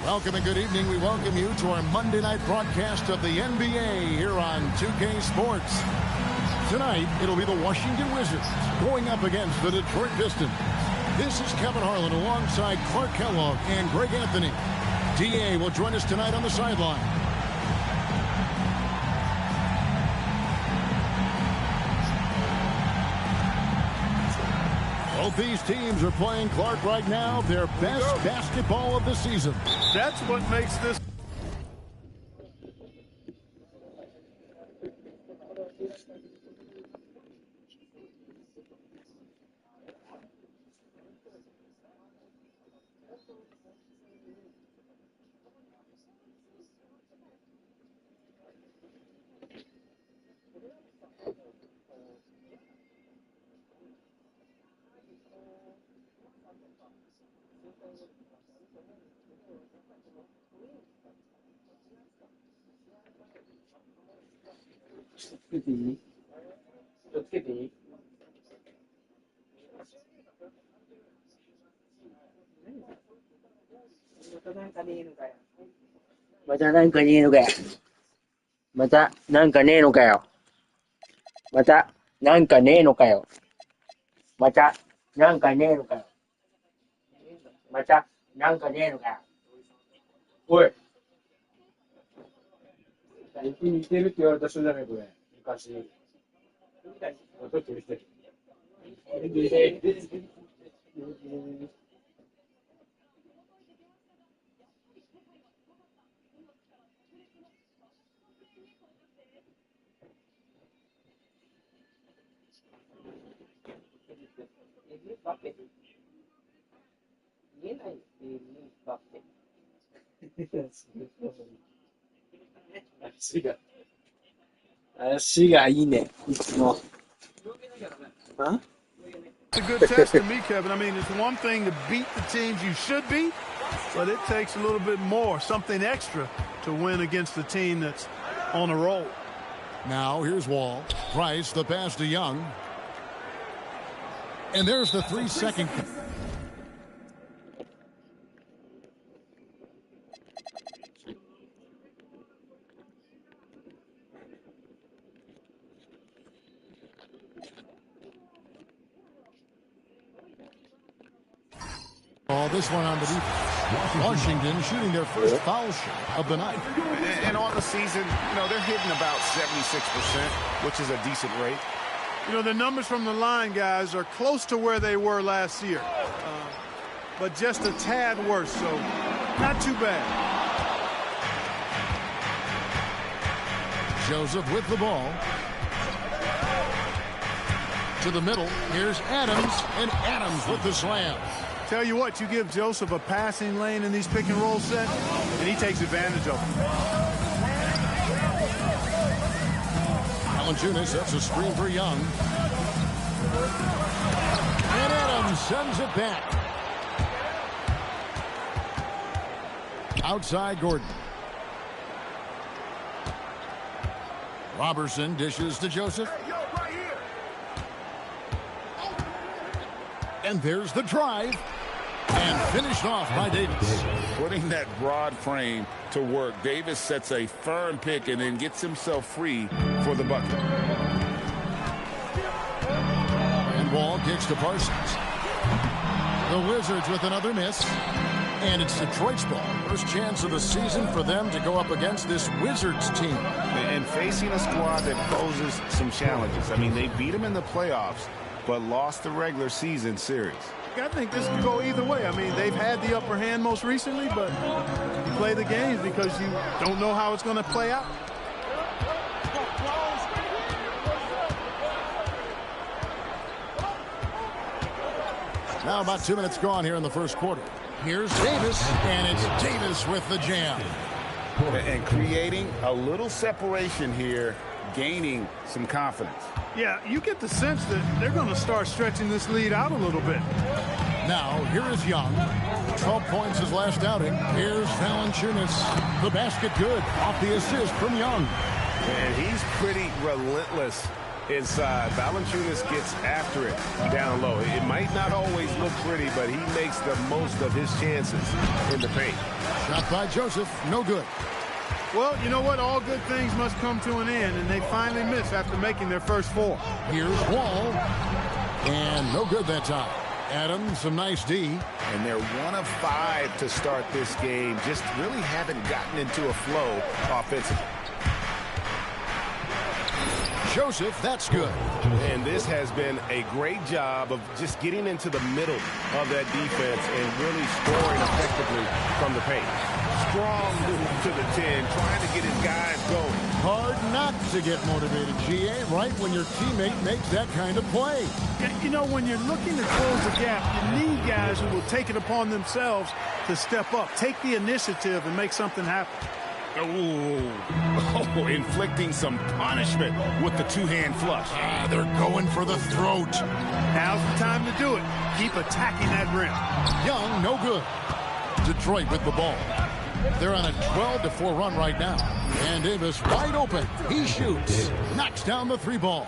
Welcome and good evening. We welcome you to our Monday night broadcast of the NBA here on 2K Sports. Tonight, it'll be the Washington Wizards going up against the Detroit Pistons. This is Kevin Harlan alongside Clark Kellogg and Greg Anthony. DA will join us tonight on the sideline. Both these teams are playing, Clark, right now their best basketball of the season. That's what makes this.またなんかねえのかよ。またなんかねえのかよ。またなんかねえのかよ。またなんかねえのかよ。またなんかねえのかよ。おい。僕に似てるって言われた人じゃないこれ。昔。ちょっと見て。見えないバッペ。足がいいね。いつも。It's a good test to me, Kevin. I mean, it's one thing to beat the teams you should beat, but it takes a little bit more, something extra, to win against the team that's on a roll. Now, here's Wall. Price, the pass to Young. And there's the 3-second. This one on the defense. Washington shooting their first foul shot of the night. And on the season, you know, they're hitting about 76%, which is a decent rate. You know, the numbers from the line, guys, are close to where they were last year. But just a tad worse, so not too bad. Joseph with the ball. To the middle. Here's Adams, and Adams with the slam. Tell you what, you give Joseph a passing lane in these pick and roll sets, and he takes advantage of them. Valanciunas sets a screen for Young. And Adams sends it back. Outside Gordon. Robertson dishes to Joseph. And there's the drive. And finished off by Davis. Putting that broad frame to work. Davis sets a firm pick and then gets himself free for the bucket. ball, kicks to Parsons. The Wizards with another miss. And it's Detroit's ball. First chance of the season for them to go up against this Wizards team. And facing a squad that poses some challenges. I mean, they beat them in the playoffs, but lost the regular season series. I think this could go either way. I mean, they've had the upper hand most recently, but you play the games because you don't know how it's going to play out. Now about 2 minutes gone here in the first quarter. Here's Davis, and it's Davis with the jam. And creating a little separation here, gaining some confidence. Yeah, you get the sense that they're going to start stretching this lead out a little bit. Now, here is Young. 12 points his last outing. Here's Valanciunas. The basket good. Off the assist from Young. And he's pretty relentless inside. Valanciunas gets after it down low. It might not always look pretty, but he makes the most of his chances in the paint. Shot by Joseph. No good. Well, you know what? All good things must come to an end, and they finally miss after making their first four. Here's Wall. And no good that time. Adams, some nice D. And they're 1 of 5 to start this game. Just really haven't gotten into a flow offensively. Joseph, that's good. And this has been a great job of just getting into the middle of that defense and really scoring effectively from the paint. Strong move to the 10, trying to get his guys going. Hard not to get motivated, GA, right when your teammate makes that kind of play. You know, when you're looking to close the gap, you need guys who will take it upon themselves to step up, take the initiative, and make something happen. Oh, inflicting some punishment with the two-hand flush. They're going for the throat. Now's the time to do it. Keep attacking that rim. Young, no good. Detroit with the ball. They're on a 12-4 run right now. And Davis wide open. He shoots. Knocks down the 3 ball.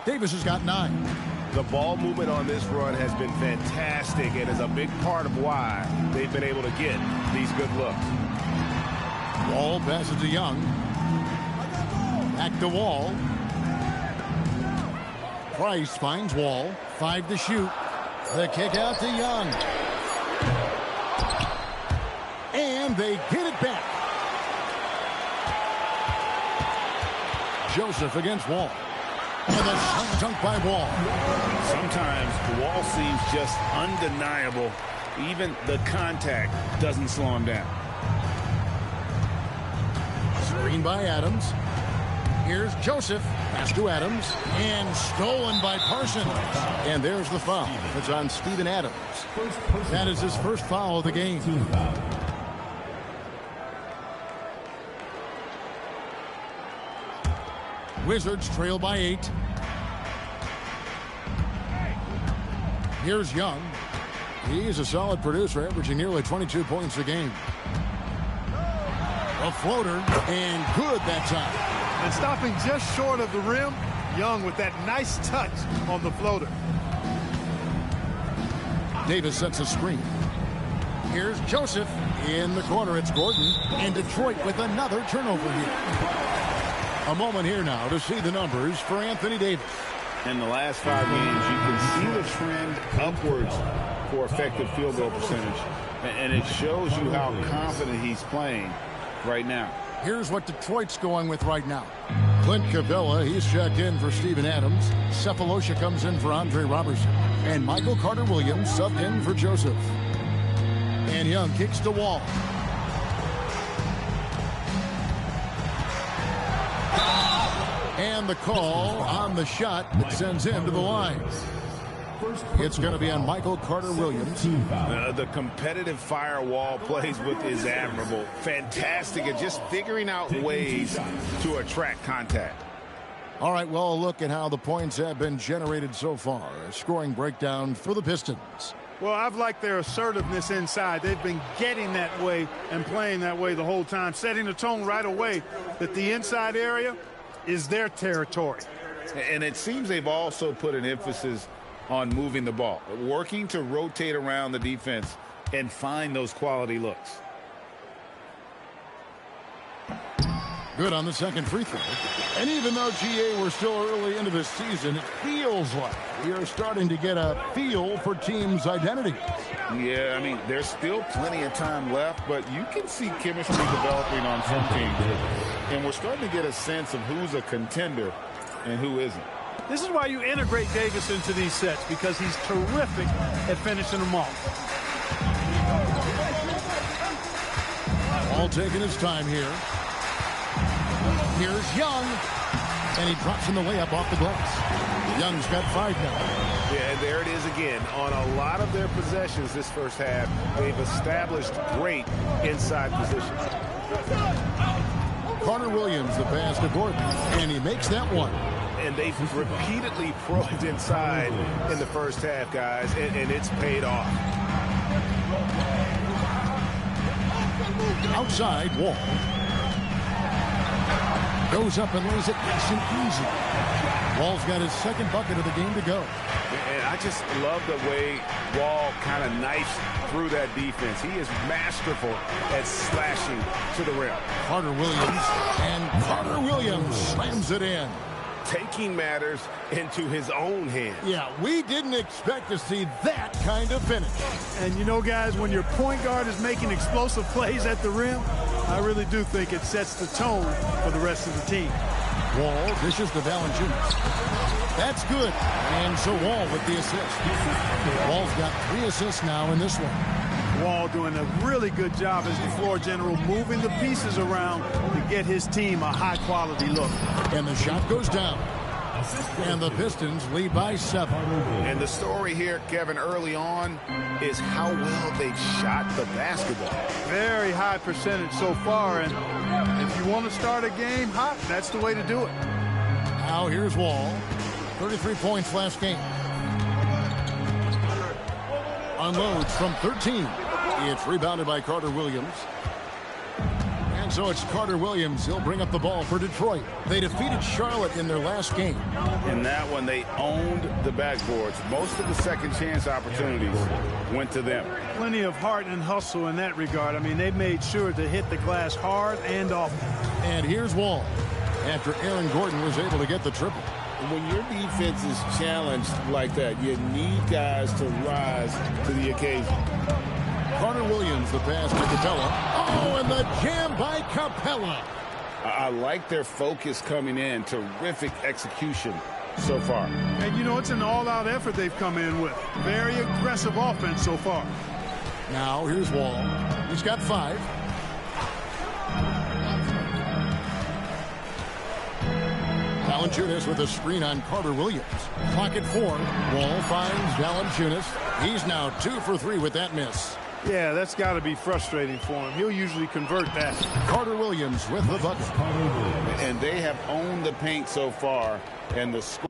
Davis has got 9. The ball movement on this run has been fantastic and is a big part of why they've been able to get these good looks. Wall passes to Young. Back to Wall. Price finds Wall. 5 to shoot. The kick out to Young. And they get it back. Joseph against Wall. And a slam dunk by Wall. Sometimes Wall seems just undeniable. Even the contact doesn't slow him down. Screen by Adams. Here's Joseph. Pass to Adams. And stolen by Parsons. And there's the foul. It's on Steven Adams. That is his first foul of the game. Wizards trail by 8. Here's Young. He's a solid producer, averaging nearly 22 points a game. A floater, and good that time. And stopping just short of the rim, Young with that nice touch on the floater. Davis sets a screen. Here's Joseph. In the corner, it's Gordon. And Detroit with another turnover here. A moment here now to see the numbers for Anthony Davis. In the last 5 games, you can see the trend upwards for effective field goal percentage. And it shows you how confident he's playing right now. Here's what Detroit's going with right now. Clint Capella, he's checked in for Steven Adams. Cephalosha comes in for Andre Robertson. And Michael Carter-Williams subbed in for Joseph. And Young kicks to Wall. And the call on the shot that sends him to the line. It's going to be on Michael Carter-Williams. The competitive firewall plays with is admirable. Fantastic at just figuring out ways to attract contact. All right, well, a look at how the points have been generated so far. A scoring breakdown for the Pistons. Well, I've liked their assertiveness inside. They've been getting that way and playing that way the whole time, setting the tone right away that the inside area is their territory. And it seems they've also put an emphasis on moving the ball, working to rotate around the defense and find those quality looks. Good on the second free throw. And even though GA we're still early into the season, it feels like we are starting to get a feel for teams' identity. Yeah, I mean, there's still plenty of time left, but you can see chemistry developing on some teams. And we're starting to get a sense of who's a contender and who isn't. This is why you integrate Davis into these sets, because he's terrific at finishing them off. All taking his time here. Here's Young, and he drops in the layup off the glass. Young's got 5 now. Yeah, and there it is again. On a lot of their possessions this first half, they've established great inside positions. Carter Williams, the pass to Gordon, and he makes that one. And they've repeatedly probed inside in the first half, guys, and it's paid off. Outside, Wall. Goes up and lays it nice and easy. Wall's got his second bucket of the game to go. And I just love the way Wall kind of knifes through that defense. He is masterful at slashing to the rim. Carter Williams, and Carter Williams slams it in. Taking matters into his own hands. Yeah, we didn't expect to see that kind of finish. And you know, guys, when your point guard is making explosive plays at the rim, I really do think it sets the tone for the rest of the team. Wall dishes to Valanciunas. That's good. And so Wall with the assist. Wall's got 3 assists now in this one. Wall doing a really good job as the floor general, moving the pieces around to get his team a high-quality look. And the shot goes down. And the Pistons lead by 7. And the story here, Kevin, early on is how well they've shot the basketball. Very high percentage so far, and if you want to start a game hot, that's the way to do it. Now here's Wall. 33 points last game. Unloads from 13. It's rebounded by Carter Williams. And so it's Carter Williams. He'll bring up the ball for Detroit. They defeated Charlotte in their last game. In that one, they owned the backboards. Most of the second chance opportunities went to them. Plenty of heart and hustle in that regard. I mean, they made sure to hit the glass hard and often. And here's Wall after Aaron Gordon was able to get the triple. When your defense is challenged like that, you need guys to rise to the occasion. Carter Williams, the pass to Capella. Oh, and the jam by Capella. I like their focus coming in. Terrific execution so far. And, you know, it's an all-out effort they've come in with. Very aggressive offense so far. Now, here's Wall. He's got 5. Valanciunas with a screen on Carter Williams. Clock at 4. Wall finds Valanciunas. He's now 2 for 3 with that miss. Yeah, that's got to be frustrating for him. He'll usually convert that. Carter Williams with the bucket. And they have owned the paint so far, and the score.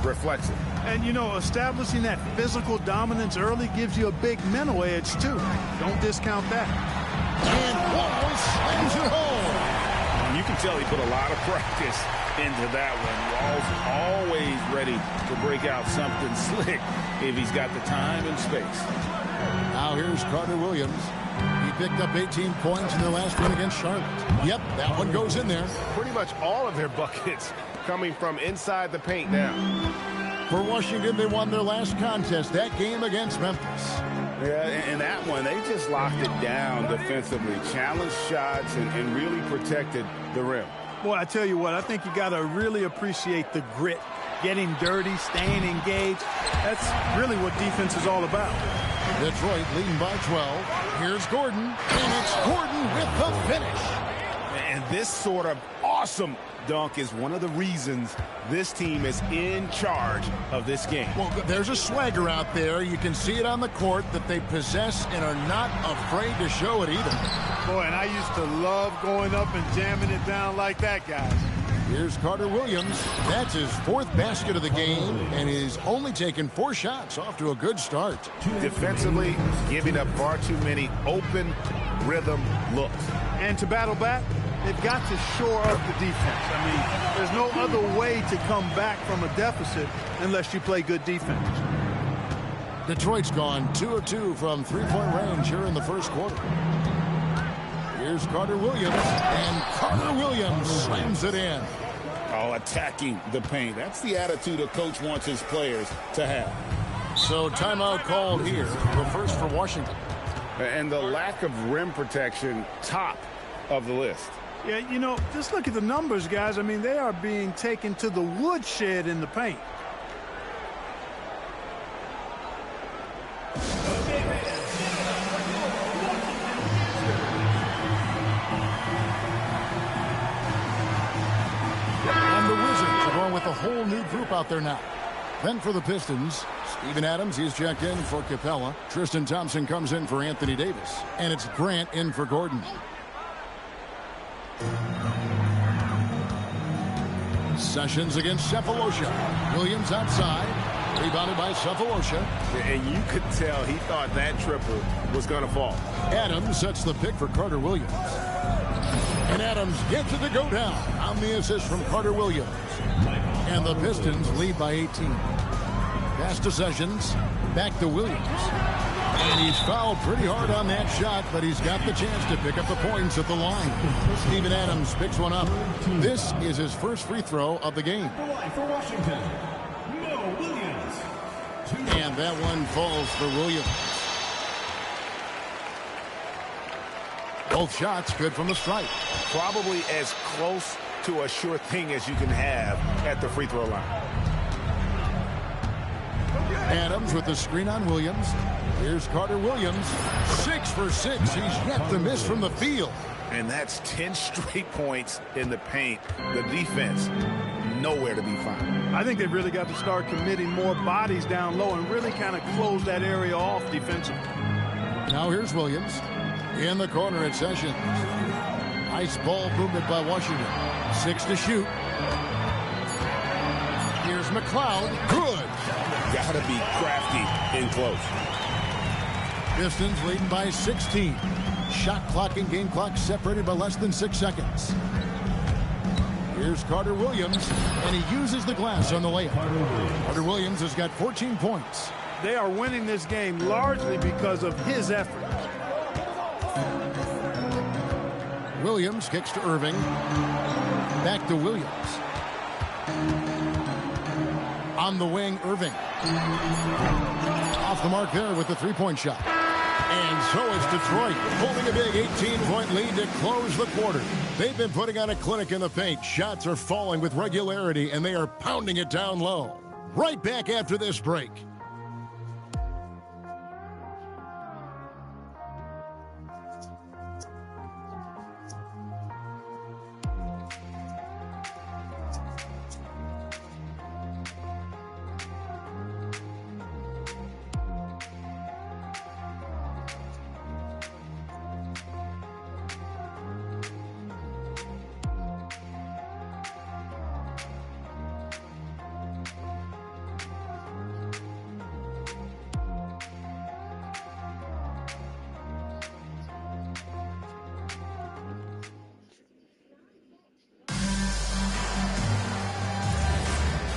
Reflects it. And, you know, establishing that physical dominance early gives you a big mental edge, too. Don't discount that. And Wall slams it home. And you can tell he put a lot of practice into that one. Wall's always ready to break out something slick if he's got the time and space. Now here's Carter Williams. He picked up 18 points in their last win against Charlotte. Yep, that one goes in there. Pretty much all of their buckets coming from inside the paint now. For Washington, they won their last contest, that game against Memphis. Yeah, in that one, they just locked it down defensively, challenged shots, and really protected the rim. Boy, I tell you what, I think you got to really appreciate the grit, getting dirty, staying engaged. That's really what defense is all about. Detroit leading by 12. Here's Gordon, and it's Gordon with the finish. And this sort of awesome dunk is one of the reasons this team is in charge of this game. Well, there's a swagger out there. You can see it on the court that they possess and are not afraid to show it either. Boy, and I used to love going up and jamming it down like that, guys. Here's Carter Williams. That's his 4th basket of the game, and he's only taken 4 shots. Off to a good start. Defensively, giving up far too many open rhythm looks. And to battle back, they've got to shore up the defense. I mean, there's no other way to come back from a deficit unless you play good defense. Detroit's gone 2 of 2 from 3-point range here in the first quarter. Here's Carter Williams, and Carter Williams slams it in. Oh, attacking the paint. That's the attitude a coach wants his players to have. So timeout called here, the first for Washington. And the lack of rim protection, top of the list. Yeah, you know, just look at the numbers, guys. I mean, they are being taken to the woodshed in the paint. And the Wizards are going with a whole new group out there now. Then for the Pistons, Steven Adams, he's checked in for Capella. Tristan Thompson comes in for Anthony Davis. And it's Grant in for Gordon. Sessions against Cephalosha. Williams outside. Rebounded by Cephalosha. And you could tell he thought that triple was going to fall. Adams sets the pick for Carter Williams. And Adams gets it to go down on the assist from Carter Williams. And the Pistons lead by 18. Pass to Sessions. Back to Williams. And he's fouled pretty hard on that shot, but he's got the chance to pick up the points at the line. Steven Adams picks one up. This is his first free throw of the game. For Washington, Williams. And that one falls for Williams. Both shots good from the stripe. Probably as close to a sure thing as you can have at the free throw line. Adams with the screen on Williams. Here's Carter Williams. 6 for 6. He's yet to miss from the field. And that's 10 straight points in the paint. The defense, nowhere to be found. I think they've really got to start committing more bodies down low and really kind of close that area off defensively. Now here's Williams. In the corner at Sessions. Nice ball movement by Washington. 6 to shoot. Here's McLeod. Good. Gotta be crafty in close. Pistons leading by 16. Shot clock and game clock separated by less than 6 seconds. Here's Carter Williams, and he uses the glass on the layup. Carter Williams has got 14 points. They are winning this game largely because of his effort. Williams kicks to Irving. Back to Williams. On the wing, Irving. Off the mark there with the three-point shot. And so is Detroit, holding a big 18-point lead to close the quarter. They've been putting on a clinic in the paint. Shots are falling with regularity, and they are pounding it down low. Right back after this break.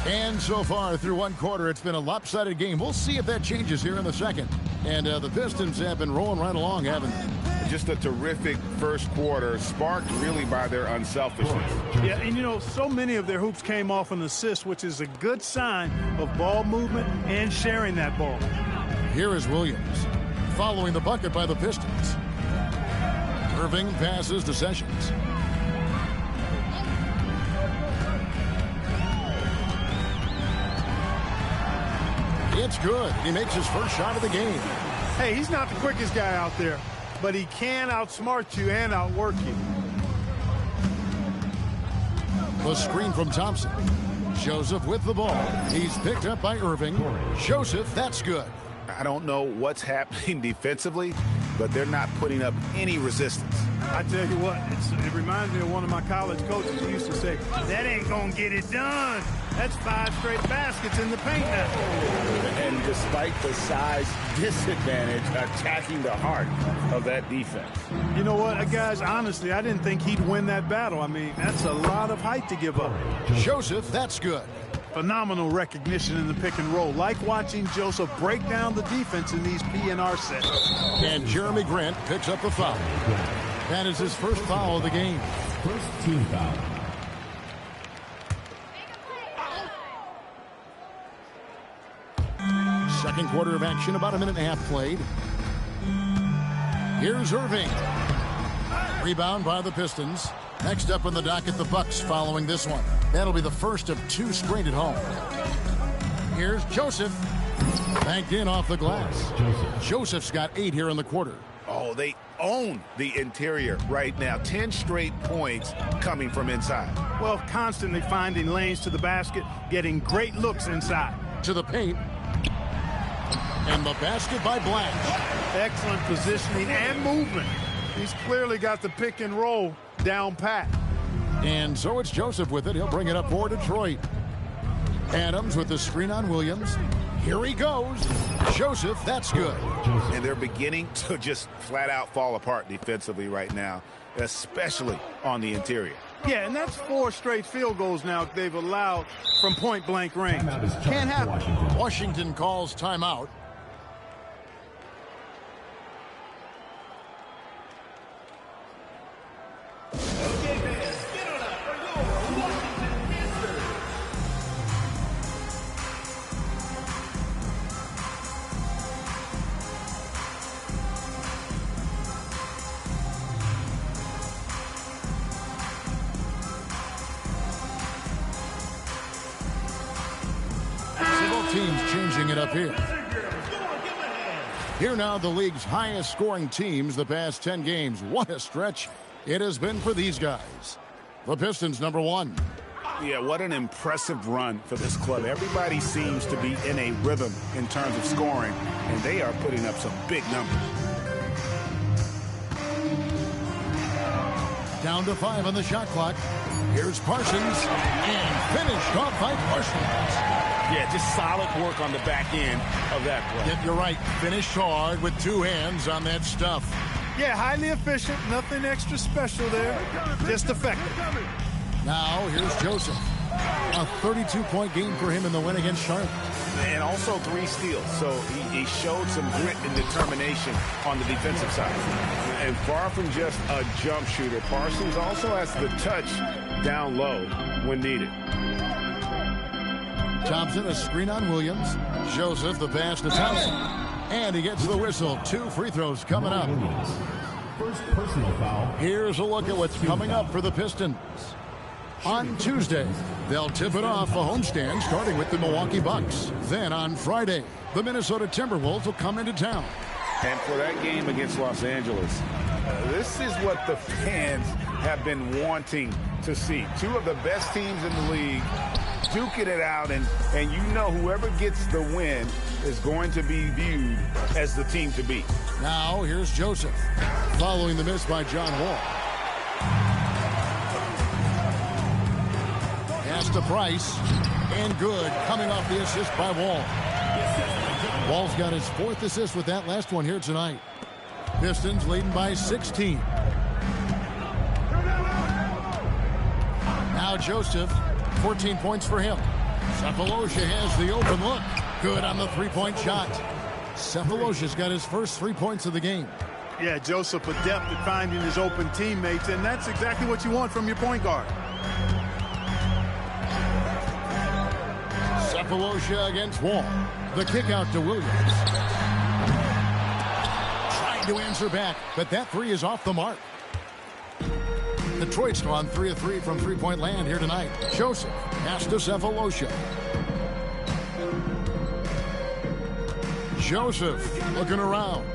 And so far through one quarter, it's been a lopsided game. We'll see if that changes here in the second. And the Pistons have been rolling right along, haven't they? Just a terrific first quarter, sparked really by their unselfishness. Yeah, and you know, so many of their hoops came off an assist, which is a good sign of ball movement and sharing that ball. Here is Williams, following the bucket by the Pistons. Irving passes to Sessions. It's good. He makes his first shot of the game. Hey, he's not the quickest guy out there, but he can outsmart you and outwork you. The screen from Thompson. Joseph with the ball. He's picked up by Irving. Joseph, that's good. I don't know what's happening defensively, but they're not putting up any resistance. I tell you what, it reminds me of one of my college coaches who used to say, that ain't going to get it done. That's 5 straight baskets in the paint now. And despite the size disadvantage, attacking the heart of that defense. You know what, guys, honestly, I didn't think he'd win that battle. I mean, that's a lot of height to give up. Joseph, that's good. Phenomenal recognition in the pick and roll. Like watching Joseph break down the defense in these PNR sets. And Jeremy Grant picks up the foul. That is his first foul of the game. First team foul. Second quarter of action, about a minute and a half played. Here's Irving. Rebound by the Pistons. Next up on the docket, the Bucks following this one. That'll be the first of 2 straight at home. Here's Joseph. Banked in off the glass. Joseph's got 8 here in the quarter. Oh, they own the interior right now. 10 straight points coming from inside. Well, constantly finding lanes to the basket, getting great looks inside. To the paint. And the basket by Blanche. Excellent positioning and movement. He's clearly got the pick and roll down pat. And so it's Joseph with it. He'll bring it up for Detroit. Adams with the screen on Williams. Here he goes. Joseph, that's good. And they're beginning to just flat out fall apart defensively right now, especially on the interior. Yeah, and that's 4 straight field goals now they've allowed from point-blank range. Can't happen. Washington calls timeout. Okay, fans, get on up for your Washington Wizards. Several teams changing it up here. Here now, the league's highest scoring teams the past 10 games. What a stretch it has been for these guys. The Pistons, number 1. Yeah, what an impressive run for this club. Everybody seems to be in a rhythm in terms of scoring, and they are putting up some big numbers. Down to 5 on the shot clock. Here's Parsons, and finished off by Parsons. Yeah, just solid work on the back end of that play. Yep, you're right. Finished hard with 2 hands on that stuff. Yeah, highly efficient. Nothing extra special there. Just effective. Now, here's Joseph. A 32-point game for him in the win against Charlotte. And also 3 steals. So he showed some grit and determination on the defensive side. And far from just a jump shooter, Parsons also has the touch down low when needed. Thompson, a screen on Williams. Joseph, the pass to Thompson. And he gets the whistle. 2 free throws coming up. First personal foul. Here's a look at what's coming up for the Pistons. On Tuesday, they'll tip it off a homestand starting with the Milwaukee Bucks. Then on Friday, the Minnesota Timberwolves will come into town. And for that game against Los Angeles, this is what the fans have been wanting to see. 2 of the best teams in the league duking it out, and you know whoever gets the win is going to be viewed as the team to beat. Now, here's Joseph, following the miss by John Wall. Pass to Price, and good, coming off the assist by Wall. Wall's got his 4th assist with that last one here tonight. Pistons leading by 16. Now Joseph, 14 points for him. Cephalosha has the open look. Good on the 3-point shot. Cephalosha's got his first 3 points of the game. Yeah, Joseph adept at finding his open teammates, and that's exactly what you want from your point guard. Cephalosha against Wall. The kick out to Williams. Trying to answer back, but that 3 is off the mark. Detroit's gone 3 of 3 from 3-point land here tonight. Joseph pass to Cephalosha. Joseph looking around.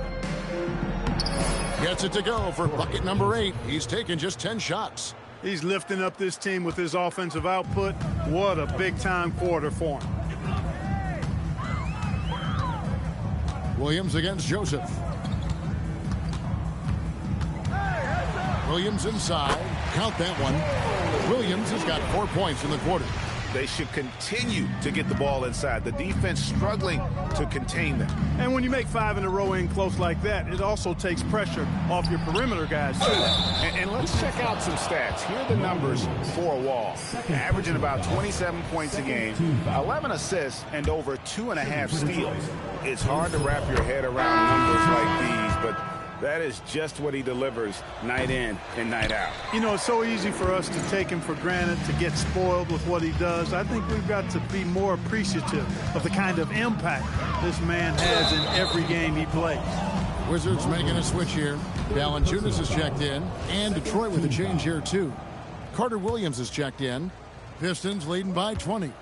Gets it to go for bucket number 8. He's taken just 10 shots. He's lifting up this team with his offensive output. What a big-time quarter for him. Williams against Joseph. Williams inside. Count that one. Williams has got 4 points in the quarter. They should continue to get the ball inside. The defense struggling to contain them. And when you make 5 in a row in close like that, it also takes pressure off your perimeter guys, too. And let's check out some stats. Here are the numbers for Wall. Averaging about 27 points a game, 11 assists, and over 2.5 steals. It's hard to wrap your head around numbers like these, but that is just what he delivers night in and night out. You know, it's so easy for us to take him for granted, to get spoiled with what he does. I think we've got to be more appreciative of the kind of impact this man has in every game he plays. Wizards making a switch here. Valanciunas has checked in, and Detroit with a change here, too. Carter Williams has checked in. Pistons leading by 20.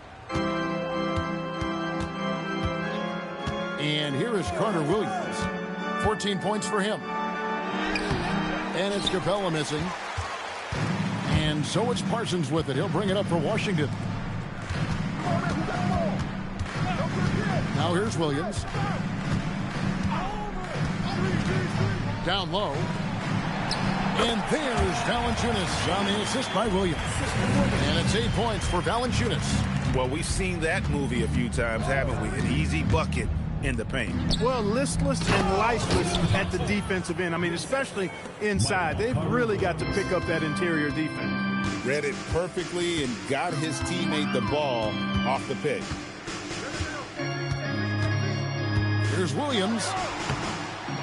And here is Carter Williams. 14 points for him. And it's Capella missing. And so it's Parsons with it. He'll bring it up for Washington. Now here's Williams. Down low. And there's Valanciunas on the assist by Williams. And it's 8 points for Valanciunas. Well, we've seen that movie a few times, haven't we? An easy bucket in the paint. Well, listless and lifeless at the defensive end. I mean, especially inside. They've really got to pick up that interior defense. Read it perfectly and got his teammate the ball off the pick. Here's Williams.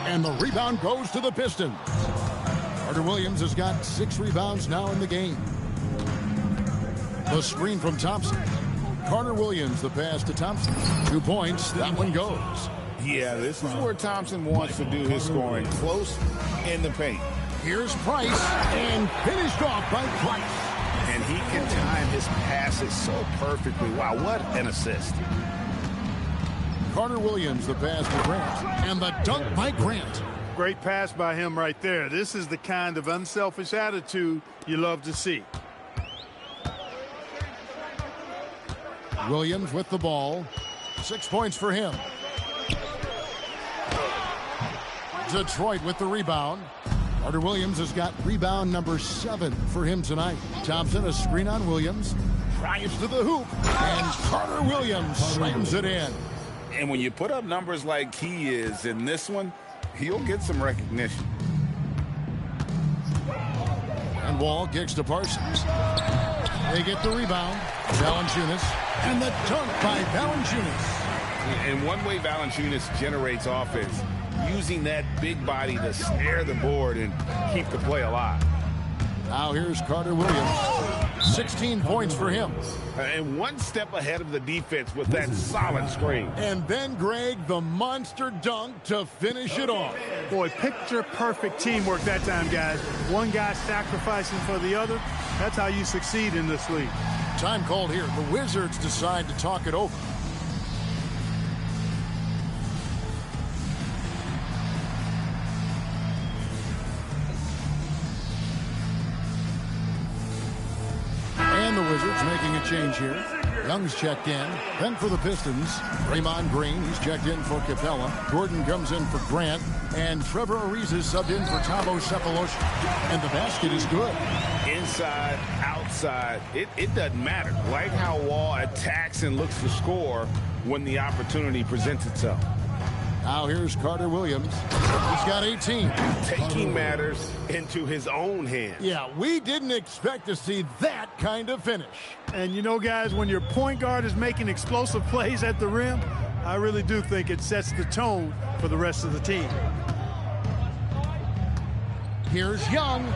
And the rebound goes to the Pistons. Carter Williams has got 6 rebounds now in the game. The screen from Thompson. Carter Williams, the pass to Thompson. 2 points. That one goes. Yeah, this is where Thompson wants to do his scoring. Close in the paint. Here's Price. And finished off by Price. And he can time his passes so perfectly. Wow, what an assist. Carter Williams, the pass to Grant. And the dunk by Grant. Great pass by him right there. This is the kind of unselfish attitude you love to see. Williams with the ball. 6 points for him. Detroit with the rebound. Carter Williams has got rebound number 7 for him tonight. Thompson, a screen on Williams. Drives to the hoop. And Carter Williams slams it in. And when you put up numbers like he is in this one, he'll get some recognition. And Wall kicks to Parsons. They get the rebound. Valanciunas. And the dunk by Valanciunas. And one way Valanciunas generates offense, using that big body to snare the board and keep the play alive. Now here's Carter Williams. 16 points for him. And one step ahead of the defense with that solid screen. And then, Greg, the monster dunk to finish it off. Boy, picture-perfect teamwork that time, guys. One guy sacrificing for the other. That's how you succeed in this league. Time called here. The Wizards decide to talk it over. And the Wizards making a change here. Young's checked in. Then for the Pistons, Draymond Green. He's checked in for Capella. Gordon comes in for Grant. And Trevor Ariza is subbed in for Thabo Sefolosha. And the basket is good. Inside, outside, it doesn't matter. Like how Wall attacks and looks to score when the opportunity presents itself. Now here's Carter Williams. He's got 18. Taking matters into his own hands. Yeah, we didn't expect to see that kind of finish. And you know, guys, when your point guard is making explosive plays at the rim, I really do think it sets the tone for the rest of the team. Here's Young.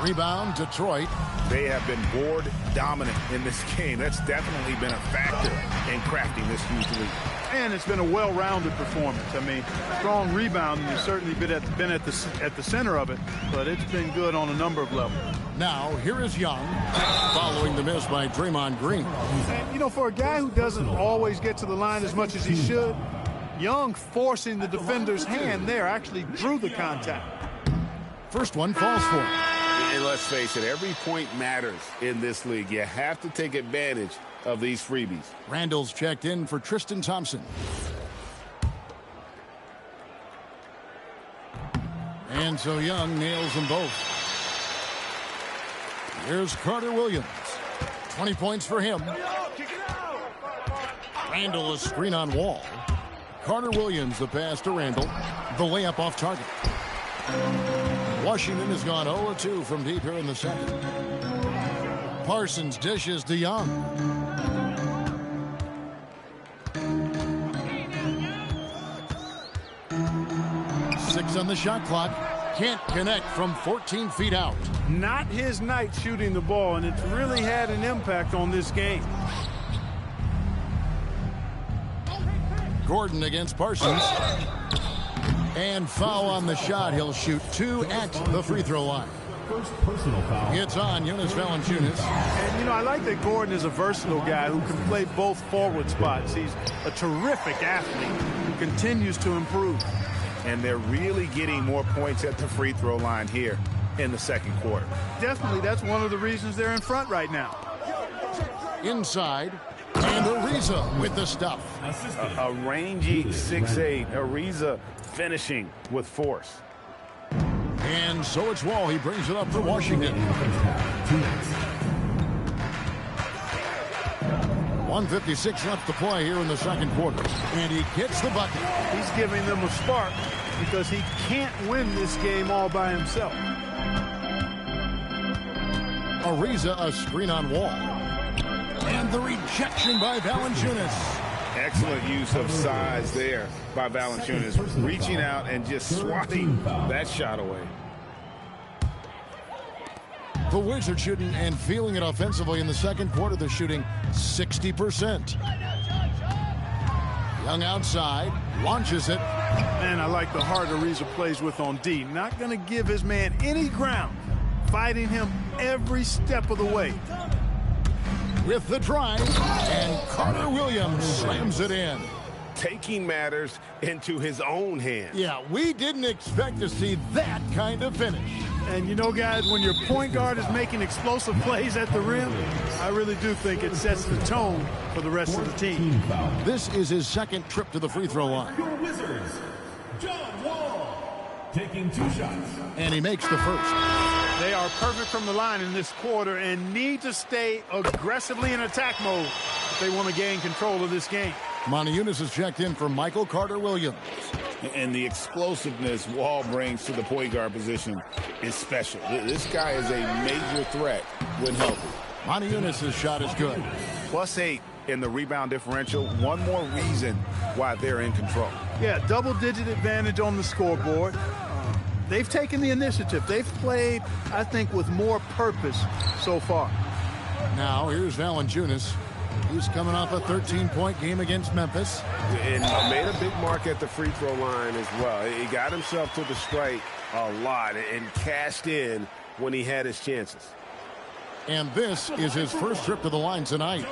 Rebound, Detroit. They have been board dominant in this game. That's definitely been a factor in crafting this huge lead. And it's been a well-rounded performance. I mean, strong rebounding has certainly been at the center of it, but it's been good on a number of levels. Now, here is Young, following the miss by Draymond Green. And, you know, for a guy who doesn't always get to the line as much as he should, Young forcing the defender's hand there actually drew the contact. First one falls for him. And let's face it, every point matters in this league. You have to take advantage of these freebies. Randall's checked in for Tristan Thompson. And so Young nails them both. Here's Carter Williams. 20 points for him. Randall, a screen on Wall. Carter Williams, the pass to Randall. The layup off target. Washington has gone 0-2 from deep here in the second. Parsons dishes to Young. Six on the shot clock. Can't connect from 14 feet out. Not his night shooting the ball, and it's really had an impact on this game. Gordon against Parsons. And foul on the shot. He'll shoot 2 at the free throw line. First personal foul. It's on Jonas Valanciunas. And, you know, I like that Gordon is a versatile guy who can play both forward spots. He's a terrific athlete who continues to improve. And they're really getting more points at the free throw line here in the second quarter. Definitely, that's one of the reasons they're in front right now. Inside. And Ariza with the stuff. A rangy 6'8". Ariza finishing with force. And so it's Wall. He brings it up for Washington. 1:56 left to play here in the second quarter. And he gets the bucket. He's giving them a spark because he can't win this game all by himself. Ariza, a screen on Wall. And the rejection by Valanciunas. Excellent use of size there by Valanciunas, reaching out and just swatting that shot away. The Wizards shooting and feeling it offensively in the second quarter. They're shooting 60%. Young outside, launches it. Man, I like the heart Ariza plays with on D. Not going to give his man any ground. Fighting him every step of the way. With the drive, and Carter Williams slams it in. Taking matters into his own hands. Yeah, we didn't expect to see that kind of finish. And you know, guys, when your point guard is making explosive plays at the rim, I really do think it sets the tone for the rest of the team. This is his second trip to the free throw line. Your Wizards, John Wall, taking 2 shots. And he makes the first. They are perfect from the line in this quarter and need to stay aggressively in attack mode if they want to gain control of this game. Valanciunas is checked in for Michael Carter Williams. And the explosiveness Wall brings to the point guard position is special. This guy is a major threat when healthy. Valanciunas' shot is good. +8 in the rebound differential. One more reason why they're in control. Yeah, double-digit advantage on the scoreboard. They've taken the initiative. They've played, I think, with more purpose so far. Now, here's Valanciunas. He's coming off a 13-point game against Memphis. And made a big mark at the free throw line as well. He got himself to the strike a lot and cashed in when he had his chances. And this is his first trip to the line tonight.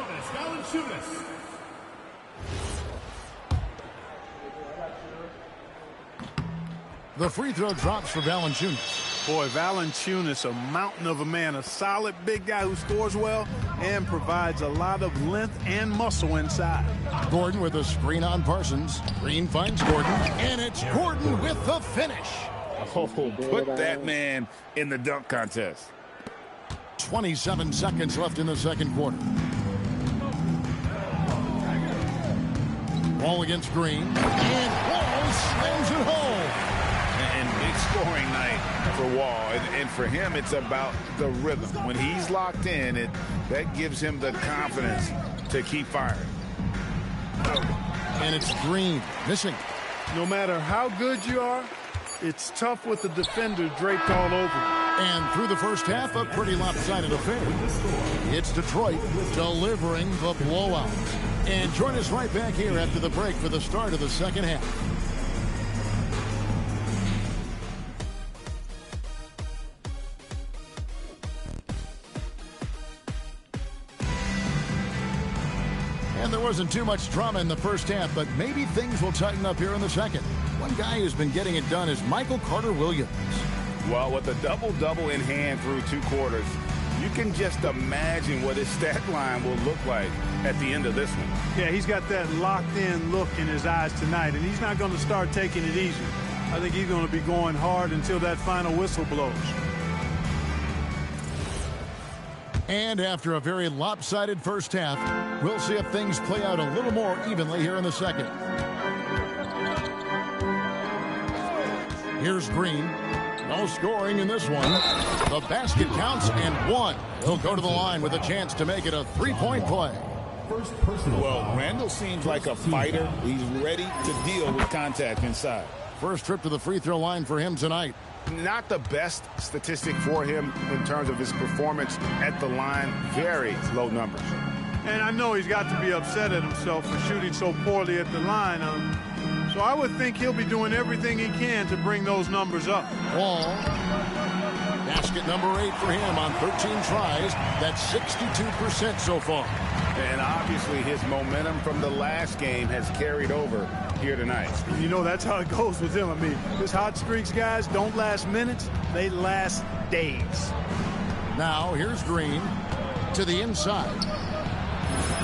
The free throw drops for Valanciunas. Boy, Valanciunas, a mountain of a man, a solid big guy who scores well and provides a lot of length and muscle inside. Gordon with a screen on Parsons. Green finds Gordon, and it's Gordon with the finish. Oh, put that man in the dunk contest. 27 seconds left in the second quarter. Wall against Green, and Wall slams it home. And big scoring night for Wall. And for him, it's about the rhythm. When he's locked in, that gives him the confidence to keep firing. And it's Green missing. No matter how good you are, it's tough with the defender draped all over. And through the first half, a pretty lopsided affair. It's Detroit delivering the blowout. And join us right back here after the break for the start of the second half. And there wasn't too much drama in the first half, but maybe things will tighten up here in the second. One guy who's been getting it done is Michael Carter Williams. Well, with a double-double in hand through 2 quarters, you can just imagine what his stat line will look like at the end of this one. Yeah, he's got that locked-in look in his eyes tonight, and he's not going to start taking it easy. I think he's going to be going hard until that final whistle blows. And after a very lopsided first half, we'll see if things play out a little more evenly here in the second. Here's Green. No scoring in this one. The basket counts and one. He'll go to the line with a chance to make it a three-point play. Well, Randall seems like a fighter. He's ready to deal with contact inside. First trip to the free throw line for him tonight. Not the best statistic for him in terms of his performance at the line. Very low numbers. And I know he's got to be upset at himself for shooting so poorly at the line. So I would think he'll be doing everything he can to bring those numbers up. Wall. Basket number 8 for him on 13 tries. That's 62% so far. And obviously his momentum from the last game has carried over here tonight. You know, that's how it goes with him. I mean, his hot streaks, guys, don't last minutes. They last days. Now, here's Green to the inside.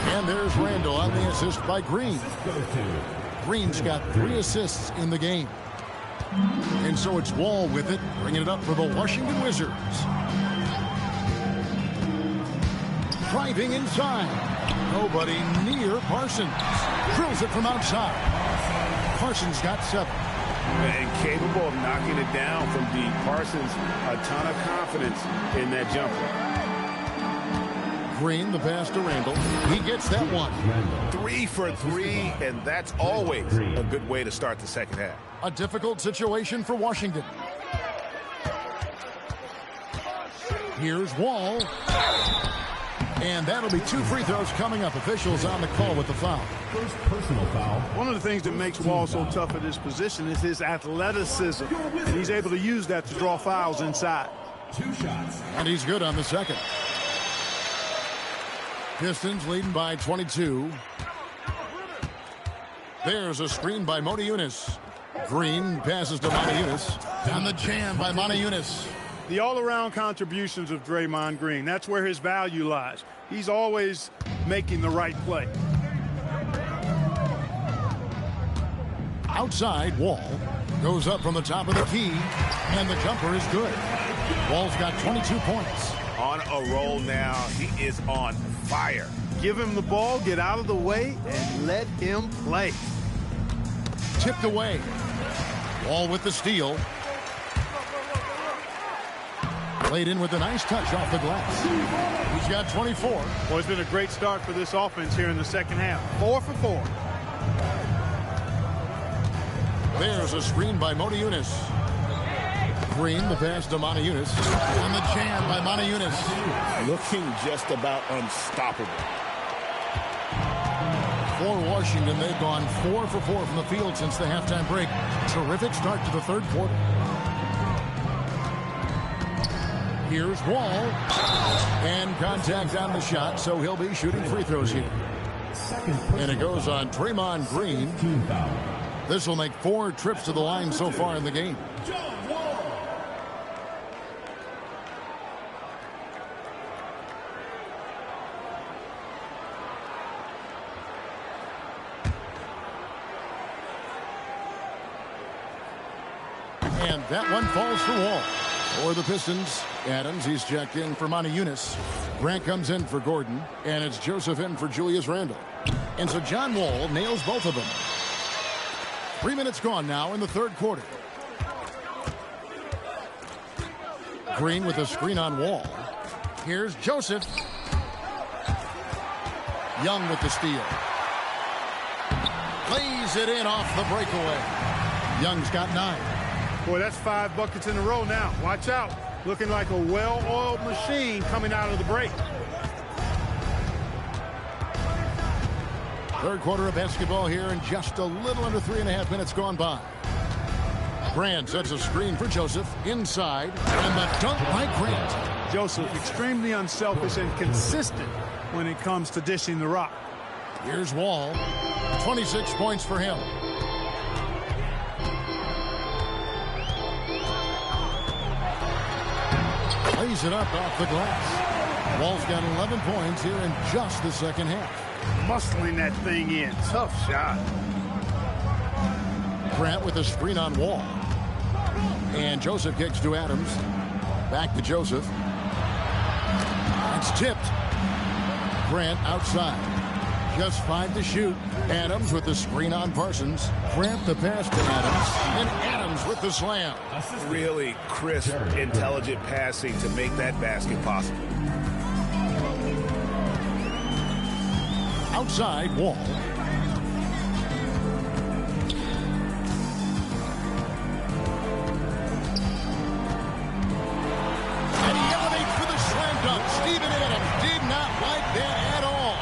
And there's Randall on the assist by Green. Green's got 3 assists in the game. And so it's Wall with it, bringing it up for the Washington Wizards. Driving inside. Nobody near Parsons. Drills it from outside. Parsons got 7. And capable of knocking it down from deep. Parsons, a ton of confidence in that jumper. Green, the pass to Randall. He gets that one. 3 for 3, and that's always a good way to start the second half. A difficult situation for Washington. Here's Wall. And that'll be 2 free throws coming up. Officials on the call with the foul. First personal foul. One of the things that makes Wall so tough at his position is his athleticism. And he's able to use that to draw fouls inside. 2 shots. And he's good on the second. Pistons leading by 22. There's a screen by Motiejunas. Green passes to Motiejunas. And the jam by Motiejunas. The all-around contributions of Draymond Green, that's where his value lies. He's always making the right play. Outside, Wall goes up from the top of the key, and the jumper is good. Wall's got 22 points. On a roll now. He is on fire. Give him the ball, get out of the way, and let him play. Tipped away. Wall with the steal. Played in with a nice touch off the glass. He's got 24. Well, it's been a great start for this offense here in the second half. 4 for 4. There's a screen by Motiejunas. Green, the pass to Motiejunas. And the jam by Motiejunas. Looking just about unstoppable. For Washington, they've gone 4 for 4 from the field since the halftime break. Terrific start to the third quarter. Here's Wall. And contact on the shot, so he'll be shooting free throws here. And it goes on Draymond Green. This will make 4 trips to the line so far in the game. And that one falls for Wall. For the Pistons, Adams, he's checked in for Motiejunas. Grant comes in for Gordon, and it's Joseph in for Julius Randle. And so John Wall nails both of them. 3 minutes gone now in the third quarter. Green with a screen on Wall. Here's Joseph. Young with the steal. Lays it in off the breakaway. Young's got 9. Boy, that's 5 buckets in a row now. Watch out. Looking like a well-oiled machine coming out of the break. Third quarter of basketball here, and just a little under 3.5 minutes gone by. Grant sets a screen for Joseph inside, and the dunk by Grant. Joseph, extremely unselfish and consistent when it comes to dishing the rock. Here's Wall. 26 points for him. Lays it up off the glass. Wall's got 11 points here in just the second half. Muscling that thing in. Tough shot. Grant with a screen on Wall. And Joseph kicks to Adams. Back to Joseph. It's tipped. Grant outside. Just 5 to shoot. Adams with the screen on Parsons. Grant the pass to Adams. And Adams with the slam. Really crisp, intelligent passing to make that basket possible. Outside, Wall. And he elevates for the slam dunk. Steven Adams did not like that at all.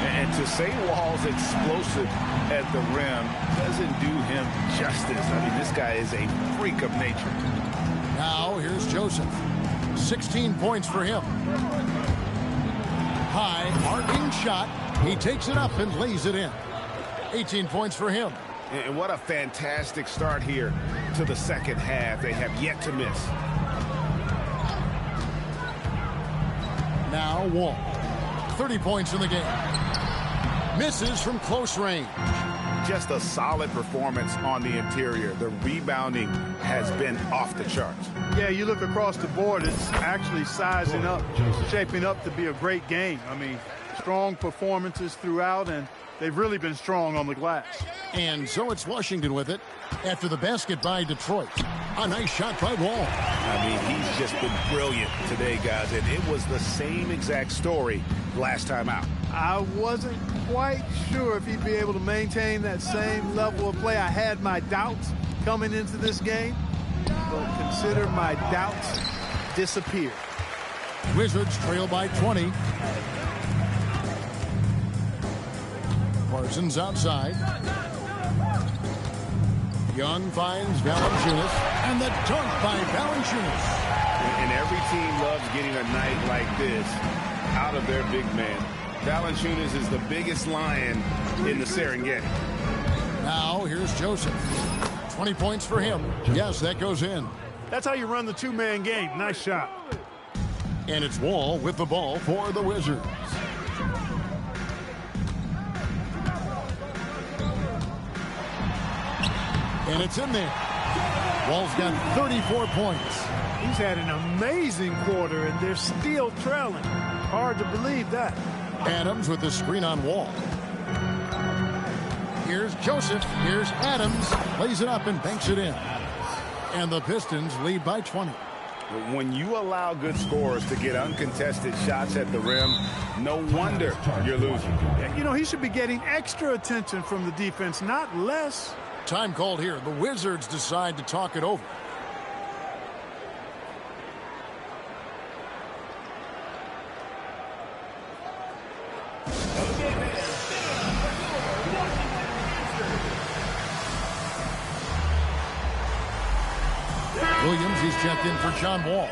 And to say Wall's explosive at the rim doesn't do him justice. I mean, this guy is a freak of nature. Now, here's Joseph. 16 points for him. High, arcing shot. He takes it up and lays it in. 18 points for him. And what a fantastic start here to the second half. They have yet to miss. Now Wall. 30 points in the game. Misses from close range. Just a solid performance on the interior. The rebounding has been off the charts. Yeah, you look across the board, it's actually sizing up, shaping up to be a great game. I mean, strong performances throughout, and they've really been strong on the glass. And so it's Washington with it after the basket by Detroit. A nice shot by Wall. I mean, he's just been brilliant today, guys, and it was the same exact story last time out. I wasn't quite sure if he'd be able to maintain that same level of play. I had my doubts coming into this game, but consider my doubts disappeared. Wizards trail by 20. Parsons outside. Young finds Valanciunas, and the dunk by Valanciunas. And every team loves getting a night like this out of their big man. Valanciunas is the biggest lion in the Serengeti. Now here's Joseph. 20 points for him. Yes, that goes in. That's how you run the two-man game. Nice shot. And it's Wall with the ball for the Wizards. And it's in there. Wall's got 34 points. He's had an amazing quarter, and they're still trailing. Hard to believe that. Adams with the screen on Wall. Here's Joseph. Here's Adams. Lays it up and banks it in. And the Pistons lead by 20. When you allow good scorers to get uncontested shots at the rim, no wonder you're losing. You know, he should be getting extra attention from the defense, not less. Time called here. The Wizards decide to talk it over. Williams, he's checked in for John Wall.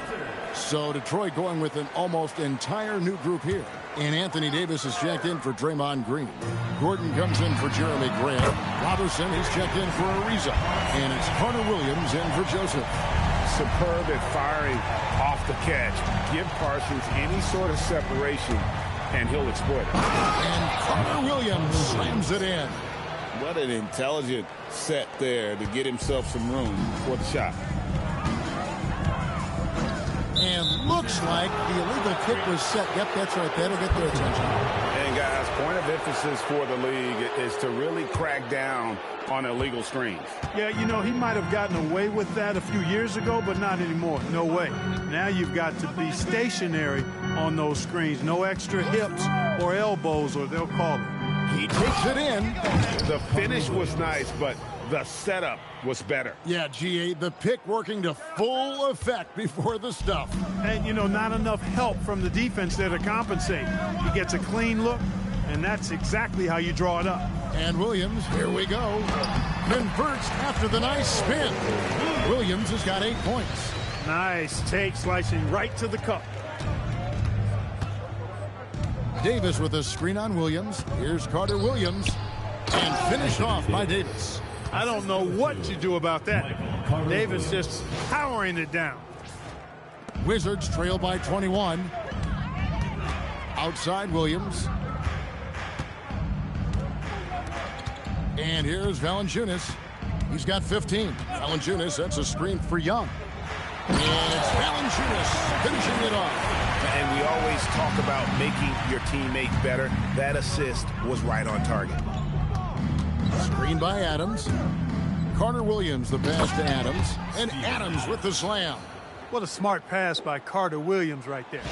So Detroit going with an almost entire new group here. And Anthony Davis is checked in for Draymond Green. Gordon comes in for Jeremy Grant. Robertson, he's checked in for Ariza. And it's Carter Williams in for Joseph. Superb at firing off the catch. Give Parsons any sort of separation, and he'll exploit it. And Carter Williams slams it in. What an intelligent set there to get himself some room for the shot. And looks like the illegal kick was set. Yep, that's right. That'll get their attention. And, guys, point of emphasis for the league is to really crack down on illegal screens. Yeah, you know, he might have gotten away with that a few years ago, but not anymore. No way. Now you've got to be stationary on those screens. No extra hips or elbows, or they'll call it. He takes it in. The finish was nice, but the setup was better. Yeah, GA, the pick working to full effect before the stuff. And, you know, not enough help from the defense there to compensate. He gets a clean look, and that's exactly how you draw it up. And Williams, here we go, converts after the nice spin. Williams has got 8 points. Nice take, slicing right to the cup. Davis with a screen on Williams. Here's Carter Williams. And finished off by Davis. I don't know what you do about that. Davis just powering it down. Wizards trail by 21. Outside Williams. And here's Valanciunas. He's got 15. Valanciunas sets a screen for Young. And it's Valanciunas finishing it off. And we always talk about making your teammate better. That assist was right on target. Screen by Adams. Carter Williams the pass to Adams. And Adams with the slam. What a smart pass by Carter Williams right there.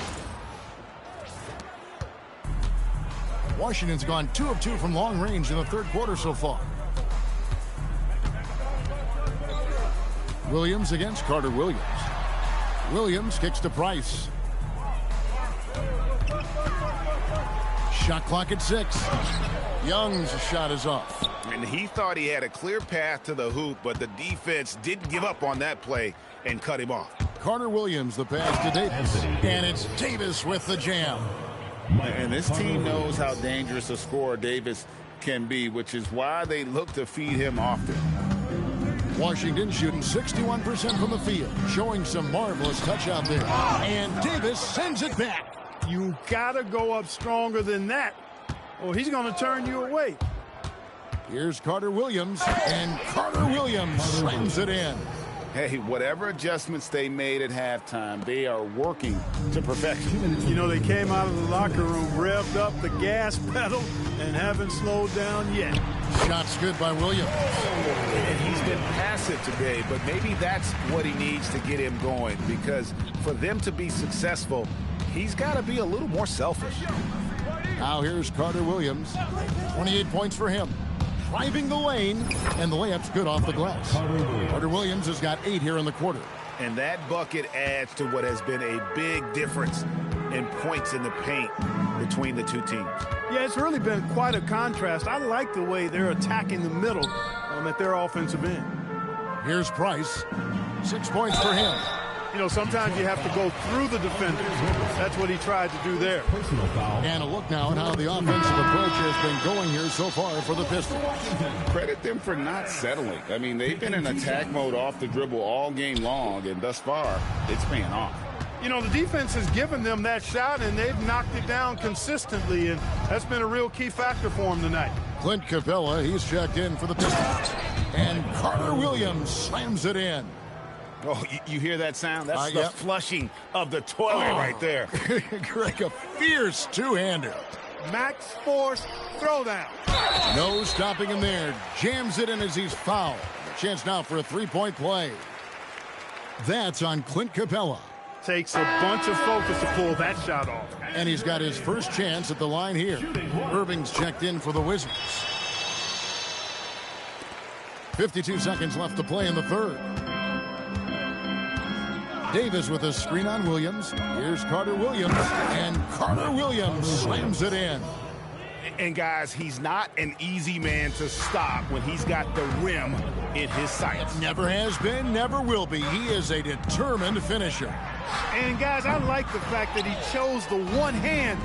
Washington's gone 2 of 2 from long range in the third quarter so far. Williams against Carter Williams. Williams kicks to Price. Shot clock at 6. Young's shot is off. And he thought he had a clear path to the hoop, but the defense didn't give up on that play and cut him off. Carter Williams the pass to Davis. And it's Davis with the jam. And this team knows how dangerous a scorer Davis can be, which is why they look to feed him often. Washington shooting 61% from the field, showing some marvelous touch out there. And Davis sends it back. You gotta go up stronger than that, or he's gonna turn you away. Here's Carter Williams, and Carter Williams slams it in. Hey, whatever adjustments they made at halftime, they are working to perfection. You know, they came out of the locker room, revved up the gas pedal, and haven't slowed down yet. Shots good by Williams. And he's been passive today, but maybe that's what he needs to get him going, because for them to be successful, he's got to be a little more selfish. Now here's Carter Williams. 28 points for him. Driving the lane, and the layup's good off the glass. Carter Williams has got 8 here in the quarter. And that bucket adds to what has been a big difference in points in the paint between the two teams. Yeah, it's really been quite a contrast. I like the way they're attacking the middle at their offensive end. Here's Price. 6 points for him. You know, sometimes you have to go through the defenders. That's what he tried to do there. And a look now at how the offensive approach has been going here so far for the Pistons. Credit them for not settling. I mean, they've been in attack mode off the dribble all game long, and thus far, it's paying off. You know, the defense has given them that shot, and they've knocked it down consistently, and that's been a real key factor for them tonight. Clint Capella, he's checked in for the Pistons. And Carter Williams slams it in. Oh, you hear that sound? That's the flushing of the toilet right there. Greg, a fierce two-hander. Max Force throwdown. No stopping him there. Jams it in as he's fouled. A chance now for a three-point play. That's on Clint Capella. Takes a bunch of focus to pull that shot off. And he's got his first chance at the line here. Irving's checked in for the Wizards. 52 seconds left to play in the third. Davis with a screen on Williams. Here's Carter Williams, and Carter Williams slams it in. And guys, he's not an easy man to stop when he's got the rim in his sights. Never has been, never will be. He is a determined finisher. And guys, I like the fact that he chose the one-hand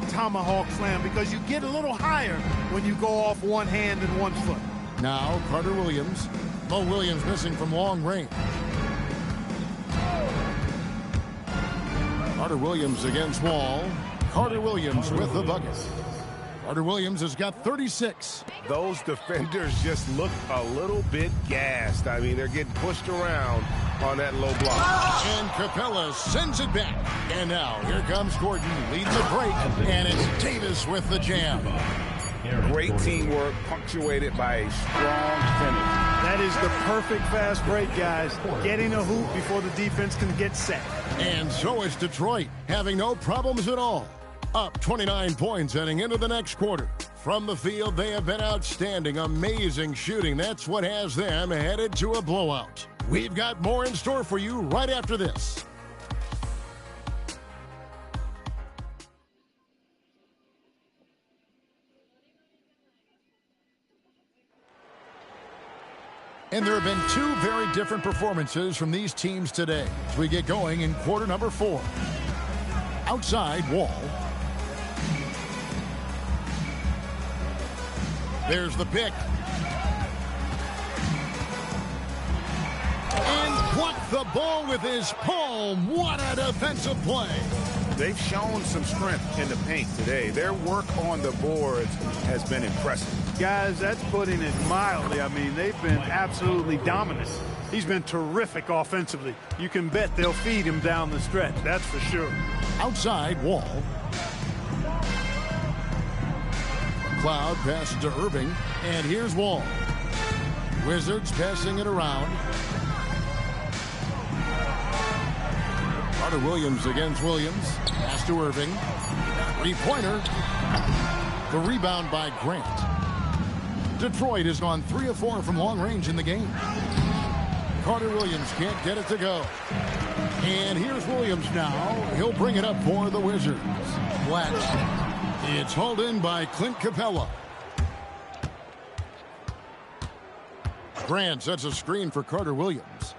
tomahawk slam, because you get a little higher when you go off one hand and 1 foot. Now Carter Williams. Mo Williams missing from long range. Carter Williams against Wall. Carter Williams with the bucket. Carter Williams has got 36. Those defenders just look a little bit gassed. I mean, they're getting pushed around on that low block. And Capella sends it back. And now here comes Gordon, leads a break, and it's Davis with the jam. Great teamwork punctuated by a strong finish. That is the perfect fast break, guys. Getting a hoop before the defense can get set. And so is Detroit, having no problems at all. Up 29 points heading into the next quarter. From the field, they have been outstanding, amazing shooting. That's what has them headed to a blowout. We've got more in store for you right after this. And there have been 2 very different performances from these teams today as we get going in quarter number 4. Outside, Wall. There's the pick. And blocked the ball with his palm. What a defensive play. They've shown some strength in the paint today. Their work on the boards has been impressive. Guys, that's putting it mildly. I mean, they've been absolutely dominant. He's been terrific offensively. You can bet they'll feed him down the stretch. That's for sure. Outside, Wall. Cloud passes to Irving, and here's Wall. Wizards passing it around. Carter Williams against Williams. Pass to Irving. Three-pointer. The rebound by Grant. Detroit has gone 3 of 4 from long range in the game. Carter Williams can't get it to go. And here's Williams now. He'll bring it up for the Wizards. Black. It's hauled in by Clint Capella. Grant sets a screen for Carter Williams.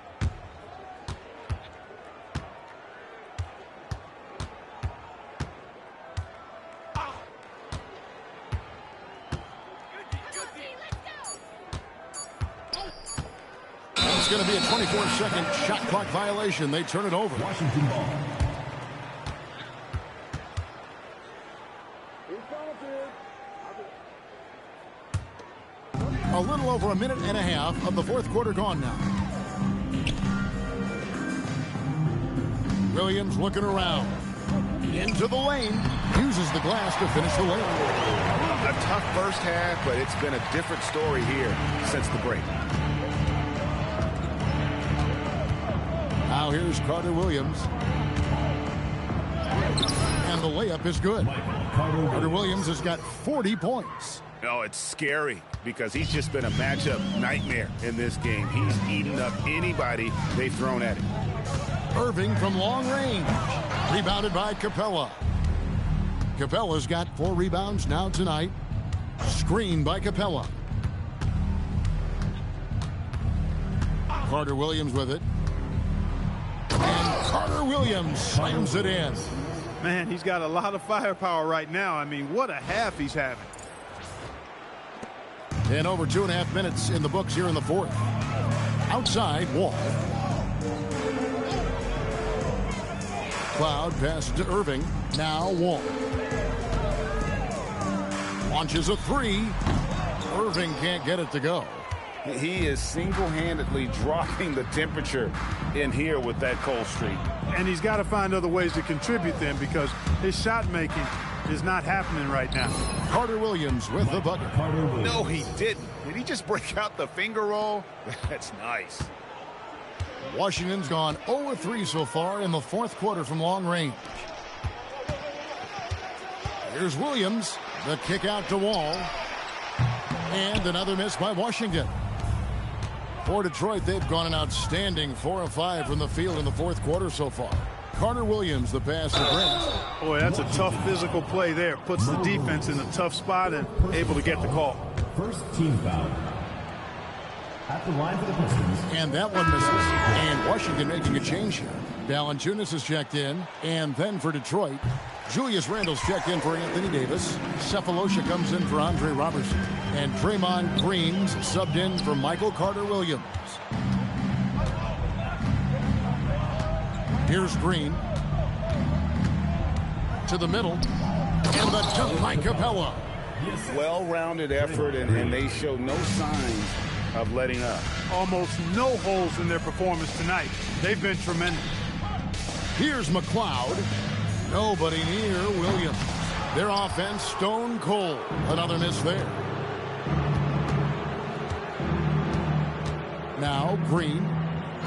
It's going to be a 24-second shot clock violation. They turn it over. Washington ball. A little over a minute and a half of the fourth quarter gone now. Williams looking around. Into the lane. Uses the glass to finish the lane. A tough first half, but it's been a different story here since the break. Now here's Carter Williams. And the layup is good. Carter Williams has got 40 points. Oh, it's scary because he's just been a matchup nightmare in this game. He's eaten up anybody they've thrown at him. Irving from long range. Rebounded by Capella. Capella's got 4 rebounds now tonight. Screen by Capella. Carter Williams with it. And Carter Williams slams it in. Man, he's got a lot of firepower right now. I mean, what a half he's having. And over 2.5 minutes in the books here in the fourth. Outside, Wall. Cloud passes to Irving. Now Wall. Launches a 3. Irving can't get it to go. He is single-handedly dropping the temperature in here with that cold streak. And he's got to find other ways to contribute then because his shot making is not happening right now. Carter Williams with the bucket. No, he didn't. Did he just break out the finger roll? That's nice. Washington's gone 0-3 so far in the fourth quarter from long range. Here's Williams. The kick out to Wall. And another miss by Washington. For Detroit, they've gone an outstanding 4 of 5 from the field in the fourth quarter so far. Carter Williams, the pass to Grant. Boy, that's a tough physical play there. Puts the defense in a tough spot and able to get the call. First team foul. At the line for the Pistons. And that one misses. And Washington making a change here. Valanciunas is checked in. And then for Detroit, Julius Randle's checked in for Anthony Davis. Cephalosha comes in for Andre Robertson. And Draymond Green's subbed in for Michael Carter Williams. Here's Green. To the middle. And the dunk by Capella. Well-rounded effort, and they show no signs of letting up. Almost no holes in their performance tonight. They've been tremendous. Here's McLeod. Nobody near Williams. Their offense stone cold. Another miss there. Now Green.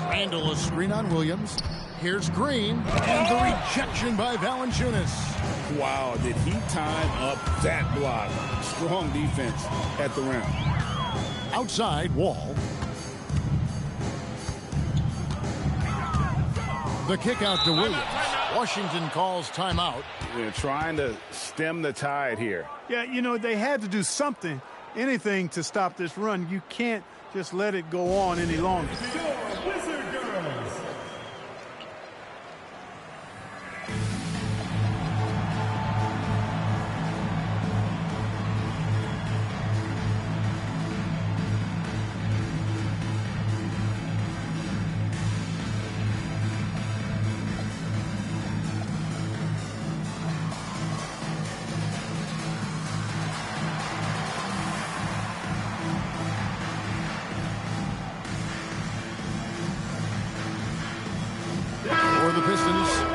Randle a screen on Williams. Here's Green. And the rejection by Valanciunas. Wow, did he time up that block? Strong defense at the rim. Outside, Wall. The kick out to Williams. Washington calls timeout. They're trying to stem the tide here. Yeah, you know, they had to do something, anything to stop this run. You can't just let it go on any longer. Your Wizard Girls.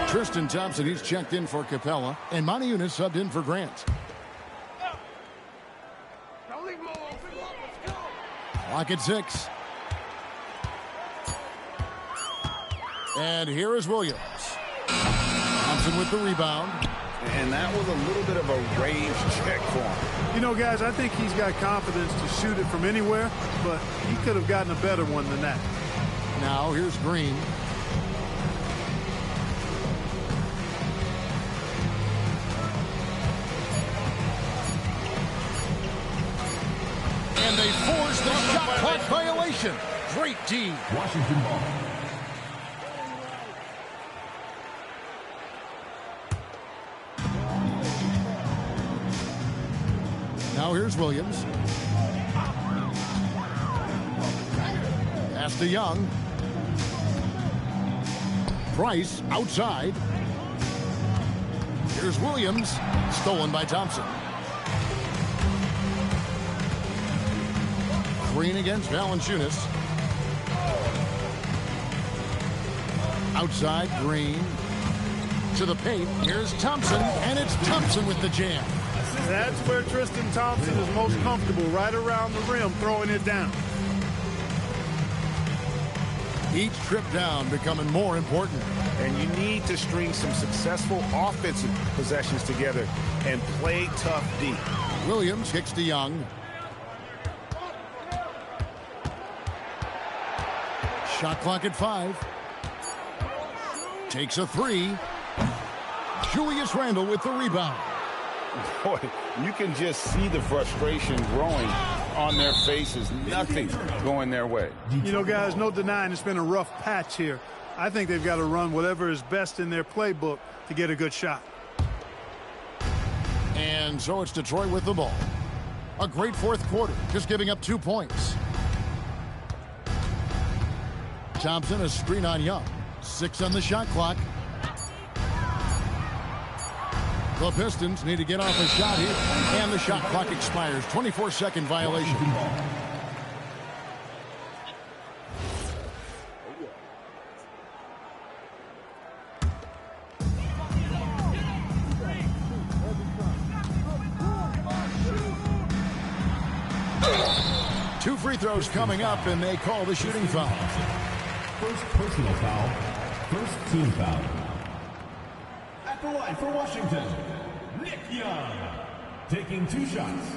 Tristan Thompson, he's checked in for Capella, and Moniunas subbed in for Grant. Clock at 6. And here is Williams. Thompson with the rebound. And that was a little bit of a range check for him. You know, guys, I think he's got confidence to shoot it from anywhere, but he could have gotten a better one than that. Now here's Green. And they force the shot clock violation. Great D. Washington ball. Now here's Williams. Pass to Young. Price outside. Here's Williams. Stolen by Thompson. Green against Valanciunas. Outside, Green. To the paint. Here's Thompson, and it's Thompson with the jam. That's where Tristan Thompson is most comfortable, right around the rim, throwing it down. Each trip down becoming more important. And you need to string some successful offensive possessions together and play tough D. Williams kicks to Young. Shot clock at 5. Takes a 3. Julius Randle with the rebound. Boy, you can just see the frustration growing on their faces. Nothing going their way. You know, guys, no denying it's been a rough patch here. I think they've got to run whatever is best in their playbook to get a good shot. And so it's Detroit with the ball. A great fourth quarter, just giving up 2 points. Thompson, a screen on Young. 6 on the shot clock. The Pistons need to get off a shot here, and the shot clock expires. 24-second violation. Two free throws coming up, and they call the shooting foul. First personal foul. First team foul. At the line for Washington, Nick Young, taking 2 shots.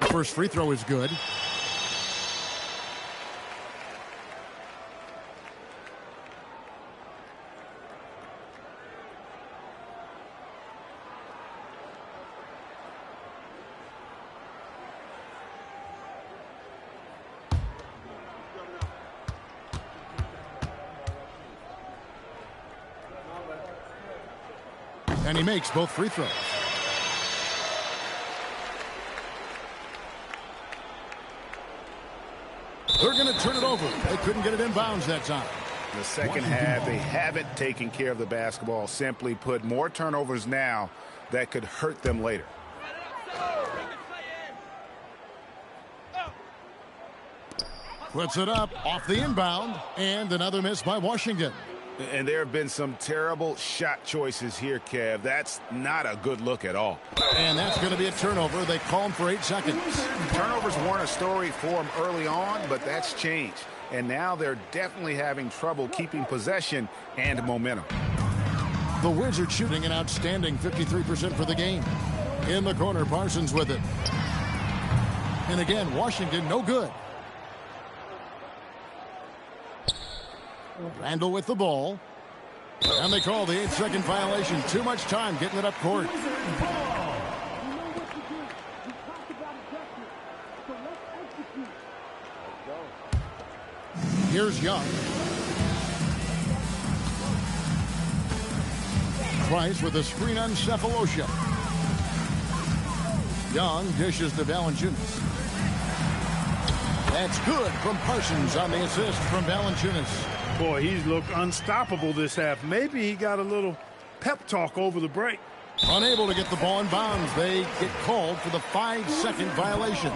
First free throw is good. And he makes both free throws. They're going to turn it over. They couldn't get it in bounds that time. The second half, they haven't taken care of the basketball. Simply put, more turnovers now that could hurt them later. Puts it up off the inbound, and another miss by Washington. And there have been some terrible shot choices here, Kev. That's not a good look at all. And that's going to be a turnover. They call him for 8 seconds. Turnovers weren't a story for them early on, but that's changed. And now they're definitely having trouble keeping possession and momentum. The Wizards shooting an outstanding 53% for the game. In the corner, Parsons with it. And again, Washington no good. Randle with the ball. And they call the 8-second violation. Too much time getting it up court. Here's Young. Price with a screen on Cephalosha. Young dishes to Valanciunas. That's good from Parsons on the assist from Valanciunas. Boy, he's looked unstoppable this half. Maybe he got a little pep talk over the break. Unable to get the ball in bounds. They get called for the 5-second violation.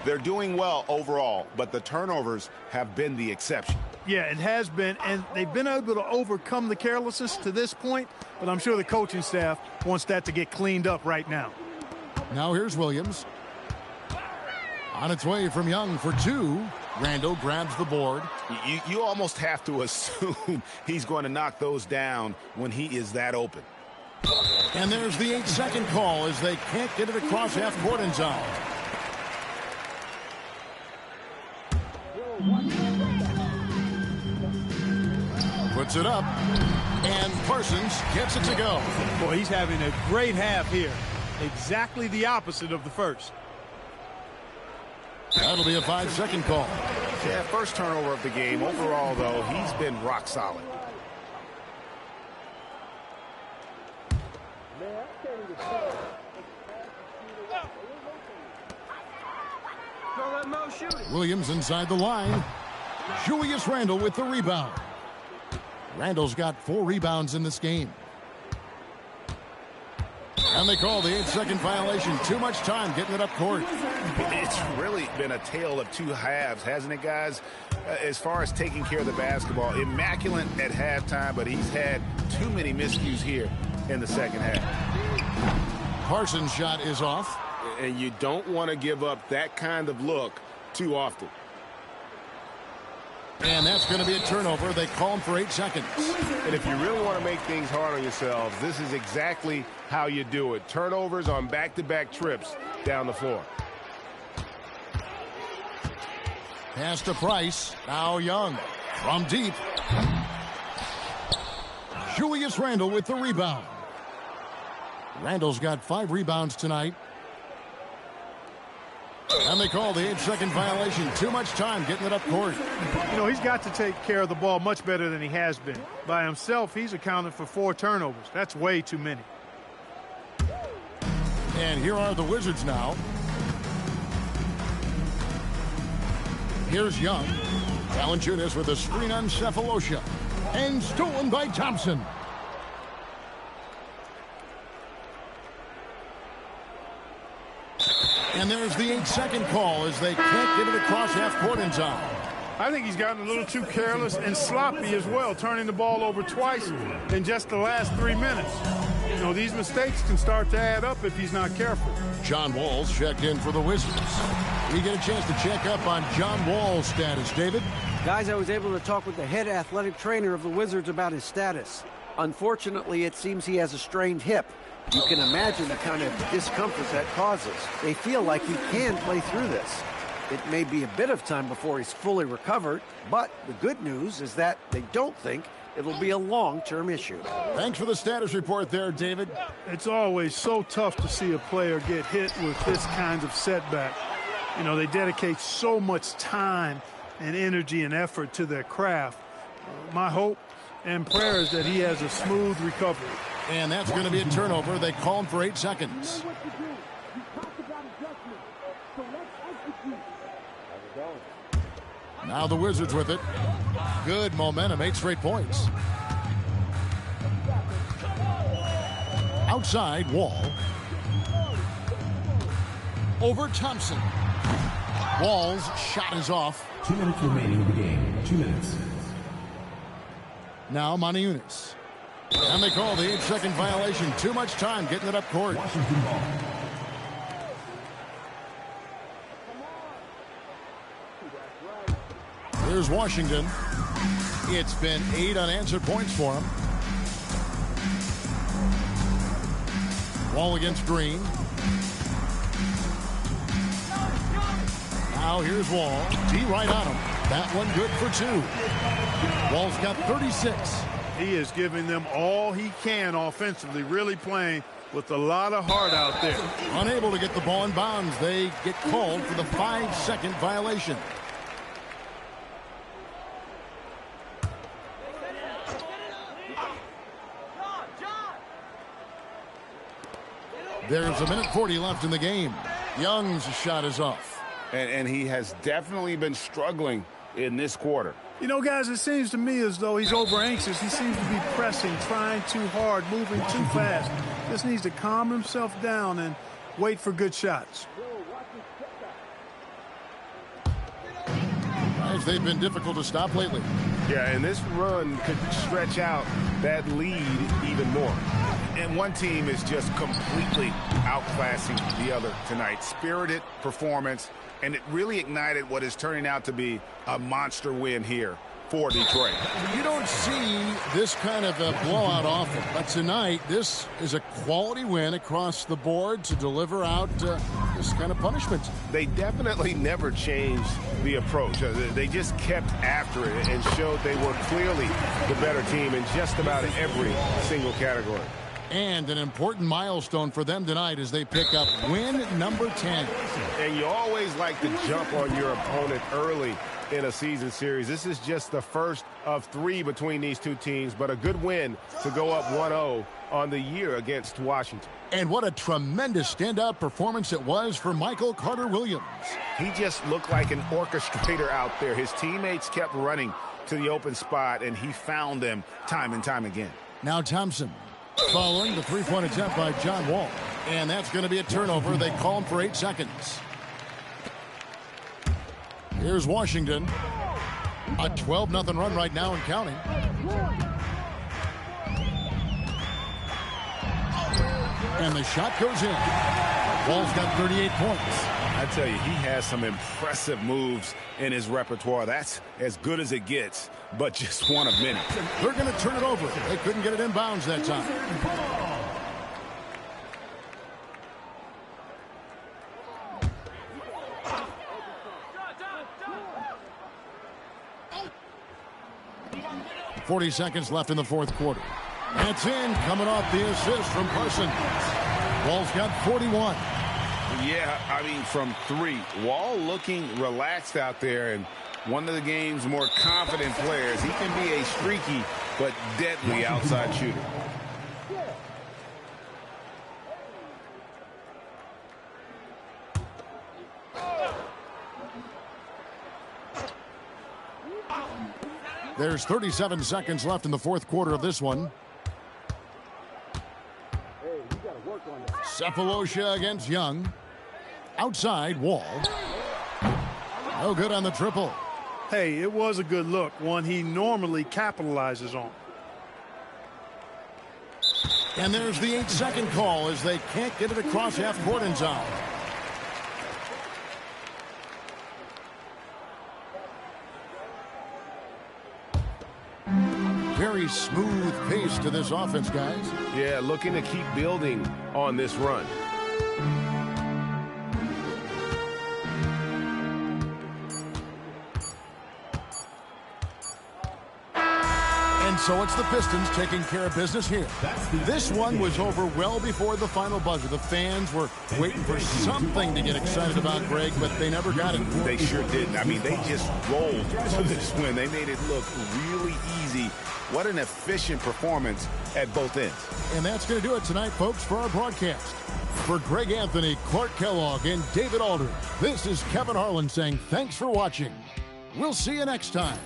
They're doing well overall, but the turnovers have been the exception. Yeah, it has been, and they've been able to overcome the carelessness to this point, but I'm sure the coaching staff wants that to get cleaned up right now. Now here's Williams. On its way from Young for two. Randall grabs the board. You almost have to assume he's going to knock those down when he is that open. And there's the 8-second call as they can't get it across half court in time. Puts it up, and Parsons gets it to go. Boy, he's having a great half here. Exactly the opposite of the first. That'll be a 5-second call. Yeah, first turnover of the game. Overall, though, he's been rock solid. Williams inside the line. Julius Randle with the rebound. Randle's got 4 rebounds in this game. And they call the 8-second violation. Too much time getting it up court. It's really been a tale of two halves, hasn't it, guys? As far as taking care of the basketball, immaculate at halftime, but he's had too many miscues here in the second half. Parsons' shot is off. And you don't want to give up that kind of look too often. And that's going to be a turnover. They call him for 8 seconds. And if you really want to make things hard on yourselves, this is exactly how you do it. Turnovers on back-to-back trips down the floor. Pass to Price. Now Young from deep. Julius Randle with the rebound. Randle's got 5 rebounds tonight. And they call the 8-second violation. Too much time getting it up court. You know, he's got to take care of the ball much better than he has been. By himself, he's accounted for 4 turnovers. That's way too many. And here are the Wizards now. Here's Young. Valanciunas with a screen on Cephalosha. And stolen by Thompson. And there's the 8-second call as they can't get it across half court in time. I think he's gotten a little too careless and sloppy as well, turning the ball over twice in just the last 3 minutes. You know, these mistakes can start to add up if he's not careful. John Wall's checked in for the Wizards. We get a chance to check up on John Wall's status. David? Guys, I was able to talk with the head athletic trainer of the Wizards about his status. Unfortunately, it seems he has a strained hip. You can imagine the kind of discomfort that causes. They feel like he can play through this. It may be a bit of time before he's fully recovered, but the good news is that they don't think it'll be a long-term issue. Thanks for the status report there, David. It's always so tough to see a player get hit with this kind of setback. You know, they dedicate so much time and energy and effort to their craft. My hope and prayer is that he has a smooth recovery. And that's going to be a turnover. They call him for 8 seconds. Now the Wizards with it. Good momentum, 8 straight points. Outside, Wall. Over Thompson. Wall's shot is off. 2 minutes remaining in the game. 2 minutes. Now Maniunas. And they call the 8-second violation. Too much time getting it up court. Washington ball. Here's Washington. It's been 8 unanswered points for him. Wall against Green. Now here's Wall. D right on him. That one good for 2. Wall's got 36. He is giving them all he can offensively, really playing with a lot of heart out there. Unable to get the ball in bounds. They get called for the 5-second violation. There's a minute 40 left in the game. Young's shot is off. And he has definitely been struggling in this quarter. You know, guys, it seems to me as though he's over anxious. He seems to be pressing, trying too hard, moving too fast. Just needs to calm himself down and wait for good shots. guys, they've been difficult to stop lately. Yeah, and this run could stretch out that lead even more. And one team is just completely outclassing the other tonight. Spirited performance, and it really ignited what is turning out to be a monster win here for Detroit. You don't see this kind of a blowout often, but tonight this is a quality win across the board to deliver out this kind of punishment. They definitely never changed the approach. They just kept after it and showed they were clearly the better team in just about every single category. And an important milestone for them tonight as they pick up win number 10. And you always like to jump on your opponent early in a season series. This is just the first of 3 between these two teams, but a good win to go up 1-0 on the year against Washington. And what a tremendous standout performance it was for Michael Carter-Williams. He just looked like an orchestrator out there. His teammates kept running to the open spot, and he found them time and time again. Now Thompson following the three-point attempt by John Wall. And that's going to be a turnover. They call him for 8 seconds. Here's Washington. A 12-0 run right now and counting. And the shot goes in. Wall's got 38 points. I tell you, he has some impressive moves in his repertoire. That's as good as it gets, but just one of many. They're going to turn it over. They couldn't get it inbounds that time. .40 seconds left in the fourth quarter. That's in, coming off the assist from Parsons. Wall's got 41. Yeah, I mean, from 3. Wall looking relaxed out there, and one of the game's more confident players. He can be a streaky but deadly outside shooter. There's 37 seconds left in the fourth quarter of this one. Cephalosha against Young. Outside, Wall. No good on the triple. Hey, it was a good look, one he normally capitalizes on. And there's the 8-second call as they can't get it across half court and zone. Very smooth pace to this offense, guys. Yeah, looking to keep building on this run. And so it's the Pistons taking care of business here. This one was over well before the final buzzer. The fans were waiting for something to get excited about, Greg, but they never got it. They sure didn't. I mean, they just rolled to this win. They made it look really easy. What an efficient performance at both ends. And that's going to do it tonight, folks, for our broadcast. For Greg Anthony, Clark Kellogg, and David Aldridge, this is Kevin Harlan saying thanks for watching. We'll see you next time.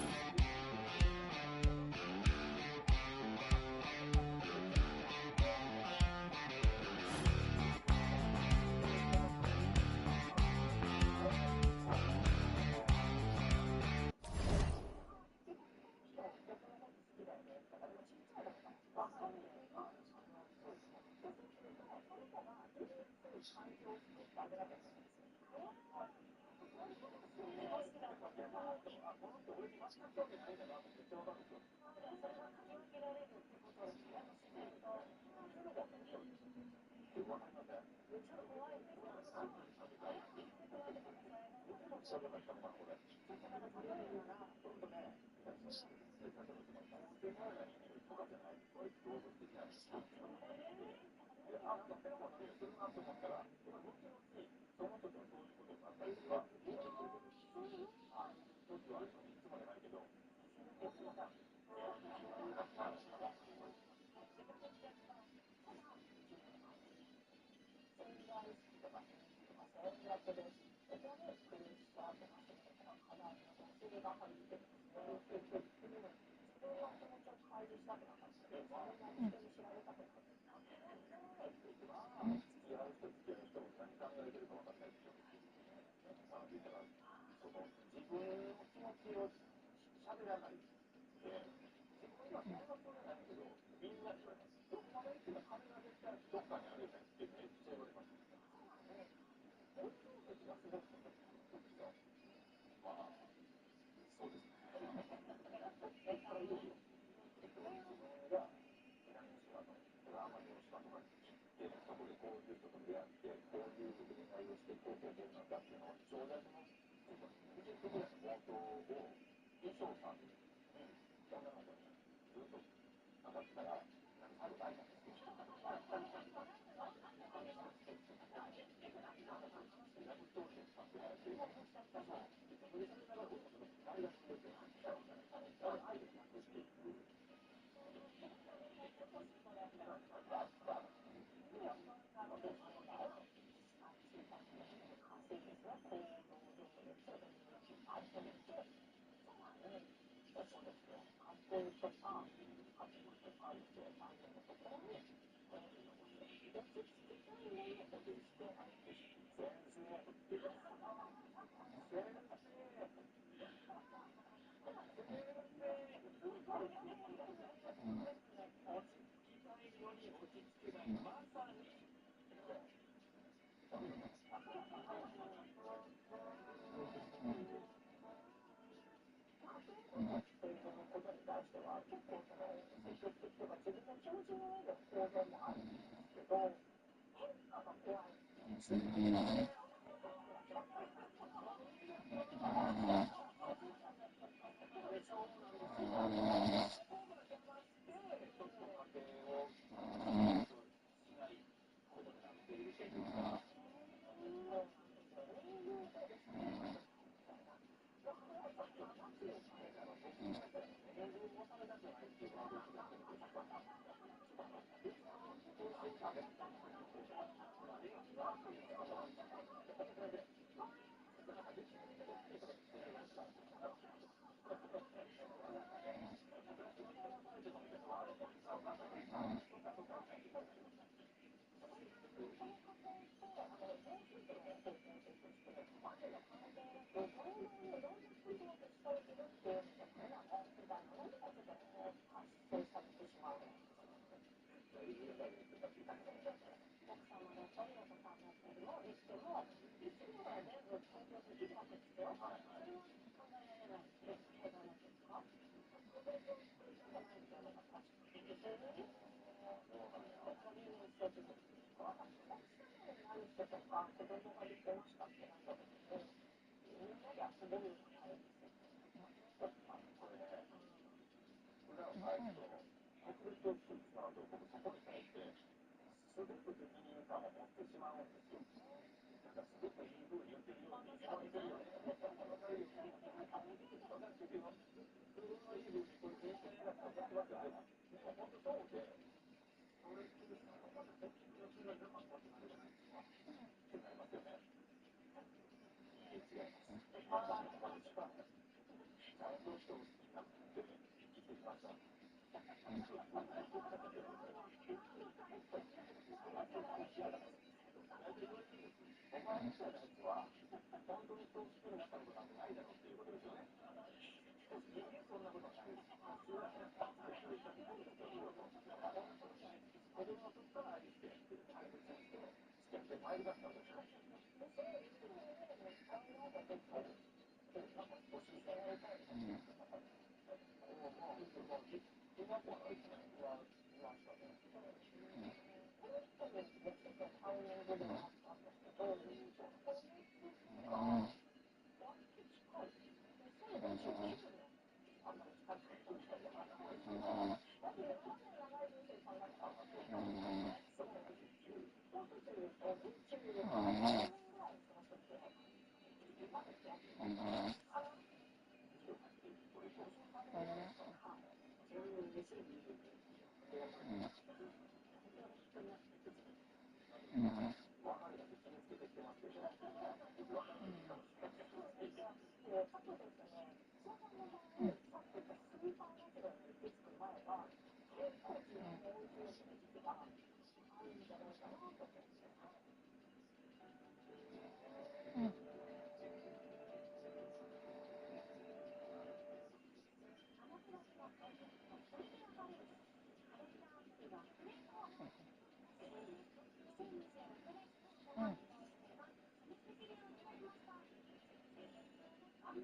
こ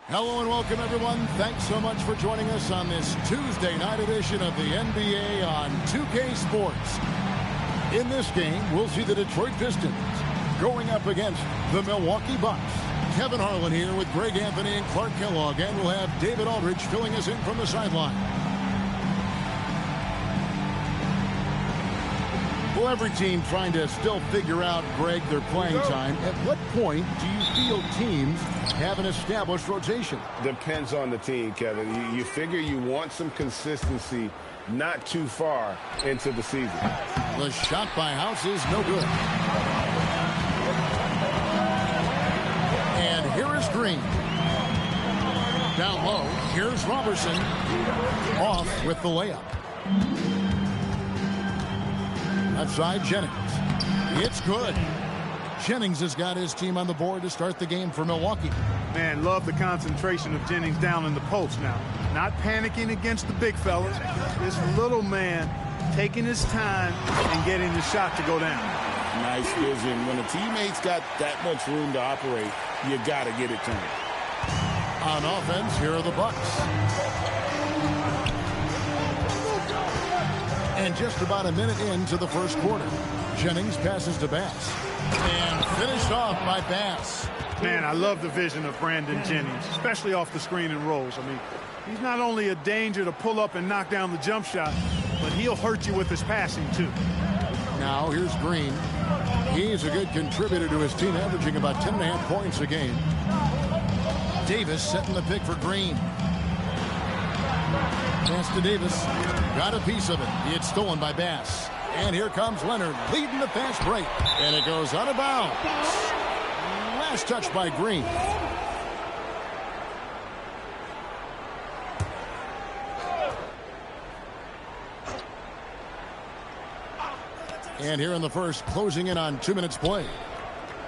Hello and welcome, everyone. Thanks so much for joining us on this Tuesday night edition of the NBA on 2K Sports. In this game, we'll see the Detroit Pistons going up against the Milwaukee Bucks. Kevin Harlan here with Greg Anthony and Clark Kellogg, and we'll have David Aldridge filling us in from the sideline. Well, every team trying to still figure out, Greg, their playing time. At what point do you feel teams have an established rotation? Depends on the team, Kevin. You figure you want some consistency not too far into the season. The shot by House is no good. And here is Green. Down low, here's Robertson. Off with the layup. Outside Jennings. It's good. Jennings has got his team on the board to start the game for Milwaukee. Man, love the concentration of Jennings down in the post now. Not panicking against the big fellas. This little man taking his time and getting the shot to go down. Nice vision. When a teammate's got that much room to operate, you got to get it to him. On offense, here are the Bucks. And just about a minute into the first quarter, Jennings passes to Bass. And finished off by Bass. Man, I love the vision of Brandon Jennings, especially off the screen and rolls. I mean, he's not only a danger to pull up and knock down the jump shot, but he'll hurt you with his passing, too. Now, here's Green. He's a good contributor to his team, averaging about 10.5 points a game. Davis setting the pick for Green. Pass to Davis. Got a piece of it. It's stolen by Bass. And here comes Leonard leading the fast break. And it goes out of bounds. Last touch by Green. And here in the first, closing in on 2 minutes play.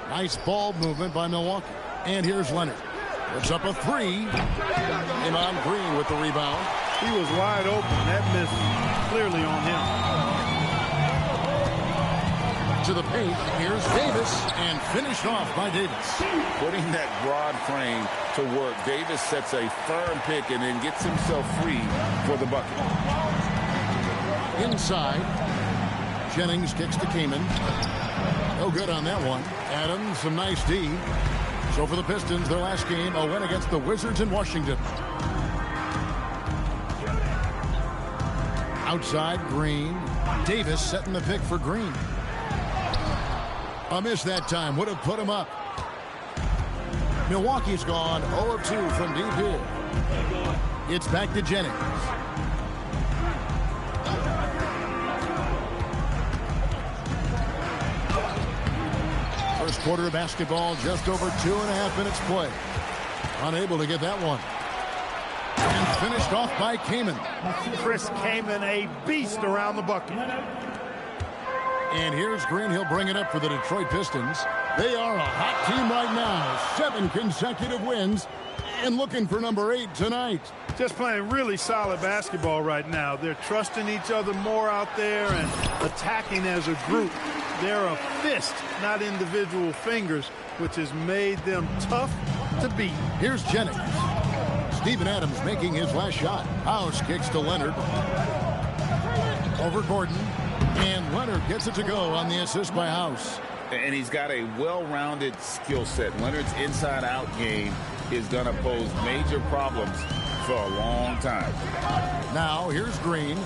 Nice ball movement by Milwaukee. And here's Leonard. Puts up a three. Iman Green with the rebound. He was wide open. That missed clearly on him. To the paint, here's Davis, and finished off by Davis. Putting that broad frame to work, Davis sets a firm pick and then gets himself free for the bucket. Inside, Jennings kicks to Kaman. No good on that one. Adams, some nice D. So for the Pistons, their last game, a win against the Wizards in Washington. Outside, Green. Davis setting the pick for Green. A miss that time would have put him up. Milwaukee's gone 0 of 2 from deep here. It's back to Jennings. First quarter of basketball, just over 2.5 minutes play. Unable to get that one. And finished off by Kaman. Chris Kaman, a beast around the bucket. And here's Green. He'll bring it up for the Detroit Pistons. They are a hot team right now. 7 consecutive wins and looking for number 8 tonight. Just playing really solid basketball right now. They're trusting each other more out there and attacking as a group. They're a fist, not individual fingers, which has made them tough to beat. Here's Jennings. Steven Adams making his last shot. House kicks to Leonard. Over Gordon. And Leonard gets it to go on the assist by House. And he's got a well-rounded skill set. Leonard's inside-out game is going to pose major problems for a long time. Now here's Green.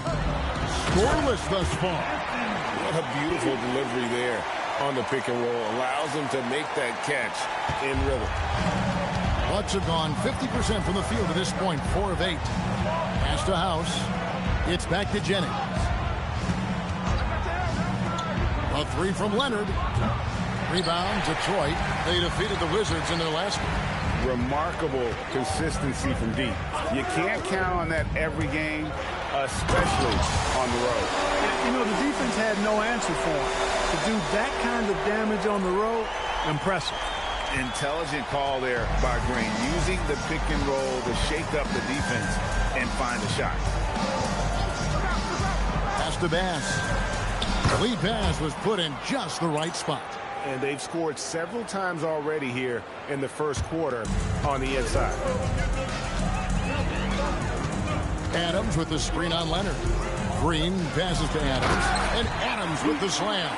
Scoreless thus far. What a beautiful delivery there on the pick and roll. Allows him to make that catch in rhythm. Bucks have gone 50% from the field to this point, 4 of 8. Pass to House. It's back to Jennings. A three from Leonard. Rebound, Detroit. They defeated the Wizards in their last one. Remarkable consistency from deep. You can't count on that every game, especially on the road. You know, the defense had no answer for him. To do that kind of damage on the road, impressive. Intelligent call there by Green, using the pick and roll to shake up the defense and find a shot. Pass to Bass. The lead pass was put in just the right spot. And they've scored several times already here in the first quarter on the inside. Adams with the screen on Leonard. Green passes to Adams, and Adams with the slam.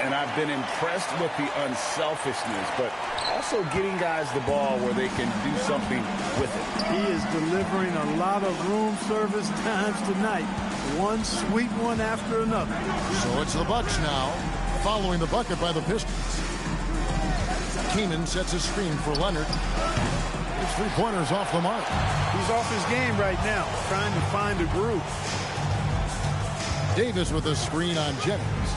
And I've been impressed with the unselfishness, but also getting guys the ball where they can do something with it. He is delivering a lot of room service times tonight. One sweet one after another. So it's the Bucks now, following the bucket by the Pistons. Keenan sets a screen for Leonard. His three-pointers off the mark. He's off his game right now, trying to find a groove. Davis with a screen on Jennings.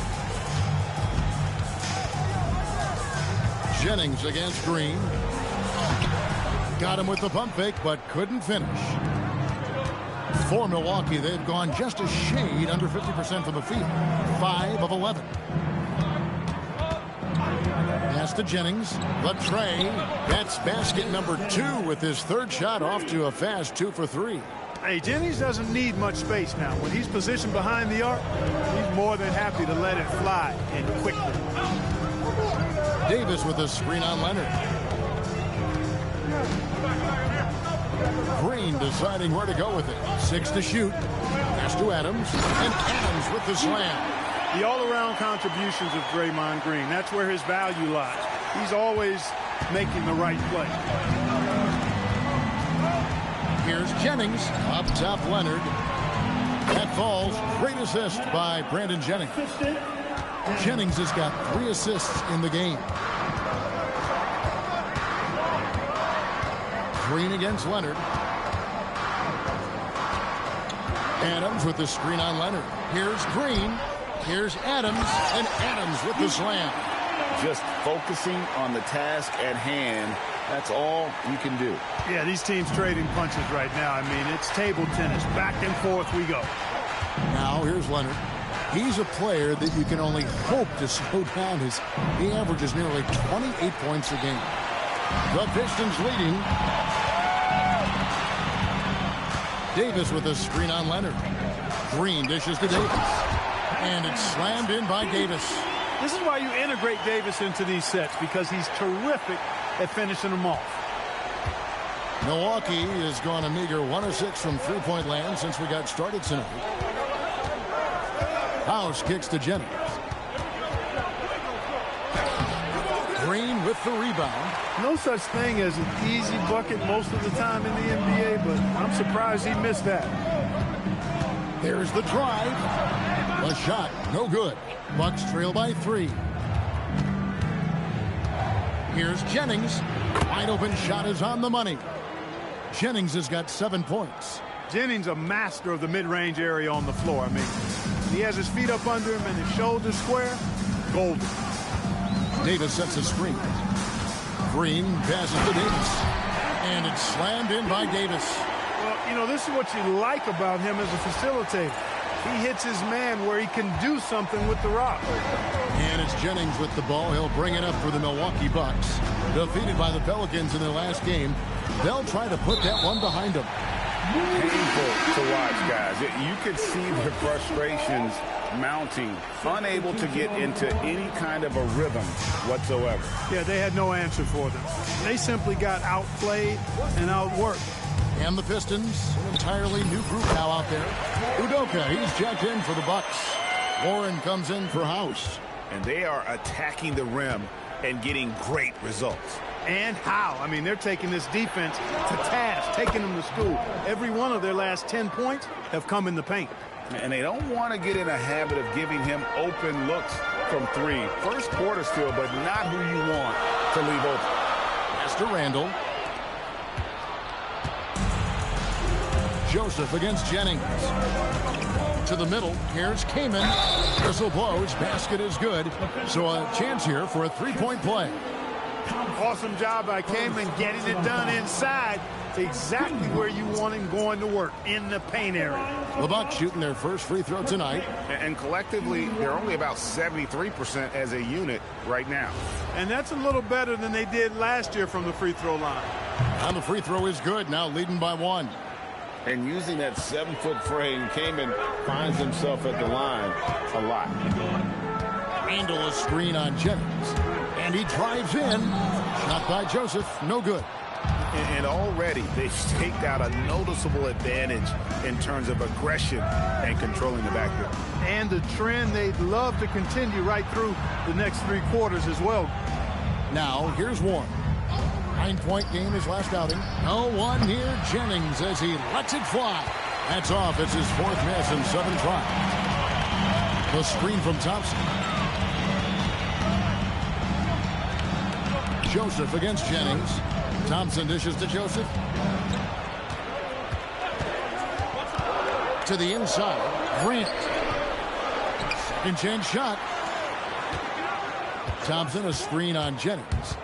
Jennings against Green. Got him with the pump fake, but couldn't finish. For Milwaukee, they've gone just a shade under 50% from the field. 5 of 11. Pass to Jennings. Latrey. That's basket number 2 with his third shot off to a fast 2 for 3. Hey, Jennings doesn't need much space now. When he's positioned behind the arc, he's more than happy to let it fly and quickly. Davis with a screen on Leonard. Green deciding where to go with it. 6 to shoot. Pass to Adams. And Adams with the slam. The all-around contributions of Draymond Green. That's where his value lies. He's always making the right play. Here's Jennings. Up top, Leonard. That falls. Great assist by Brandon Jennings. Jennings has got 3 assists in the game. Green against Leonard. Adams with the screen on Leonard. Here's Green. Here's Adams, and Adams with the slam. Just focusing on the task at hand. That's all you can do. Yeah, these teams trading punches right now. I mean, it's table tennis. Back and forth we go. Now here's Leonard. He's a player that you can only hope to slow down. He averages nearly 28 points a game. The Pistons leading. Davis with a screen on Leonard. Green dishes to Davis. And it's slammed in by Davis. This is why you integrate Davis into these sets, because he's terrific at finishing them off. Milwaukee has gone a meager 1 of 6 from three-point land since we got started tonight. House kicks to Jennings. Green with the rebound. No such thing as an easy bucket most of the time in the NBA, but I'm surprised he missed that. There's the drive. The shot, no good. Bucks trail by 3. Here's Jennings. Wide open shot is on the money. Jennings has got 7 points. Jennings a master of the mid-range area on the floor. I mean, he has his feet up under him and his shoulders square. Golden. Davis sets a screen. Green passes to Davis. And it's slammed in by Davis. Well, you know, this is what you like about him as a facilitator. He hits his man where he can do something with the rock. And it's Jennings with the ball. He'll bring it up for the Milwaukee Bucks. Defeated by the Pelicans in their last game. They'll try to put that one behind them. Painful to watch, guys. You could see the frustrations mounting, unable to get into any kind of a rhythm whatsoever. Yeah, they had no answer for them. They simply got outplayed and outworked. And the Pistons, an entirely new group now out there. Udoka, he's checked in for the Bucks. Warren comes in for House. And they are attacking the rim and getting great results. And how? I mean, they're taking this defense to task, taking them to school. Every one of their last 10 points have come in the paint. And they don't want to get in a habit of giving him open looks from three. First quarter still, but not who you want to leave open. Pass to Randall. Joseph against Jennings. To the middle. Here's Kamen. Whistle blows. Basket is good. So a chance here for a three-point play. Awesome job by Kamen getting it done inside. Exactly where you want him going to work, in the paint area. The Bucks shooting their first free throw tonight. And collectively, they're only about 73% as a unit right now. And that's a little better than they did last year from the free throw line. And the free throw is good, now leading by 1. And using that 7-foot frame, Kamen finds himself at the line a lot. Randall a screen on Jennings. And he drives in. Shot by Joseph, no good. And already they've staked out a noticeable advantage in terms of aggression and controlling the backcourt. And the trend they'd love to continue right through the next 3 quarters as well. Now, here's Warren. 9-point game his last outing. No one near Jennings as he lets it fly. That's off. It's his 4th miss in 7 tries. The screen from Thompson. Joseph against Jennings. Thompson dishes to Joseph. To the inside. Grant. Second chance shot. Thompson a screen on Jennings.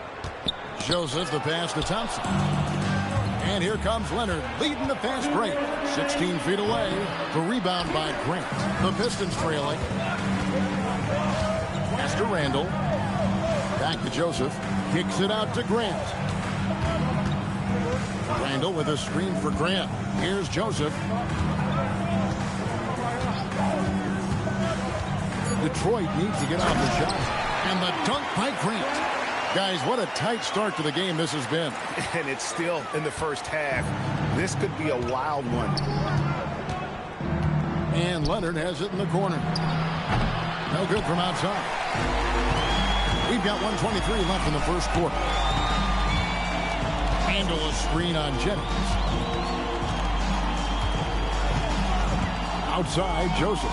Joseph the pass to Thompson. And here comes Leonard leading the fast break. 16 feet away. The rebound by Grant. The Pistons trailing. Pass to Randall. Back to Joseph. Kicks it out to Grant. Randall with a screen for Grant. Here's Joseph. Detroit needs to get off the shot. And the dunk by Grant. Guys, what a tight start to the game this has been. And it's still in the first half. This could be a wild one. And Leonard has it in the corner. No good from outside. We've got 1:23 left in the first quarter. Handle a screen on Jennings. Outside, Joseph.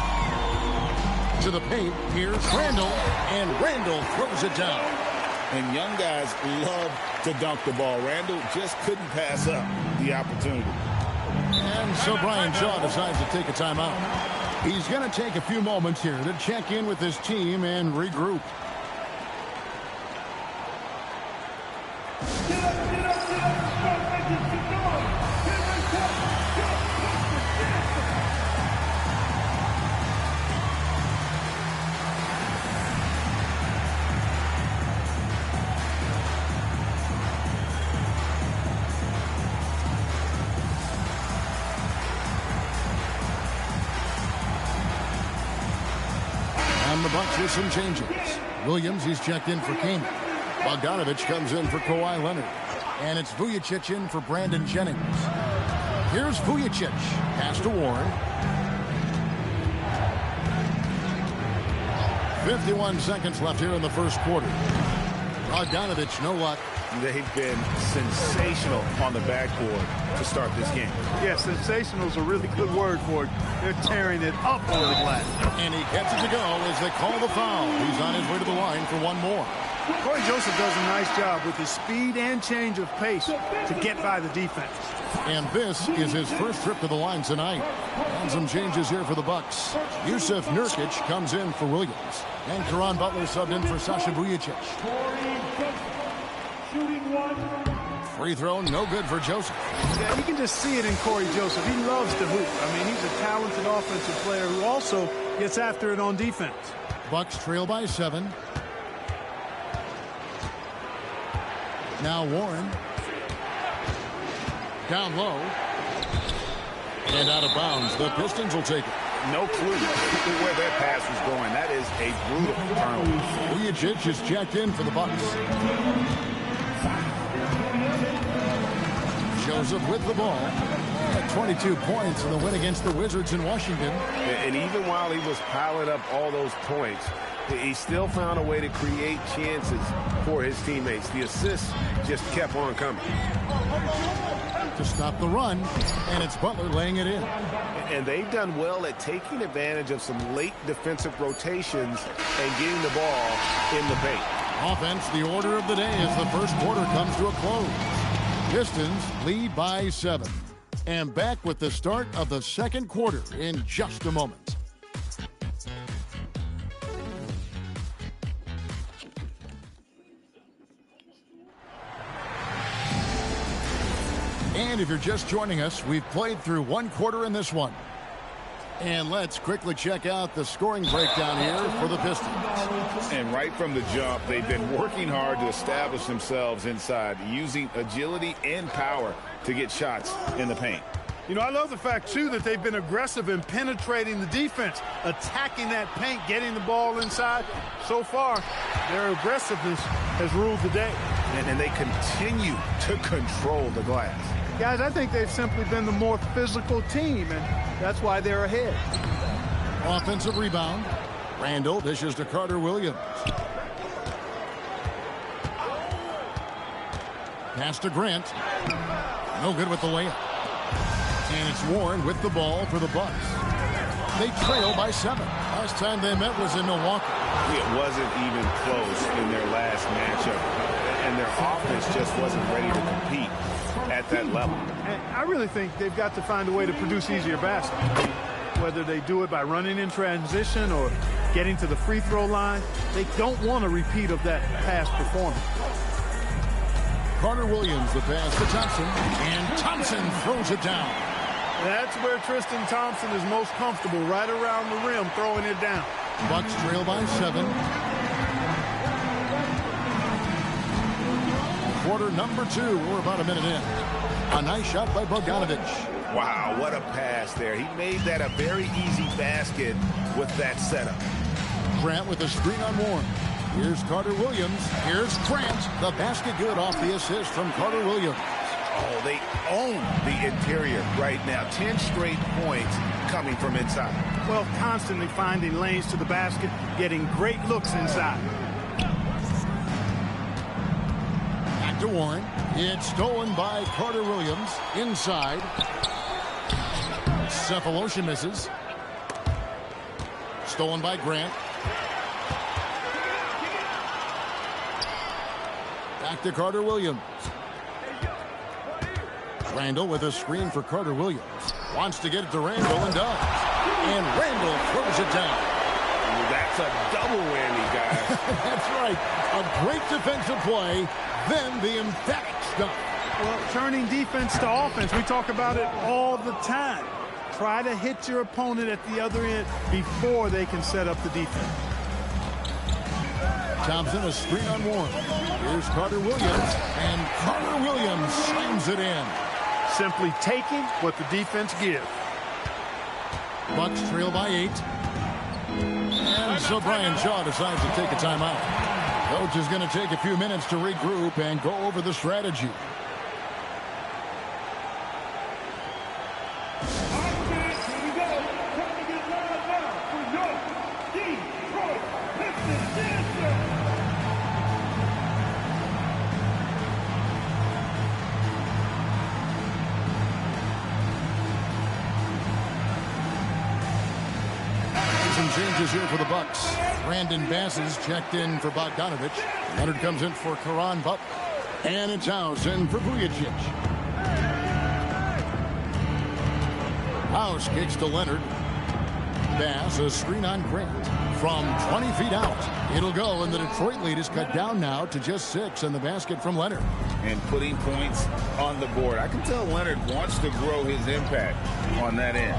To the paint, here's Randall. And Randall throws it down. And young guys love to dunk the ball. Randall just couldn't pass up the opportunity. And so Brian Shaw decides to take a timeout. He's going to take a few moments here to check in with his team and regroup. And the Bucks with some changes. Williams, he's checked in for Kamen. Bogdanovich comes in for Kawhi Leonard. And it's Vujacic in for Brandon Jennings. Here's Vujacic. Pass to Warren. 51 seconds left here in the first quarter. Bogdanovich, no luck. They've been sensational on the backboard to start this game. Yeah, sensational is a really good word for it. They're tearing it up on the glass. And he gets it to go as they call the foul. He's on his way to the line for one more. Corey Joseph does a nice job with his speed and change of pace to get by the defense. And this is his first trip to the line tonight. And some changes here for the Bucks. Yusuf Nurkic comes in for Williams. And Caron Butler subbed in for Sasha Vujacic. Free throw, no good for Joseph. Yeah, you can just see it in Corey Joseph. He loves to hoop. I mean, he's a talented offensive player who also gets after it on defense. Bucks trail by 7. Now Warren. Down low. And out of bounds. The Pistons will take it. No clue where that pass was going. That is a brutal turnover. Vujacic is checked in for the Bucks. Joseph with the ball. 22 points in the win against the Wizards in Washington. And even while he was piling up all those points, He still found a way to create chances for his teammates. The assists just kept on coming. To stop the run, and it's Butler laying it in. And they've done well at taking advantage of some late defensive rotations and getting the ball in the paint. Offense, the order of the day as the first quarter comes to a close. Pistons lead by 7. And back with the start of the second quarter in just a moment. And if you're just joining us, we've played through one quarter in this one. And let's quickly check out the scoring breakdown here for the Pistons. And right from the jump, they've been working hard to establish themselves inside, using agility and power to get shots in the paint. You know, I love the fact, too, that they've been aggressive in penetrating the defense, attacking that paint, getting the ball inside. So far, their aggressiveness has ruled the day. And they continue to control the glass. Guys, I think they've simply been the more physical team, and that's why they're ahead. Offensive rebound. Randall dishes to Carter Williams. Pass to Grant. No good with the layup. And it's Warren with the ball for the Bucks. They trail by 7. Last time they met was in Milwaukee. It wasn't even close in their last matchup, and their offense just wasn't ready to compete at that level. And I really think they've got to find a way to produce easier baskets. Whether they do it by running in transition or getting to the free throw line, they don't want a repeat of that past performance. Carter Williams, the pass to Thompson, and Thompson throws it down. That's where Tristan Thompson is most comfortable, right around the rim, throwing it down. Bucks trail by 7. Quarter number 2. We're about a minute in. A nice shot by Bogdanovich. Wow, what a pass there. He made that a very easy basket with that setup. Grant with a screen on Warren. Here's Carter Williams. Here's Grant. The basket good off the assist from Carter Williams. Oh, they own the interior right now. 10 straight points coming from inside. Well, constantly finding lanes to the basket, getting great looks inside. Back to Warren. It's stolen by Carter Williams. Inside. Cephalosha misses. Stolen by Grant. Back to Carter Williams. Randall with a screen for Carter Williams. Wants to get it to Randall and does. And Randall throws it down. That's a double whammy, guys. That's right. A great defensive play, then the emphatic stuff. Well, turning defense to offense, we talk about it all the time. Try to hit your opponent at the other end before they can set up the defense. Thompson, a screen on Warren. Here's Carter Williams, and Carter Williams slams it in. Simply taking what the defense gives. Bucks trail by 8. And so Brian Shaw decides to take a timeout. Coach is going to take a few minutes to regroup and go over the strategy. Changes here for the Bucks. Brandon Bass is checked in for Bogdanovich. Leonard comes in for Caron Butler. And it's House in for Vujacic. House kicks to Leonard. Bass, a screen on Grant. From 20 feet out, it'll go, and the Detroit lead is cut down now to just 6, and the basket from Leonard. And putting points on the board. I can tell Leonard wants to grow his impact on that end.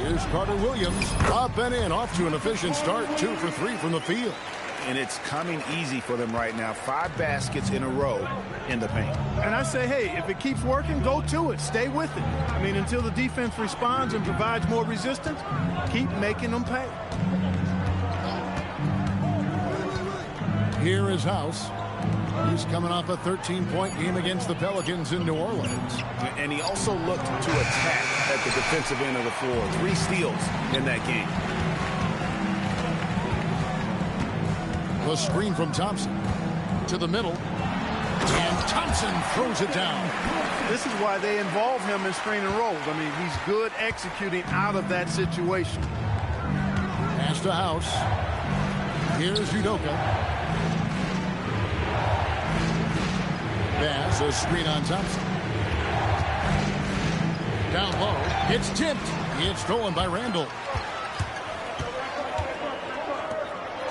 Here's Carter Williams, up and in, off to an efficient start, 2 for 3 from the field. And it's coming easy for them right now. 5 baskets in a row in the paint. And I say, hey, if it keeps working, go to it. Stay with it. I mean, until the defense responds and provides more resistance, keep making them pay. Here is House. He's coming off a 13-point game against the Pelicans in New Orleans. And he also looked to attack at the defensive end of the floor. 3 steals in that game. The screen from Thompson to the middle. And Thompson throws it down. This is why they involve him in screen and rolls. I mean, he's good executing out of that situation. Pass to House. Here's Udoka. Bass, a screen on Thompson. Down low. It's tipped. It's stolen by Randall.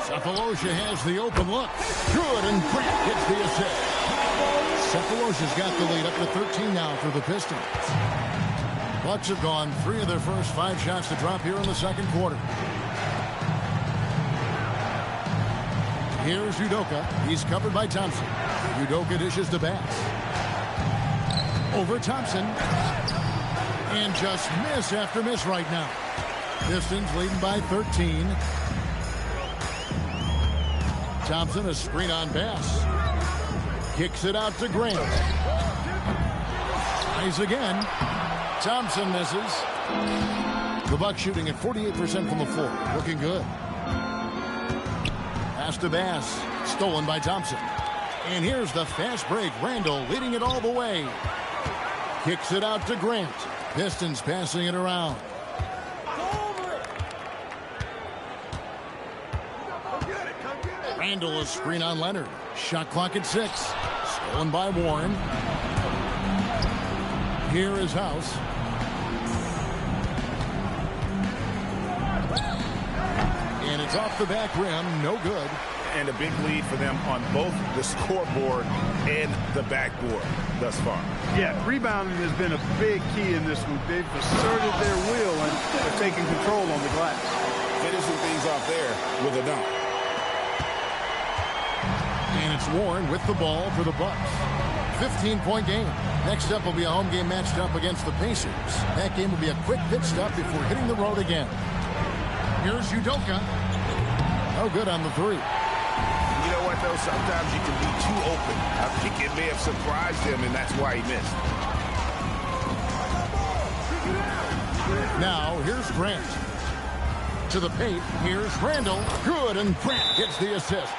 Cephalosha has the open look. Good, and Grant gets the assist. Cephalosha's got the lead up to 13 now for the Pistons. Bucks have gone 3 of their first 5 shots to drop here in the second quarter. Here's Udoka. He's covered by Thompson. Udoka dishes to Bass. Over Thompson. And just miss after miss right now. Pistons leading by 13. Thompson, a screen on Bass. Kicks it out to Grant. Tries again. Thompson misses. The Bucks shooting at 48% from the floor. Looking good. Pass to Bass. Stolen by Thompson. And here's the fast break. Randall leading it all the way. Kicks it out to Grant. Pistons passing it around. Randall, a screen on Leonard. Shot clock at 6. Stolen by Warren. Here is House. And it's off the back rim. No good. And a big lead for them on both the scoreboard and the backboard thus far. Yeah, rebounding has been a big key in this one. They've asserted their will and they're taking control on the glass. Finishing things off there with a dunk. And it's Warren with the ball for the Bucks. 15-point game. Next up will be a home game matched up against the Pacers. That game will be a quick pit stop before hitting the road again. Here's Udoka. No good on the 3. You know what, though? Sometimes you can be too open. I think it may have surprised him, and that's why he missed. Now, here's Grant. To the paint, here's Randall. Good, and Grant gets the assist.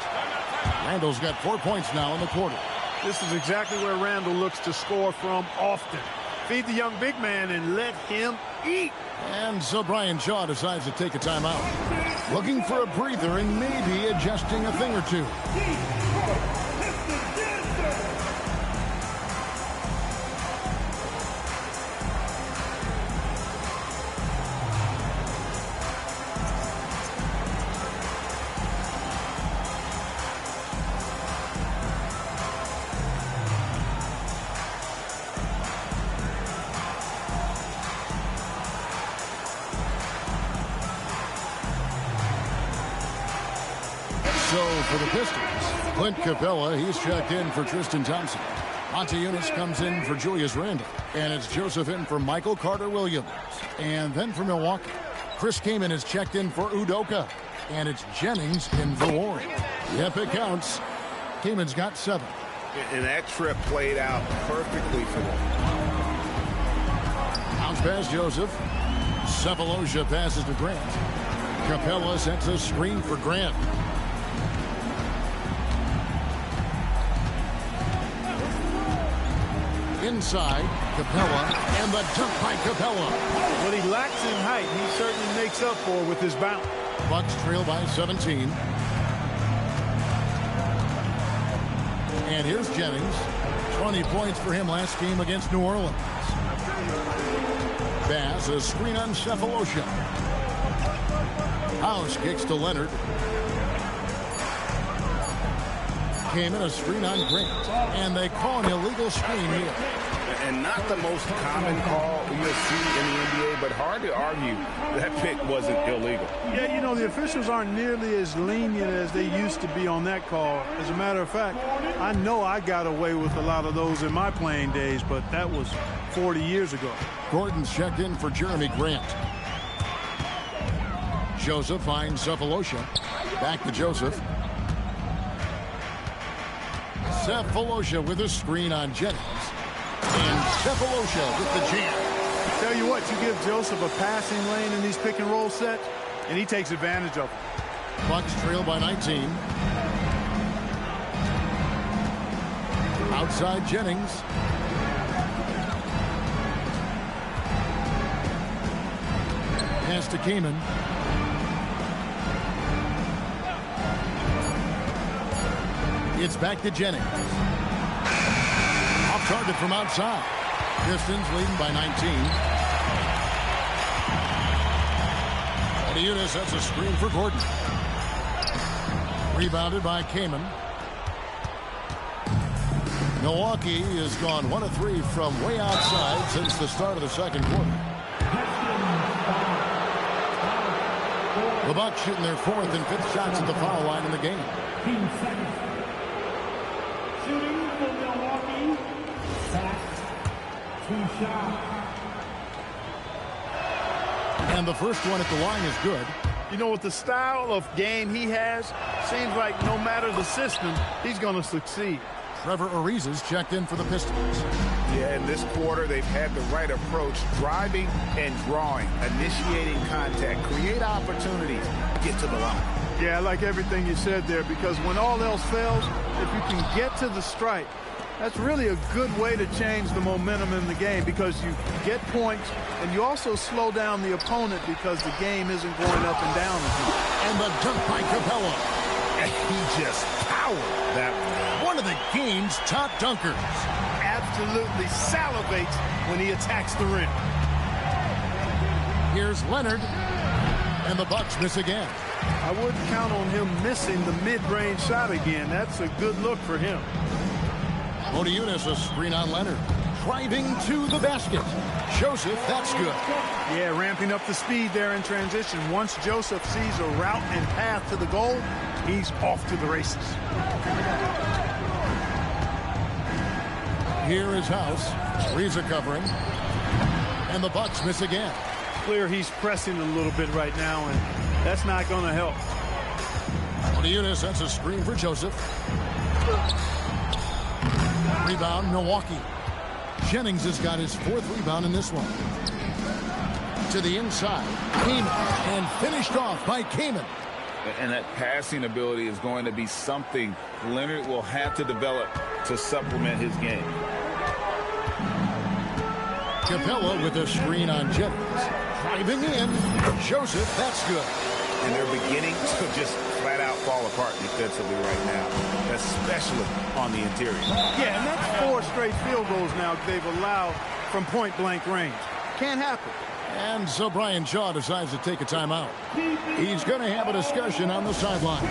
Randall's got 4 points now in the quarter. This is exactly where Randall looks to score from often. Feed the young big man and let him eat. And so Brian Shaw decides to take a timeout. Looking for a breather and maybe adjusting a thing or two. So for the Pistons, Clint Capella, he's checked in for Tristan Thompson. Monte Eunice comes in for Julius Randle. And it's Joseph in for Michael Carter-Williams. And then for Milwaukee, Chris Kaman is checked in for Udoka. And it's Jennings in for Warren. Yep, it counts. Kaman's got 7. And that trip played out perfectly for them. Bounce pass Joseph. Cephalosha passes to Grant. Capella sets a screen for Grant. Inside, Capella, and the dunk by Capella. What he lacks in height, he certainly makes up for with his bounce. Bucks trail by 17. And here's Jennings. 20 points for him last game against New Orleans. Bass, a screen on Cephalosha. House kicks to Leonard. Came in a screen on Grant. And they call an illegal screen here. And not the most common call you'll see in the NBA, but hard to argue that pick wasn't illegal. Yeah, you know, the officials aren't nearly as lenient as they used to be on that call. As a matter of fact, I know I got away with a lot of those in my playing days, but that was 40 years ago. Gordon's checked in for Jeremy Grant. Joseph finds Cephalosha. Back to Joseph. Cephalosha with a screen on Jennings. And Cephalosha with the jam. Tell you what, you give Joseph a passing lane in these pick and roll sets, and he takes advantage of it. Bucks trail by 19. Outside Jennings. Pass to Kamen. It's back to Jennings. Off target from outside. Pistons leading by 19. Unis sets a screen for Gordon. Rebounded by Kamen. Milwaukee has gone 1 of 3 from way outside since the start of the second quarter. The Bucks shooting their 4th and 5th shots at the foul line in the game. Shooting for Milwaukee. That's 2 shots. And the first one at the line is good. You know, with the style of game he has, seems like no matter the system, he's going to succeed. Trevor Ariza's checked in for the Pistons. Yeah, in this quarter, they've had the right approach, driving and drawing, initiating contact, create opportunities, get to the line. Yeah, I like everything you said there, because when all else fails, if you can get to the stripe, that's really a good way to change the momentum in the game, because you get points and you also slow down the opponent because the game isn't going up and down as much. And the dunk by Capella. And he just powered that one of the game's top dunkers. Absolutely salivates when he attacks the rim. Here's Leonard, and the Bucks miss again. I wouldn't count on him missing the mid-range shot again. That's a good look for him. Unis a screen on Leonard. Driving to the basket. Joseph, that's good. Yeah, ramping up the speed there in transition. Once Joseph sees a route and path to the goal, he's off to the races. Here is House. Ariza covering. And the Bucks miss again. Clear he's pressing a little bit right now, and that's not going to help. Unis sends a screen for Joseph. Rebound, Milwaukee. Jennings has got his 4th rebound in this one. To the inside. Kamen. And finished off by Kamen. And that passing ability is going to be something Leonard will have to develop to supplement his game. Capella with a screen on Jennings. Driving in. Joseph, that's good. And they're beginning to just flat out fall apart defensively right now, especially on the interior. Yeah, and that's 4 straight field goals now they've allowed from point-blank range. Can't happen. And so Brian Shaw decides to take a timeout. He's going to have a discussion on the sideline.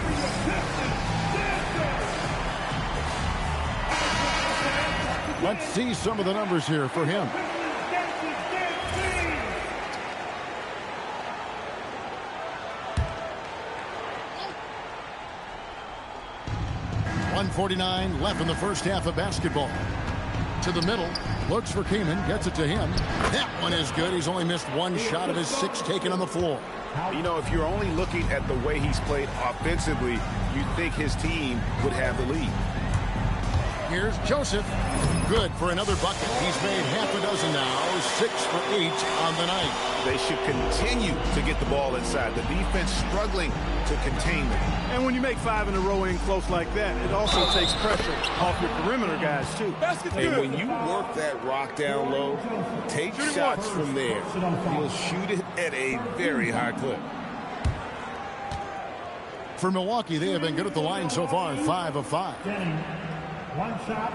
Let's see some of the numbers here for him. .149 left in the first half of basketball. To the middle, looks for Kamen, gets it to him. That one is good. He's only missed 1 shot of his 6 taken on the floor. You know, if you're only looking at the way he's played offensively, you'd think his team would have the lead. Here's Joseph. Good for another bucket. He's made half a dozen now, 6 for 8 on the night. They should continue to get the ball inside. The defense struggling to contain them. And when you make 5 in a row in close like that, it also takes pressure off your perimeter guys, too. And when you work that rock down low, take shots from there. He'll shoot it at a very high clip. For Milwaukee, they have been good at the line so far, 5 of 5. 1 shot.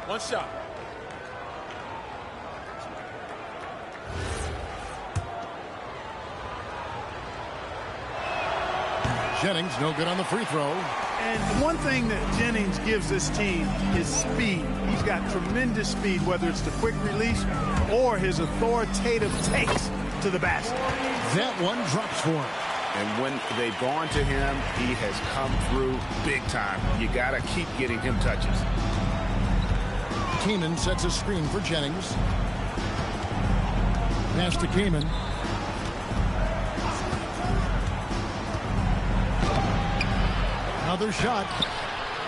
One shot. Jennings, no good on the free throw. And one thing that Jennings gives this team is speed. He's got tremendous speed, whether it's the quick release or his authoritative takes to the basket. That one drops for him. And when they've gone to him, he has come through big time. You got to keep getting him touches. Kamen sets a screen for Jennings. Pass to Kamen. Another shot.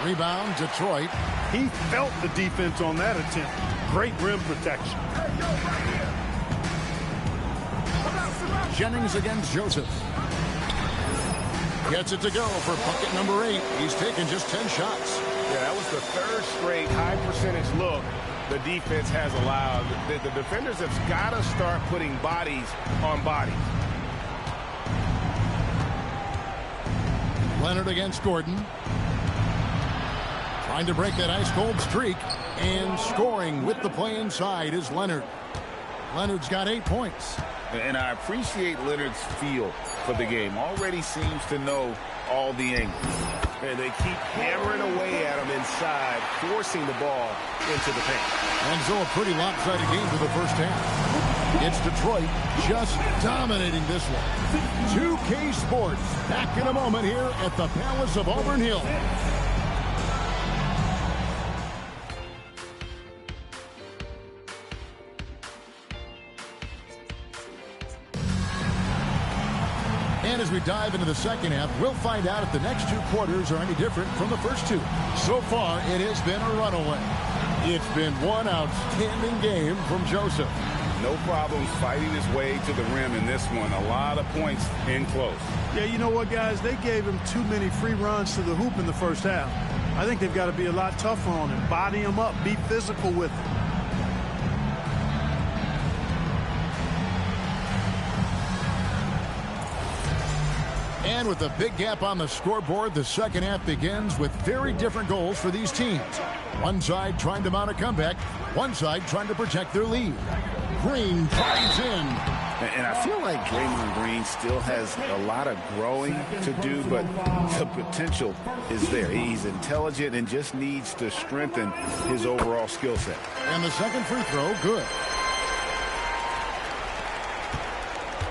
Rebound, Detroit. He felt the defense on that attempt. Great rim protection. Jennings against Joseph. Gets it to go for bucket number 8. He's taken just 10 shots. Yeah, that was the third straight high percentage look the defense has allowed. The defenders have got to start putting bodies on bodies. Leonard against Gordon. Trying to break that ice-cold streak. And scoring with the play inside is Leonard. Leonard's got 8 points. And I appreciate Leonard's feel for the game. Already seems to know all the angles. And they keep hammering away at him inside, forcing the ball into the paint. And so a pretty lopsided game for the first half. It's Detroit just dominating this one. 2K Sports back in a moment here at the Palace of Auburn Hill. And as we dive into the second half, we'll find out if the next 2 quarters are any different from the first 2. So far, it has been a runaway. It's been one outstanding game from Joseph. No problems fighting his way to the rim in this one. A lot of points in close. Yeah, you know what, guys? They gave him too many free runs to the hoop in the first half. I think they've got to be a lot tougher on him. Body him up. Be physical with him. And with a big gap on the scoreboard, the second half begins with very different goals for these teams. One side trying to mount a comeback, one side trying to protect their lead. Green drives in. And I feel like Draymond Green still has a lot of growing to do, but the potential is there. He's intelligent and just needs to strengthen his overall skill set. And the second free throw, good.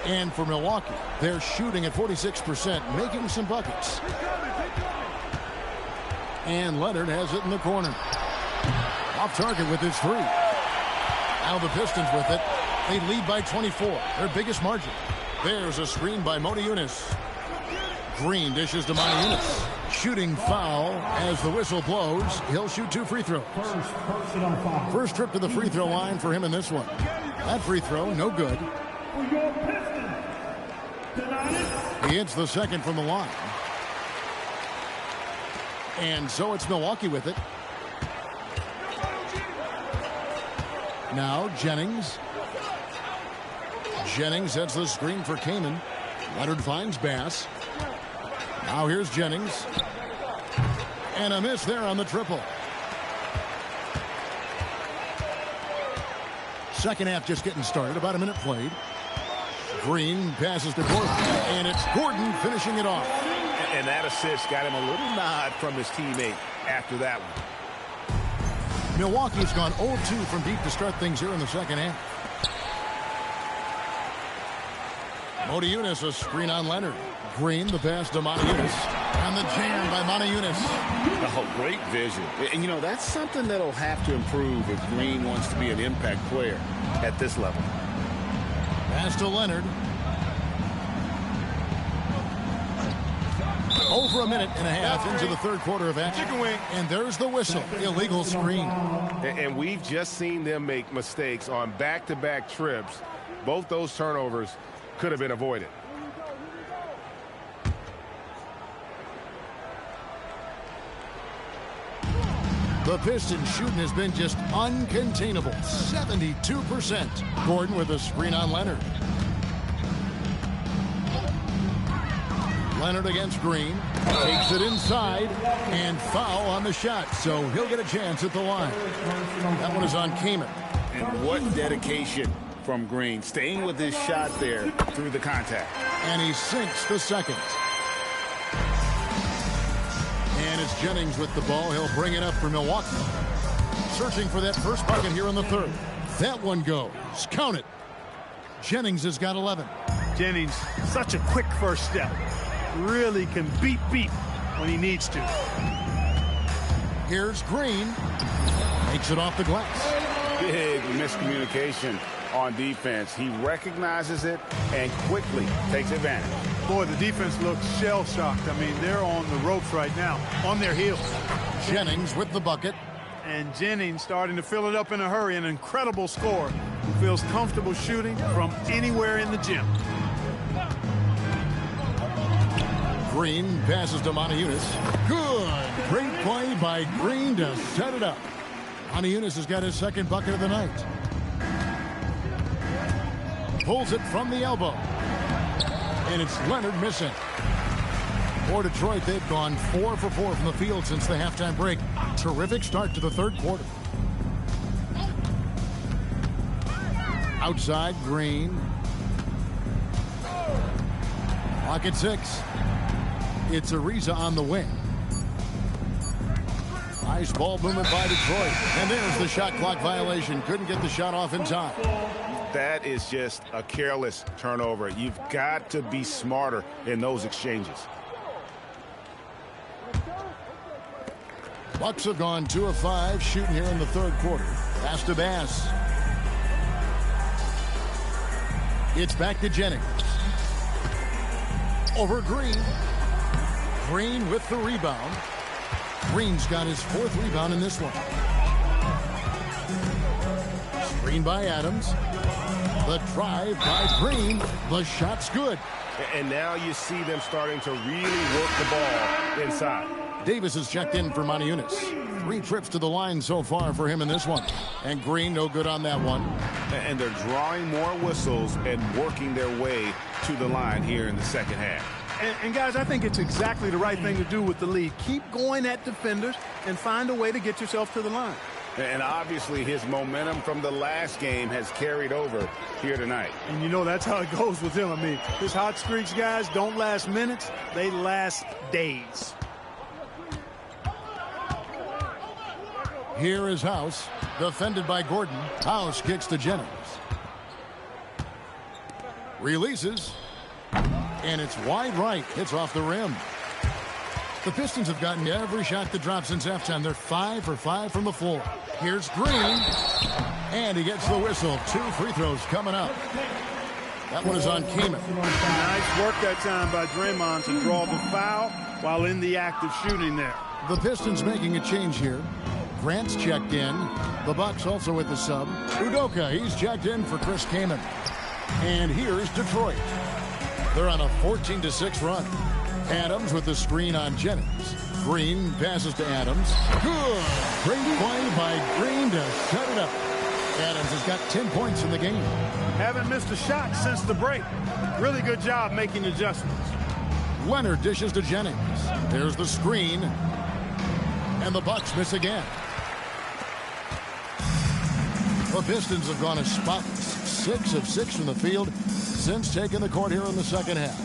And for Milwaukee, they're shooting at 46%, making some buckets. And Leonard has it in the corner. Off target with his 3. Now the Pistons with it. They lead by 24, their biggest margin. There's a screen by Mona Eunice. Green dishes to Mona Eunice. Shooting foul as the whistle blows. He'll shoot 2 free throws. First trip to the free throw line for him in this one. That free throw, no good. He hits the second from the line. And so it's Milwaukee with it. Now Jennings. Jennings sets the screen for Kaman. Leonard finds Bass. Now here's Jennings. And a miss there on the triple. Second half just getting started. About a minute played. Green passes to Gordon. And it's Gordon finishing it off. And that assist got him a little nod from his teammate after that one. Milwaukee's gone 0-2 from deep to start things here in the second half. Mona Eunice, a screen on Leonard. Green, the pass to Mona Eunice. And the jam by Mona Eunice. Oh, great vision. And, you know, that's something that'll have to improve if Green wants to be an impact player at this level. Pass to Leonard. Over a minute and a half into the third quarter of action. And there's the whistle. Illegal screen. And we've just seen them make mistakes on back-to-back trips. Both those turnovers could have been avoided. The Pistons shooting has been just uncontainable. 72%. Gordon with a screen on Leonard. Leonard against Green. Takes it inside. And foul on the shot. So he'll get a chance at the line. That one is on Kaman. And what dedication from Green. Staying with his shot there through the contact. And he sinks the second. And it's Jennings with the ball. He'll bring it up for Milwaukee. Searching for that first bucket here in the third. That one goes. Count it. Jennings has got 11. Jennings, such a quick first step. Really can beat when he needs to. Here's Green. Takes it off the glass. Big miscommunication on defense. He recognizes it and quickly takes advantage. Boy, the defense looks shell-shocked. I mean, they're on the ropes right now, on their heels. Jennings with the bucket. And Jennings starting to fill it up in a hurry. An incredible scorer who feels comfortable shooting from anywhere in the gym. Green passes to Montejunas. Good. Great play by Green to set it up. Montejunas has got his second bucket of the night. Pulls it from the elbow. And it's Leonard missing. For Detroit, they've gone 4 for 4 from the field since the halftime break. Terrific start to the third quarter. Outside, Green. Clock at 6. It's Ariza on the wing. Nice ball movement by Detroit. And there's the shot clock violation. Couldn't get the shot off in time. That is just a careless turnover. You've got to be smarter in those exchanges. Bucks have gone 2 of 5 shooting here in the third quarter. Pass to Bass. It's back to Jennings. Over Green. Green with the rebound. Green's got his 4th rebound in this one. Screen by Adams. The drive by Green. The shot's good. And now you see them starting to really work the ball inside. Davis has checked in for Montejunas. 3 trips to the line so far for him in this one. And Green no good on that one. And they're drawing more whistles and working their way to the line here in the second half. And guys, I think it's exactly the right thing to do with the lead. Keep going at defenders and find a way to get yourself to the line. And obviously his momentum from the last game has carried over here tonight. And you know that's how it goes with him. I mean, his hot streaks, guys, don't last minutes. They last days. Here is House, defended by Gordon. House kicks to Jennings. Releases. And it's wide right. Hits off the rim. The Pistons have gotten every shot that dropped since halftime. They're 5 for 5 from the floor. Here's Green. And he gets the whistle. 2 free throws coming up. That one is on Kamen. Nice work that time by Draymond to draw the foul while in the act of shooting there. The Pistons making a change here. Grant's checked in. The Bucks also with the sub. Udoka, he's checked in for Chris Kamen. And here's Detroit. They're on a 14-6 run. Adams with the screen on Jennings. Green passes to Adams. Good. Great play by Green to set it up. Adams has got 10 points in the game. Haven't missed a shot since the break. Really good job making adjustments. Leonard dishes to Jennings. There's the screen. And the Bucks miss again. The Pistons have gone a spotless 6 of 6 from the field since taking the court here in the second half.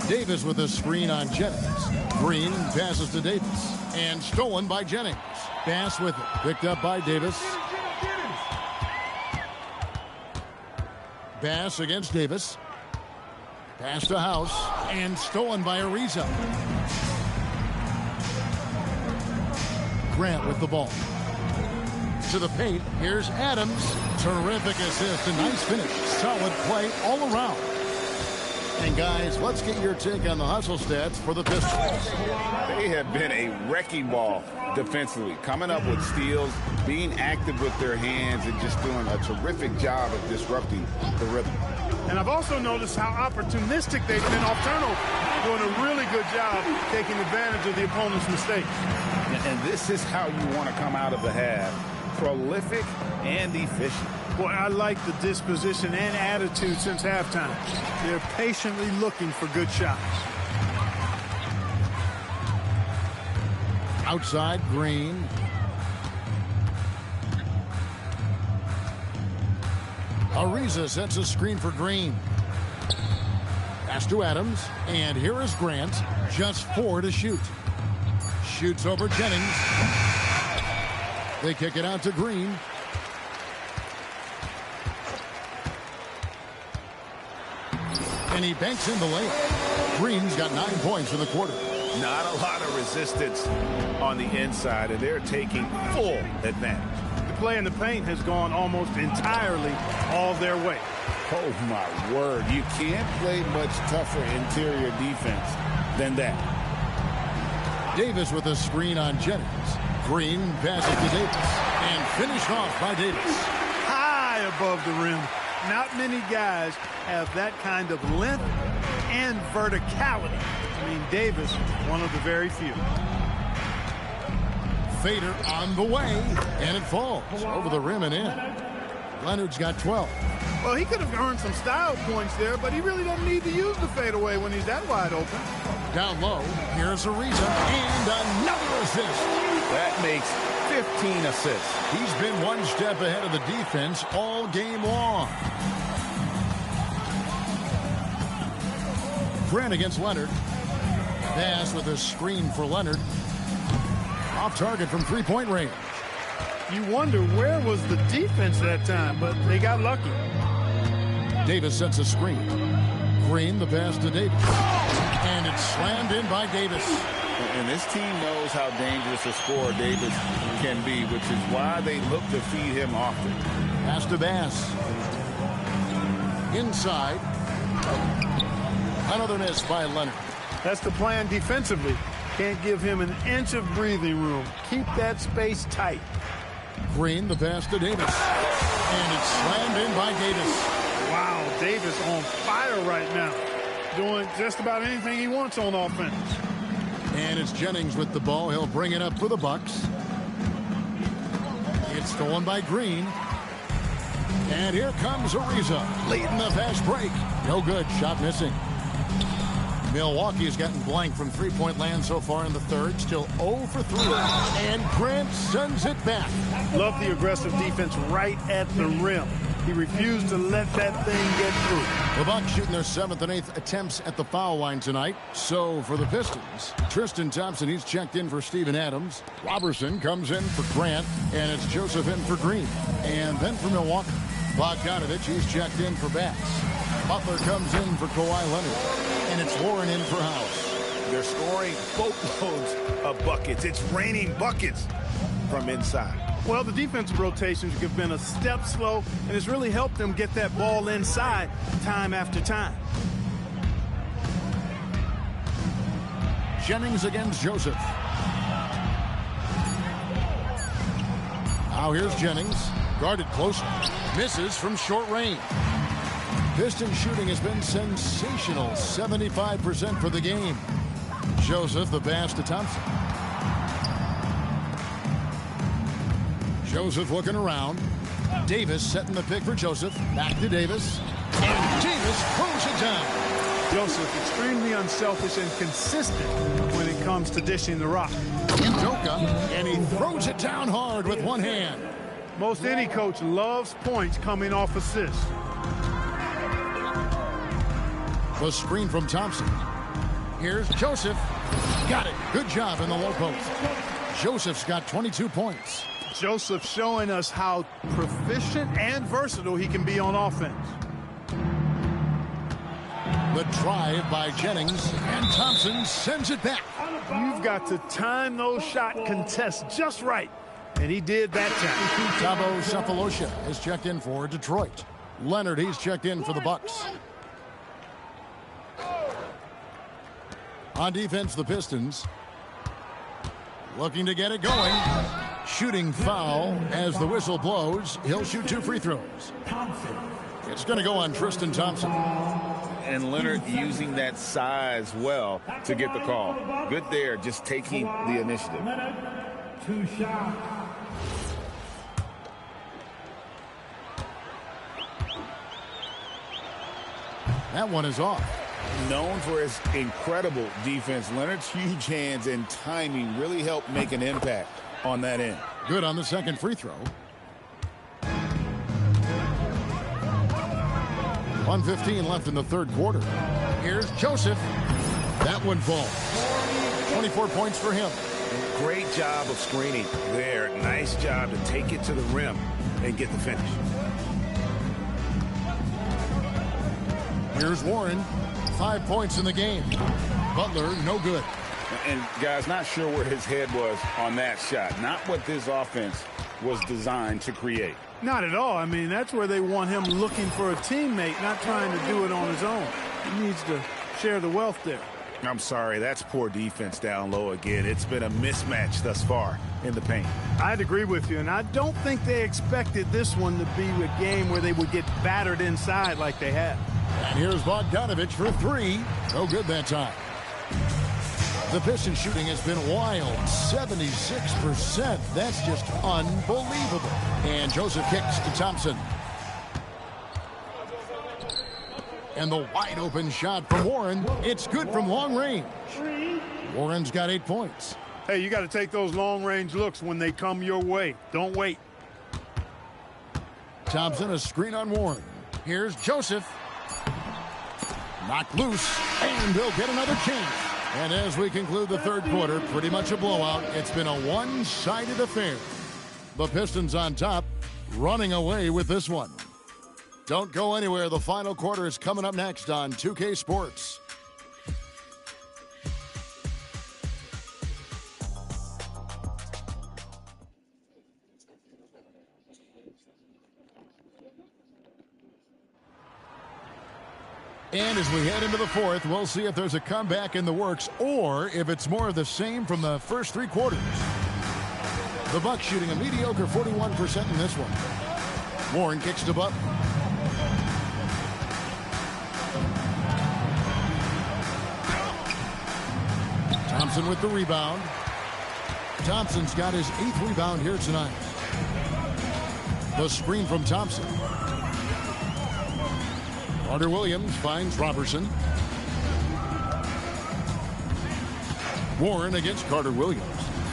Davis with a screen on Jennings. Green passes to Davis. And stolen by Jennings. Bass with it. Picked up by Davis. Bass against Davis. Pass to House. And stolen by Ariza. Grant with the ball. To the paint. Here's Adams. Terrific assist. A nice finish. Solid play all around. And guys, let's get your take on the hustle stats for the Pistons. They have been a wrecking ball defensively, coming up with steals, being active with their hands, and just doing a terrific job of disrupting the rhythm. And I've also noticed how opportunistic they've been off turnover, doing a really good job taking advantage of the opponent's mistakes. And this is how you want to come out of the half. Prolific and efficient. Boy, I like the disposition and attitude since halftime. They're patiently looking for good shots. Outside, Green. Ariza sets a screen for Green. Pass to Adams. And here is Grant. Just 4 to shoot. Shoots over Jennings. They kick it out to Green. And he banks in the layup. Green's got 9 points in the quarter. Not a lot of resistance on the inside, and they're taking full advantage. The play in the paint has gone almost entirely all their way. Oh, my word. You can't play much tougher interior defense than that. Davis with a screen on Jennings. Green passes to Davis. And finished off by Davis. High above the rim. Not many guys have that kind of length and verticality. I mean, Davis, one of the very few. Fader on the way, and it falls over the rim and in. Leonard's got 12. Well, he could have earned some style points there, but he really doesn't need to use the fadeaway when he's that wide open. Down low, here's Ariza, and another assist. That makes 15 assists. He's been one step ahead of the defense all game long. Grant against Leonard. Pass with a screen for Leonard. Off target from three-point range. You wonder where was the defense that time, but they got lucky. Davis sets a screen. Green, the pass to Davis. And it's slammed in by Davis. And this team knows how dangerous a scorer Davis can be, which is why they look to feed him often. Pass to Bass. Inside. Another miss by Leonard. That's the plan defensively. Can't give him an inch of breathing room. Keep that space tight. Green, the pass to Davis. And it's slammed in by Davis. Wow, Davis on fire right now. Doing just about anything he wants on offense. And it's Jennings with the ball. He'll bring it up for the Bucks. It's stolen by Green. And here comes Ariza, leading the fast break. No good, shot missing. Milwaukee has gotten blank from three-point land so far in the third. Still 0 for 3. And Grant sends it back. Love the aggressive defense right at the rim. He refused to let that thing get through. The Bucks shooting their 7th and 8th attempts at the foul line tonight. So for the Pistons, Tristan Thompson, he's checked in for Steven Adams. Robertson comes in for Grant, and it's Joseph in for Green. And then for Milwaukee, Bogdanovich, he's checked in for Bass. Butler comes in for Kawhi Leonard, and it's Warren in for House. They're scoring boatloads of buckets. It's raining buckets from inside. Well, the defensive rotations have been a step slow, and it's really helped them get that ball inside time after time. Jennings against Joseph. Now here's Jennings, guarded closely. Misses from short range. Piston shooting has been sensational, 75% for the game. Joseph, the pass to Thompson. Joseph looking around. Davis setting the pick for Joseph. Back to Davis. And Davis throws it down. Joseph extremely unselfish and consistent when it comes to dishing the rock. Udoka, and he throws it down hard with one hand. Most any coach loves points coming off assists. The screen from Thompson. Here's Joseph. Got it. Good job in the low post. Joseph's got 22 points. Joseph showing us how proficient and versatile he can be on offense. The drive by Jennings, and Thompson sends it back. You've got to time those shot contests just right, and he did that time. Thabo Sefolosha is checked in for Detroit. Leonard, he's checked in for the Bucks. On defense, the Pistons looking to get it going. Shooting foul as the whistle blows. He'll shoot 2 free throws. It's going to go on Tristan Thompson. And Leonard using that size well to get the call. Good there, just taking the initiative. 2 shots. That one is off. Known for his incredible defense, Leonard's huge hands and timing really helped make an impact on that end. Good on the second free throw. 1:15 left in the third quarter. Here's Joseph. That one falls. 24 points for him. Great job of screening there. Nice job to take it to the rim and get the finish. Here's Warren. 5 points in the game. Butler, no good. And, guys, not sure where his head was on that shot. Not what this offense was designed to create. Not at all. I mean, that's where they want him looking for a teammate, not trying to do it on his own. He needs to share the wealth there. I'm sorry, that's poor defense down low again. It's been a mismatch thus far in the paint. I'd agree with you, and I don't think they expected this one to be a game where they would get battered inside like they have. And here's Bogdanovich for three. No good that time. The Pistons shooting has been wild. 76%. That's just unbelievable. And Joseph kicks to Thompson. And the wide open shot from Warren. It's good from long range. Warren's got 8 points. Hey, you got to take those long-range looks when they come your way. Don't wait. Thompson, a screen on Warren. Here's Joseph. Knocked loose, and they'll get another chance. And as we conclude the third quarter, pretty much a blowout. It's been a one-sided affair. The Pistons on top, running away with this one. Don't go anywhere. The final quarter is coming up next on 2K Sports. And as we head into the fourth, we'll see if there's a comeback in the works or if it's more of the same from the first three quarters. The Bucks shooting a mediocre 41% in this one. Warren kicks to Butler. Thompson with the rebound. Thompson's got his 8th rebound here tonight. The screen from Thompson. Carter Williams finds Robertson. Warren against Carter Williams.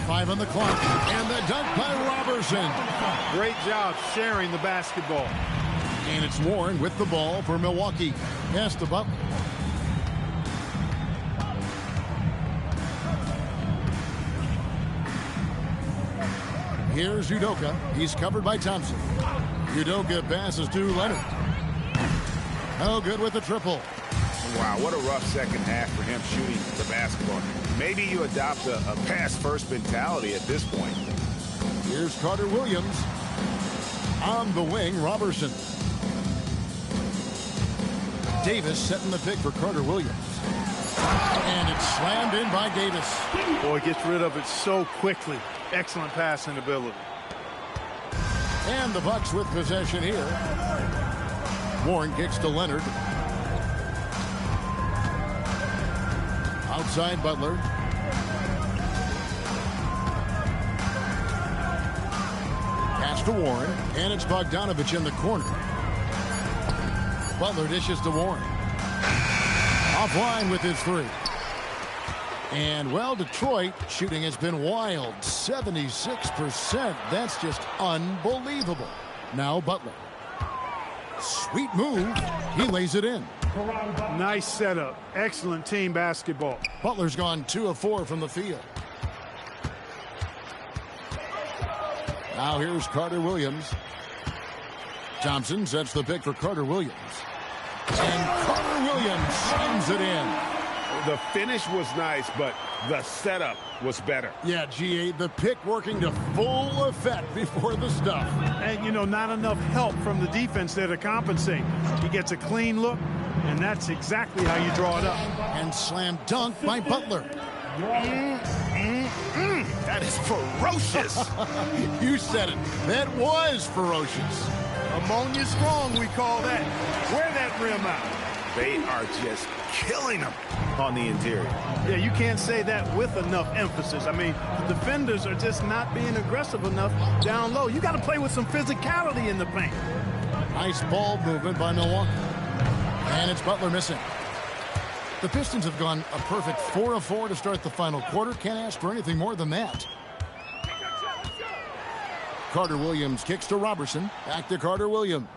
5 on the clock. And the dunk by Robertson. Great job sharing the basketball. And it's Warren with the ball for Milwaukee. Pass to Butler. Here's Udoka. He's covered by Thompson. Udoka passes to Leonard. Oh, good with the triple. Wow, what a rough second half for him shooting the basketball. Maybe you adopt a pass-first mentality at this point. Here's Carter Williams. On the wing, Robertson. Davis setting the pick for Carter Williams. And it's slammed in by Davis. Boy, gets rid of it so quickly. Excellent passing ability. And the Bucks with possession here. Warren kicks to Leonard. Outside Butler. Pass to Warren. And it's Bogdanovich in the corner. Butler dishes to Warren. Offline with his 3. And, well, Detroit shooting has been wild. 76%. That's just unbelievable. Now Butler. Sweet move. He lays it in. Nice setup. Excellent team basketball. Butler's gone 2 of 4 from the field. Now here's Carter Williams. Thompson sets the pick for Carter Williams. And Carter Williams slams it in. The finish was nice, but the setup was better. Yeah, G8, the pick working to full effect before the stuff. And, you know, not enough help from the defense there to compensate. He gets a clean look, and that's exactly how you draw it up. And slam dunk by Butler. That is ferocious. You said it. That was ferocious. Ammonia strong, we call that. Wear that rim out. They are just killing them on the interior. Yeah, you can't say that with enough emphasis. I mean, the defenders are just not being aggressive enough down low. You got to play with some physicality in the paint. Nice ball movement by Milwaukee. And it's Butler missing. The Pistons have gone a perfect 4 of 4 to start the final quarter. Can't ask for anything more than that. Carter Williams kicks to Robertson. Back to Carter Williams.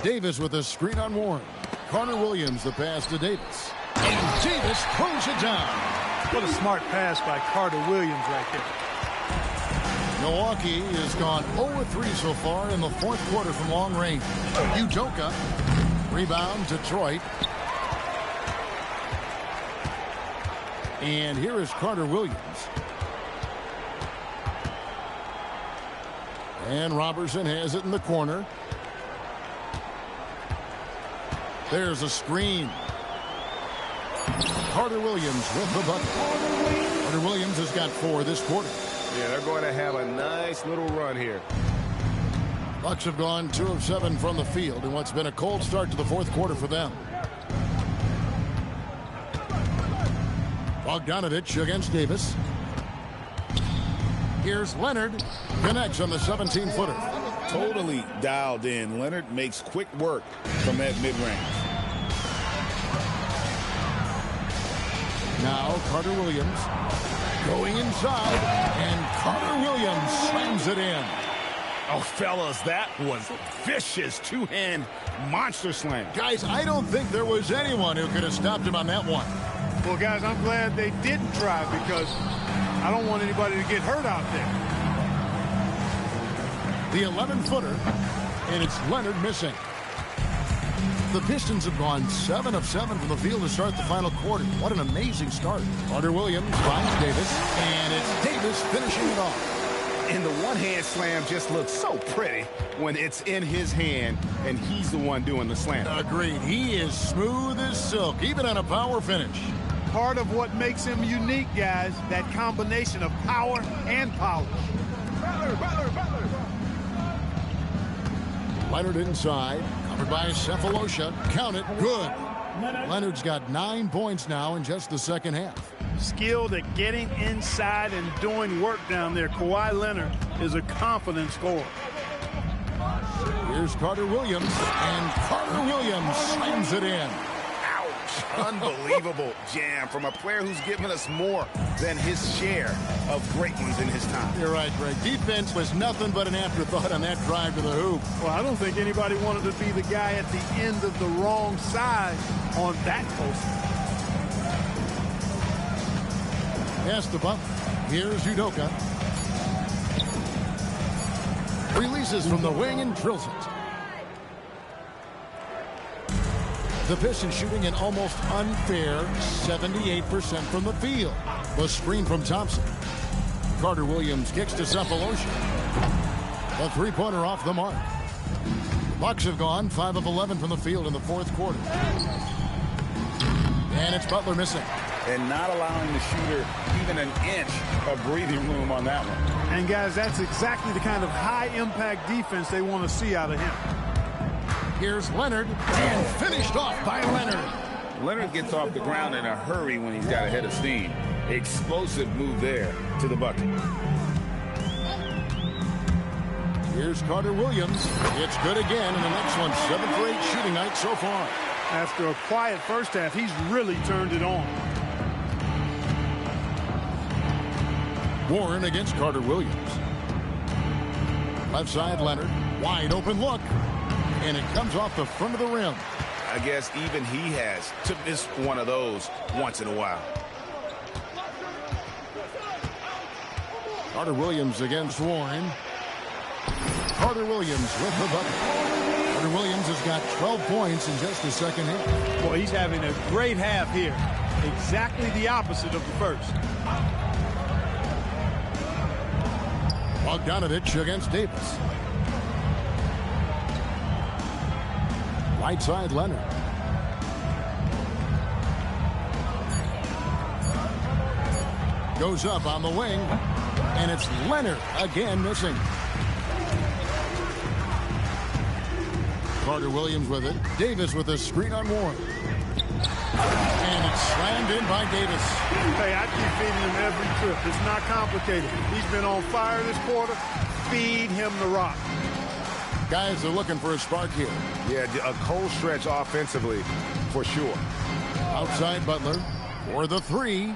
Davis with a screen on Warren. Carter Williams the pass to Davis. And Davis throws it down. What a smart pass by Carter Williams right there. Milwaukee has gone 0-3 so far in the fourth quarter from long range. Udoka. Rebound Detroit. And here is Carter Williams. And Robertson has it in the corner. There's a screen. Carter Williams with the bucket. Carter Williams has got 4 this quarter. Yeah, they're going to have a nice little run here. Bucks have gone 2 of 7 from the field in what's been a cold start to the fourth quarter for them. Bogdanovich against Davis. Here's Leonard. Connects on the 17-footer. Totally dialed in. Leonard makes quick work from that mid-range. Now Carter Williams going inside, and Carter Williams slams it in. Oh, fellas, that was vicious two-hand monster slam. Guys, I don't think there was anyone who could have stopped him on that one. Well, guys, I'm glad they didn't try because I don't want anybody to get hurt out there. The 11-footer, and it's Leonard missing. The Pistons have gone 7 of 7 from the field to start the final quarter. What an amazing start. Carter Williams finds Davis, and it's Davis finishing it off. And the one-hand slam just looks so pretty when it's in his hand and he's the one doing the slam. Agreed. He is smooth as silk, even on a power finish. Part of what makes him unique, guys, that combination of power and polish. Leonard inside, covered by Cephalosha. Count it, good. Leonard's got 9 points now in just the second half. Skilled at getting inside and doing work down there. Kawhi Leonard is a confident scorer. Here's Carter Williams, and Carter Williams slams it in. Ouch. Unbelievable jam from a player who's given us more than his share of great ones in his time. You're right, Greg. Defense was nothing but an afterthought on that drive to the hoop. Well, I don't think anybody wanted to be the guy at the end of the wrong side on that post. Pass the bump. Here's Udoka. Releases from the wing and drills it. The Pistons shooting an almost unfair 78% from the field. The screen from Thompson. Carter Williams kicks to Cephalosha. A three-pointer off the mark. Bucks have gone 5 of 11 from the field in the fourth quarter. And it's Butler missing. And not allowing the shooter even an inch of breathing room on that one. And, guys, that's exactly the kind of high-impact defense they want to see out of him. Here's Leonard, and finished off by Leonard. Leonard gets off the ground in a hurry when he's got a head of steam. Explosive move there to the bucket. Here's Carter Williams. It's good again in the next one. 7 for 8 shooting night so far. After a quiet first half, he's really turned it on. Warren against Carter Williams. Left side, Leonard. Wide open look. And it comes off the front of the rim. I guess even he has to miss one of those once in a while. Carter Williams against Warren. Carter Williams with the bucket. Carter Williams has got 12 points in just the second half. Boy, he's having a great half here. Exactly the opposite of the first. Bogdanovich against Davis. Right side, Leonard. Goes up on the wing, and it's Leonard again missing. Carter Williams with it. Davis with a screen on Warren. And it's slammed in by Davis. Hey, I keep feeding him every trip. It's not complicated. He's been on fire this quarter. Feed him the rock. Guys are looking for a spark here. Yeah, a cold stretch offensively for sure. Outside Butler for the three.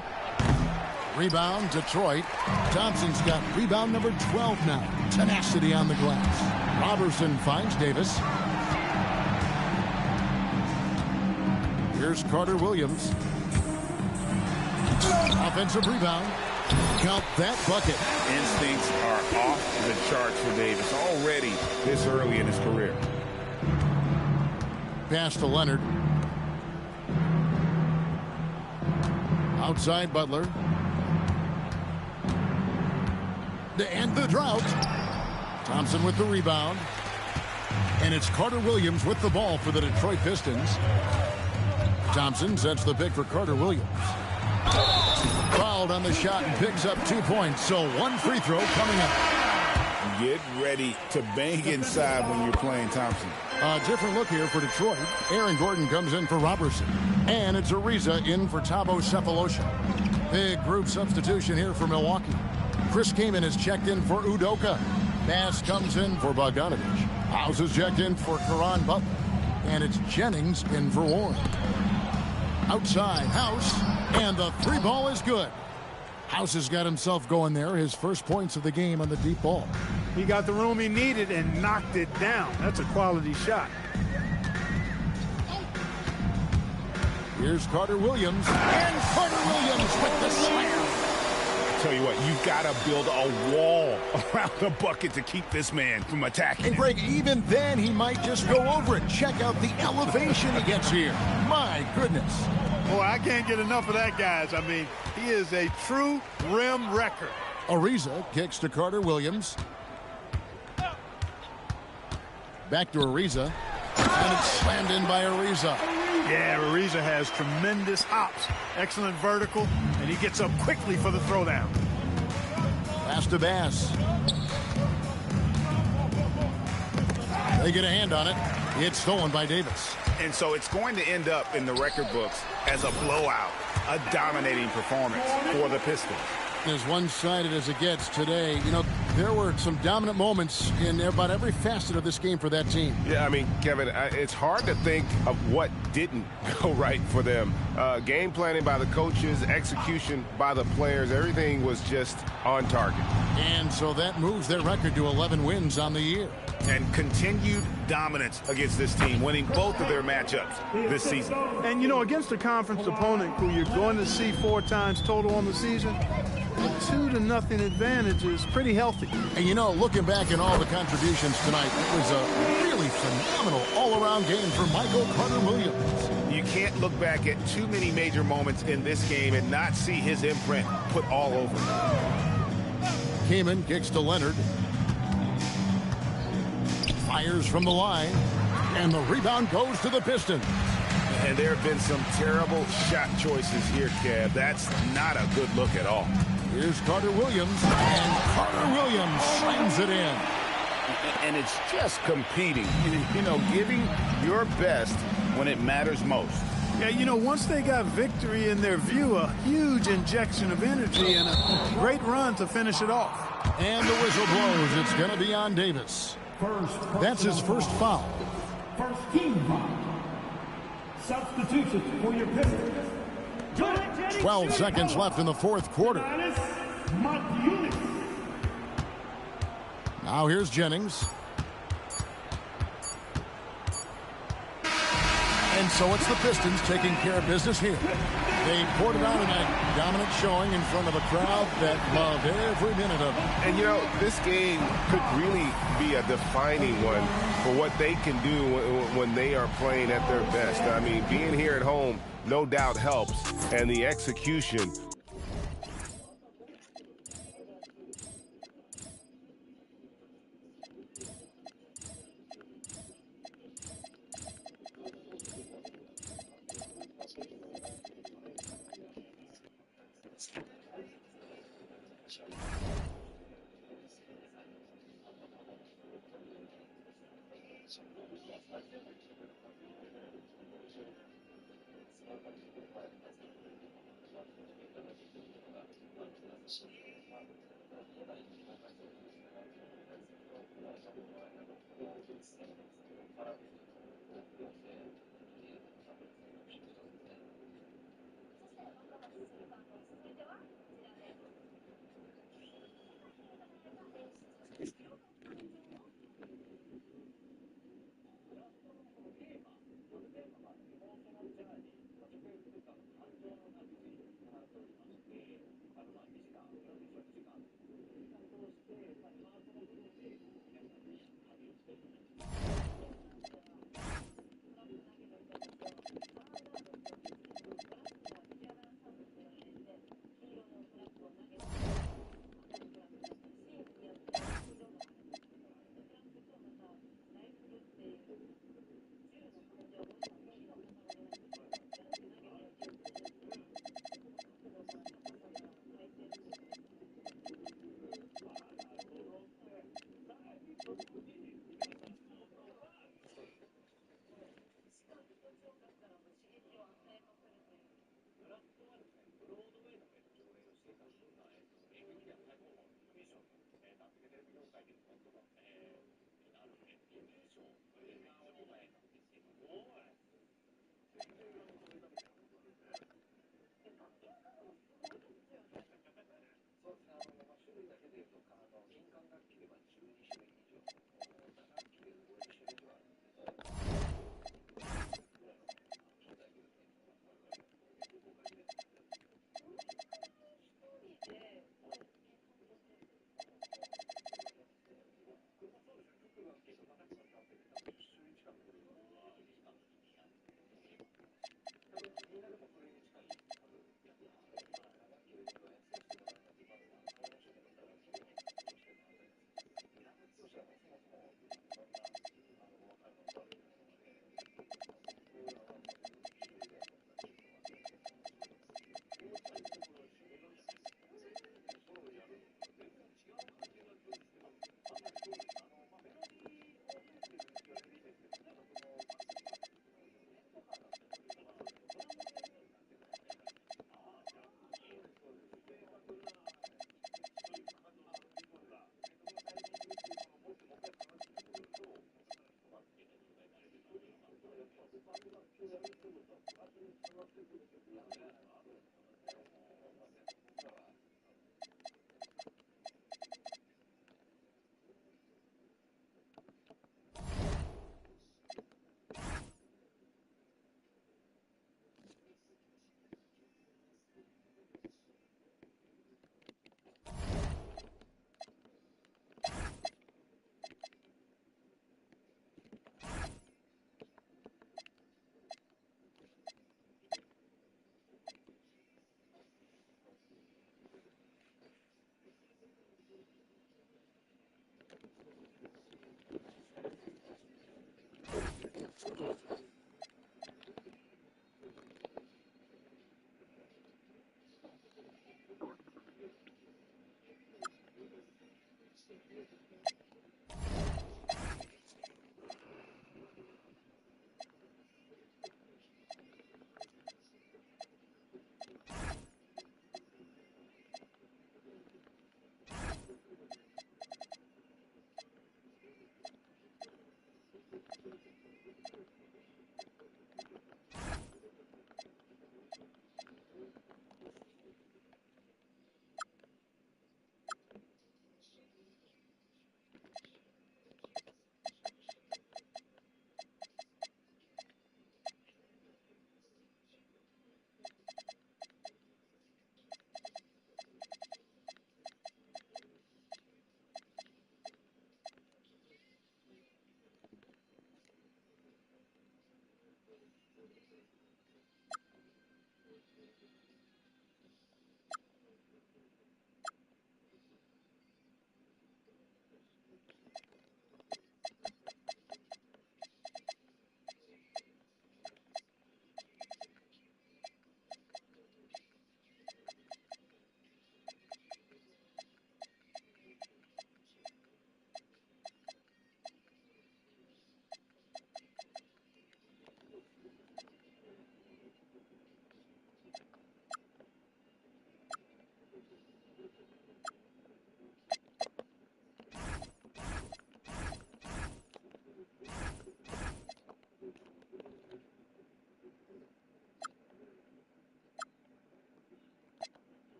Rebound, Detroit. Thompson's got rebound number 12 now. Tenacity on the glass. Robertson finds Davis. Here's Carter Williams. Offensive rebound. Count that bucket. Instincts are off the charts for Davis already this early in his career. Pass to Leonard. Outside Butler. To end the drought. Thompson with the rebound. And it's Carter Williams with the ball for the Detroit Pistons. Thompson sets the pick for Carter Williams. Fouled on the shot and picks up 2 points. So one free throw coming up. Get ready to bang inside when you're playing Thompson. A different look here for Detroit. Aaron Gordon comes in for Robertson. And it's Ariza in for Thabo Sefolosha. Big group substitution here for Milwaukee. Chris Kaman is checked in for Udoka. Bass comes in for Bogdanovich. House is checked in for Caron Butler. And it's Jennings in for Warren. Outside, House. And the three ball is good. House has got himself going there. His first points of the game on the deep ball. He got the room he needed and knocked it down. That's a quality shot. Here's Carter Williams. And Carter Williams with the slam. Tell you what, you've got to build a wall around the bucket to keep this man from attacking. And Greg, even then, he might just go over it. Check out the elevation he gets here. My goodness. Boy, I can't get enough of that, guys. I mean, he is a true rim wrecker. Ariza kicks to Carter Williams. Back to Ariza. And it's slammed in by Ariza. Yeah, Ariza has tremendous hops. Excellent vertical, and he gets up quickly for the throwdown. Pass to Bass. They get a hand on it. It's stolen by Davis. And so it's going to end up in the record books as a blowout, a dominating performance for the Pistons. As one-sided as it gets today, you know, there were some dominant moments in about every facet of this game for that team. Yeah, I mean, Kevin, it's hard to think of what didn't go right for them. Game planning by the coaches, execution by the players, everything was just on target. And so that moves their record to 11 wins on the year. And continued dominance against this team, winning both of their matchups this season. And, you know, against a conference opponent who you're going to see 4 times total on the season, a 2-0 advantage is pretty healthy. And, you know, looking back at all the contributions tonight, it was a really phenomenal all-around game for Michael Carter-Williams. You can't look back at too many major moments in this game and not see his imprint put all over it. Kaman kicks to Leonard. Fires from the line. And the rebound goes to the Pistons. And there have been some terrible shot choices here, Kev. That's not a good look at all. Here's Carter Williams. And Carter Williams slams it in. And it's just competing, you know, giving your best when it matters most. Yeah, you know, once they got victory in their view, a huge injection of energy and a great run to finish it off. And the whistle blows. It's going to be on Davis. That's his first foul. First team foul. Substitution for your Pistons. 12 seconds left in the fourth quarter. Now here's Jennings. And so it's the Pistons taking care of business here. They poured it out in a dominant showing in front of a crowd that loved every minute of it. And, you know, this game could really be a defining one for what they can do when they are playing at their best. I mean, being here at home no doubt helps, and the execution.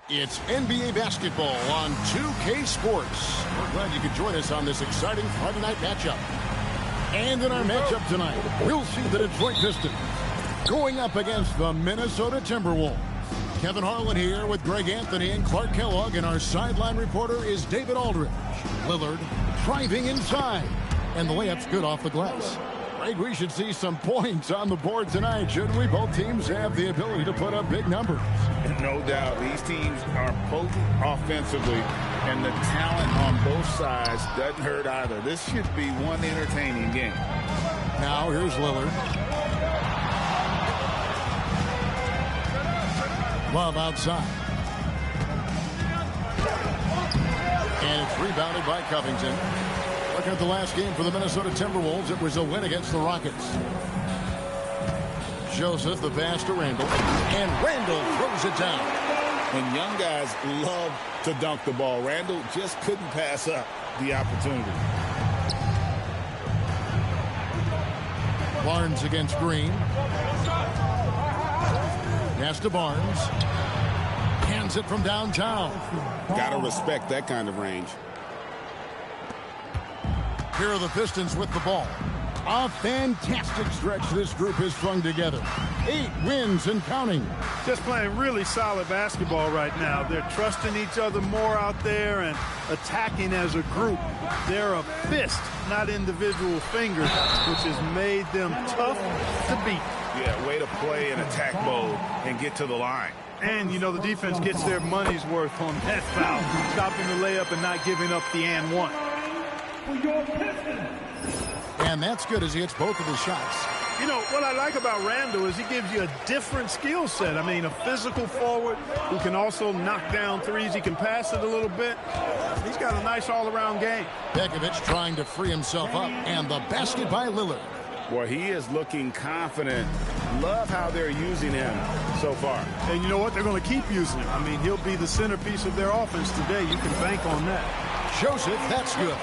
It's NBA basketball on 2K Sports. We're glad you could join us on this exciting Friday night matchup. And in our matchup tonight, we'll see the Detroit Pistons going up against the Minnesota Timberwolves. Kevin Harlan here with Greg Anthony and Clark Kellogg, and our sideline reporter is David Aldridge. Lillard driving inside, and the layup's good off the glass. Greg, we should see some points on the board tonight, shouldn't we? Both teams have the ability to put up big numbers. No doubt. These teams are potent offensively, and the talent on both sides doesn't hurt either. This should be one entertaining game. Now here's Lillard. Love outside. And it's rebounded by Covington. Looking at the last game for the Minnesota Timberwolves, it was a win against the Rockets. Joseph, the pass to Randall, and Randall throws it down. And young guys love to dunk the ball. Randall just couldn't pass up the opportunity. Barnes against Green. Pass to Barnes. Sends it from downtown. Gotta respect that kind of range. Here are the Pistons with the ball. A fantastic stretch this group has strung together. 8 wins and counting. Just playing really solid basketball right now. They're trusting each other more out there and attacking as a group. They're a fist, not individual fingers, which has made them tough to beat. Yeah, way to play in attack mode and get to the line. And, you know, the defense gets their money's worth on that foul, stopping the layup and not giving up the and one. And that's good as he hits both of his shots. You know, what I like about Randall is he gives you a different skill set. I mean, a physical forward who can also knock down threes. He can pass it a little bit. He's got a nice all-around game. Bekovic trying to free himself up, and the basket by Lillard. Boy, he is looking confident. Love how they're using him so far. And you know what? They're going to keep using him. I mean, he'll be the centerpiece of their offense today. You can bank on that. Joseph, that's good.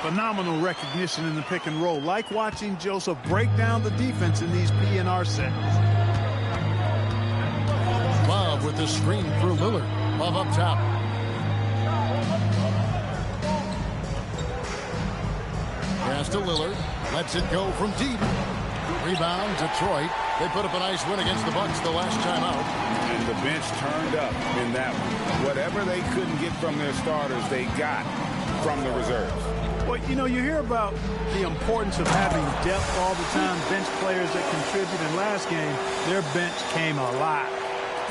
Phenomenal recognition in the pick and roll. Like watching Joseph break down the defense in these P&R sets. Love with the screen through Lillard. Love up top. Pass to Lillard. Lets it go from deep. Rebound, Detroit. They put up a nice win against the Bucks the last time out. And the bench turned up in that one. Whatever they couldn't get from their starters, they got from the reserves. Well, you know, you hear about the importance of having depth all the time, bench players that contribute. In last game, their bench came alive.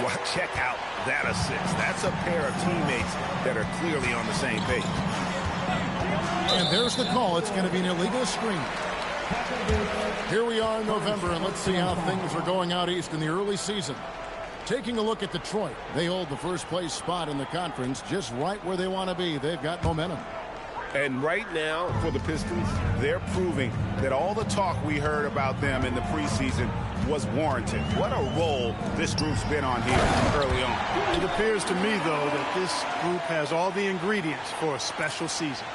Well, check out that assist. That's a pair of teammates that are clearly on the same page. And there's the call. It's going to be an illegal screen. Here we are in November, and let's see how things are going out east in the early season. Taking a look at Detroit, they hold the first place spot in the conference just right where they want to be. They've got momentum. And right now, for the Pistons, they're proving that all the talk we heard about them in the preseason was warranted. What a role this group's been on here early on. It appears to me, though, that this group has all the ingredients for a special season.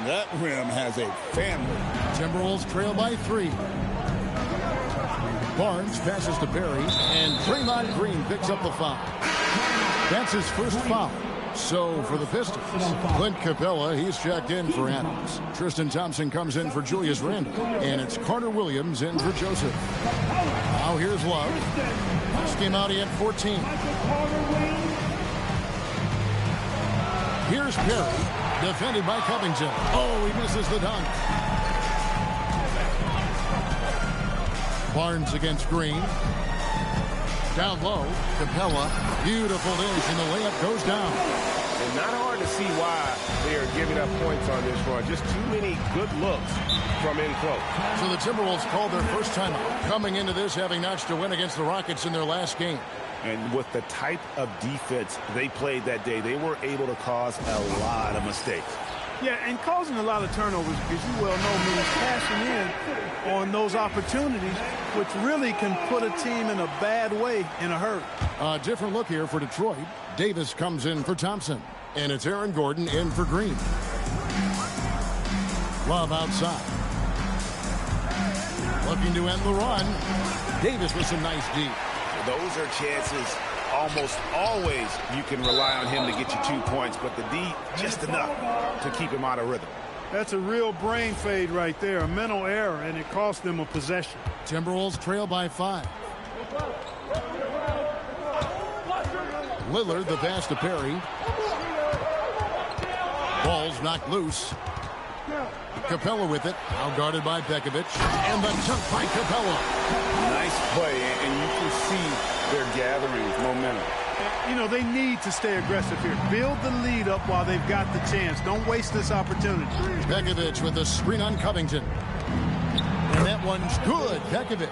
That rim has a family. Timberwolves trail by 3. Barnes passes to Perry, and Draymond Green picks up the foul. That's his first foul. So for the Pistons, Clint Capella, he's checked in for Adams. Tristan Thompson comes in for Julius Randle, and it's Carter Williams in for Joseph. Now here's Love. This came out, he had 14. Here's Perry, defended by Covington. Oh, he misses the dunk. Barnes against Green. Down low, Capella, beautiful dish, and the layup goes down. And not hard to see why they are giving up points on this run. Just too many good looks from in close. So the Timberwolves called their first timeout, coming into this having notched a win against the Rockets in their last game. And with the type of defense they played that day, they were able to cause a lot of mistakes. Yeah, and causing a lot of turnovers, because you well know, means cashing in on those opportunities, which really can put a team in a bad way in a hurry. A different look here for Detroit. Davis comes in for Thompson, and it's Aaron Gordon in for Green. Love outside. Looking to end the run. Davis with some nice D. Those are chances almost always you can rely on him to get you 2 points, but the D just enough to keep him out of rhythm. That's a real brain fade right there, a mental error, and it cost them a possession. Timberwolves trail by 5. Lillard, the pass to Perry. Ball's knocked loose. Capella with it, now guarded by Bekovic, and the jump by Capella. Nice play, and you can see they're gathering momentum. You know, they need to stay aggressive here. Build the lead up while they've got the chance. Don't waste this opportunity. Bekovic with the screen on Covington. And that one's good. Bekovic.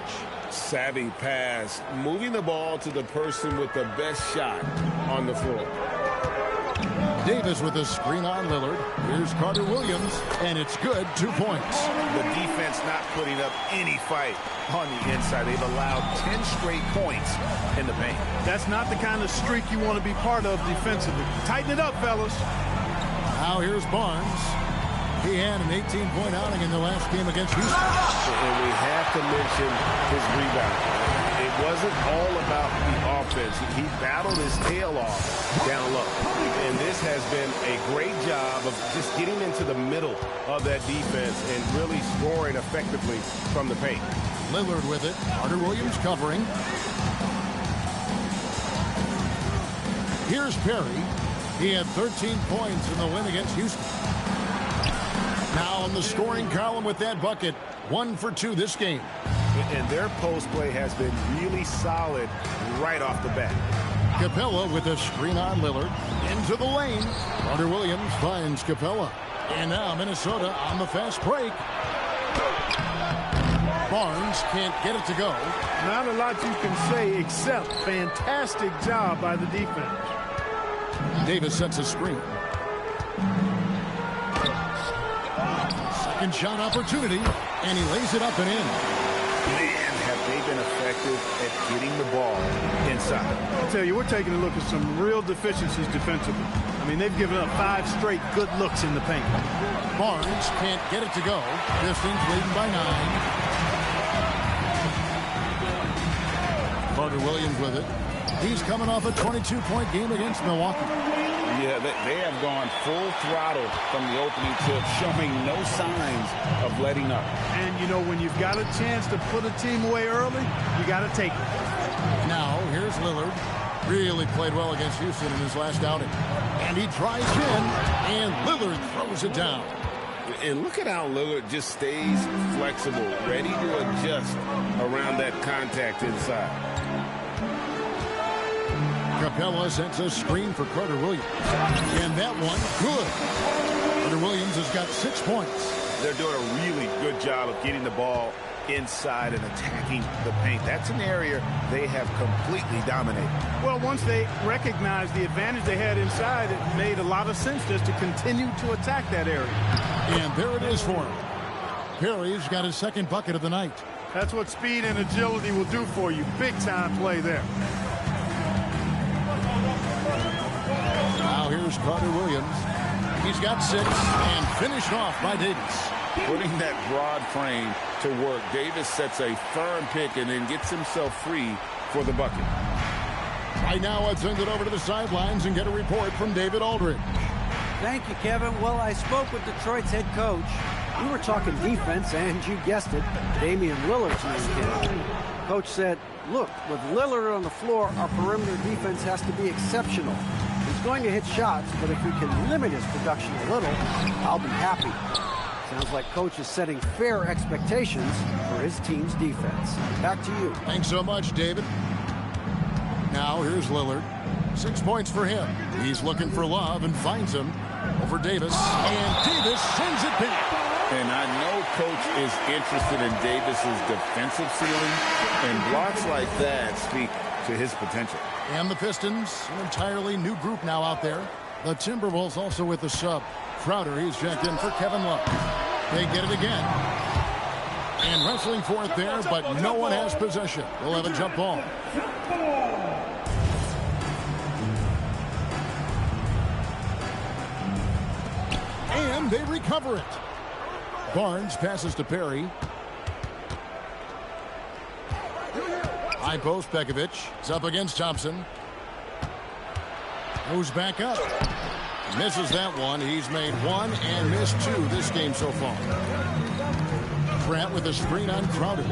Savvy pass, moving the ball to the person with the best shot on the floor. Davis with a screen on Lillard. Here's Carter Williams, and it's good. 2 points. The defense not putting up any fight on the inside. They've allowed 10 straight points in the paint. That's not the kind of streak you want to be part of defensively. Tighten it up, fellas. Now here's Barnes. He had an 18-point outing in the last game against Houston. And we have to mention his rebound. It wasn't all about the offense. He battled his tail off down low. And this has been a great job of just getting into the middle of that defense and really scoring effectively from the paint. Lillard with it. Carter Williams covering. Here's Perry. He had 13 points in the win against Houston. Now in the scoring column with that bucket. 1 for 2 this game. And their post play has been really solid right off the bat. Capella with a screen on Lillard. Into the lane. Carter Williams finds Capella. And now Minnesota on the fast break. Barnes can't get it to go. Not a lot you can say except fantastic job by the defense. Davis sets a screen. Second shot opportunity, and he lays it up and in. Man, have they been effective at getting the ball inside. I tell you, we're taking a look at some real deficiencies defensively. I mean, they've given up 5 straight good looks in the paint. Barnes can't get it to go. Pistons leading by 9. Carter Williams with it. He's coming off a 22-point game against Milwaukee. Yeah, they have gone full throttle from the opening tip, showing no signs of letting up. And, you know, when you've got a chance to put a team away early, you got to take it. Now, here's Lillard. Really played well against Houston in his last outing. And he drives in, and Lillard throws it down. And look at how Lillard just stays flexible, ready to adjust around that contact inside. Capella sets a screen for Carter Williams. And that one, good. Carter Williams has got 6 points. They're doing a really good job of getting the ball inside and attacking the paint. That's an area they have completely dominated. Well, once they recognized the advantage they had inside, it made a lot of sense just to continue to attack that area. And there it is for him. Perry's got his second bucket of the night. That's what speed and agility will do for you. Big time play there. Now here's Carter Williams. He's got 6 and finished off by Davis. Putting that broad frame to work, Davis sets a firm pick and then gets himself free for the bucket. Right now, I'd send it over to the sidelines and get a report from David Aldridge. Thank you, Kevin. Well, I spoke with Detroit's head coach. We were talking defense, and you guessed it, Damian Lillard's name came up. Coach said, look, with Lillard on the floor, our perimeter defense has to be exceptional. He's going to hit shots, but if we can limit his production a little, I'll be happy. Sounds like Coach is setting fair expectations for his team's defense. Back to you. Thanks so much, David. Now here's Lillard. 6 points for him. He's looking for love and finds him over Davis. And Davis sends it back. And I know Coach is interested in Davis's defensive ceiling, and blocks like that speak to his potential. And the Pistons, an entirely new group now out there. The Timberwolves also with the sub. Crowder, he's checked in for Kevin Love. They get it again. And wrestling for it there, but no one has possession. We'll have a jump ball. And they recover it. Barnes passes to Perry. High post, Pekovic. It's up against Thompson. Goes back up. Misses that one. He's made 1 and missed 2 this game so far. Pratt with a screen on Crowder.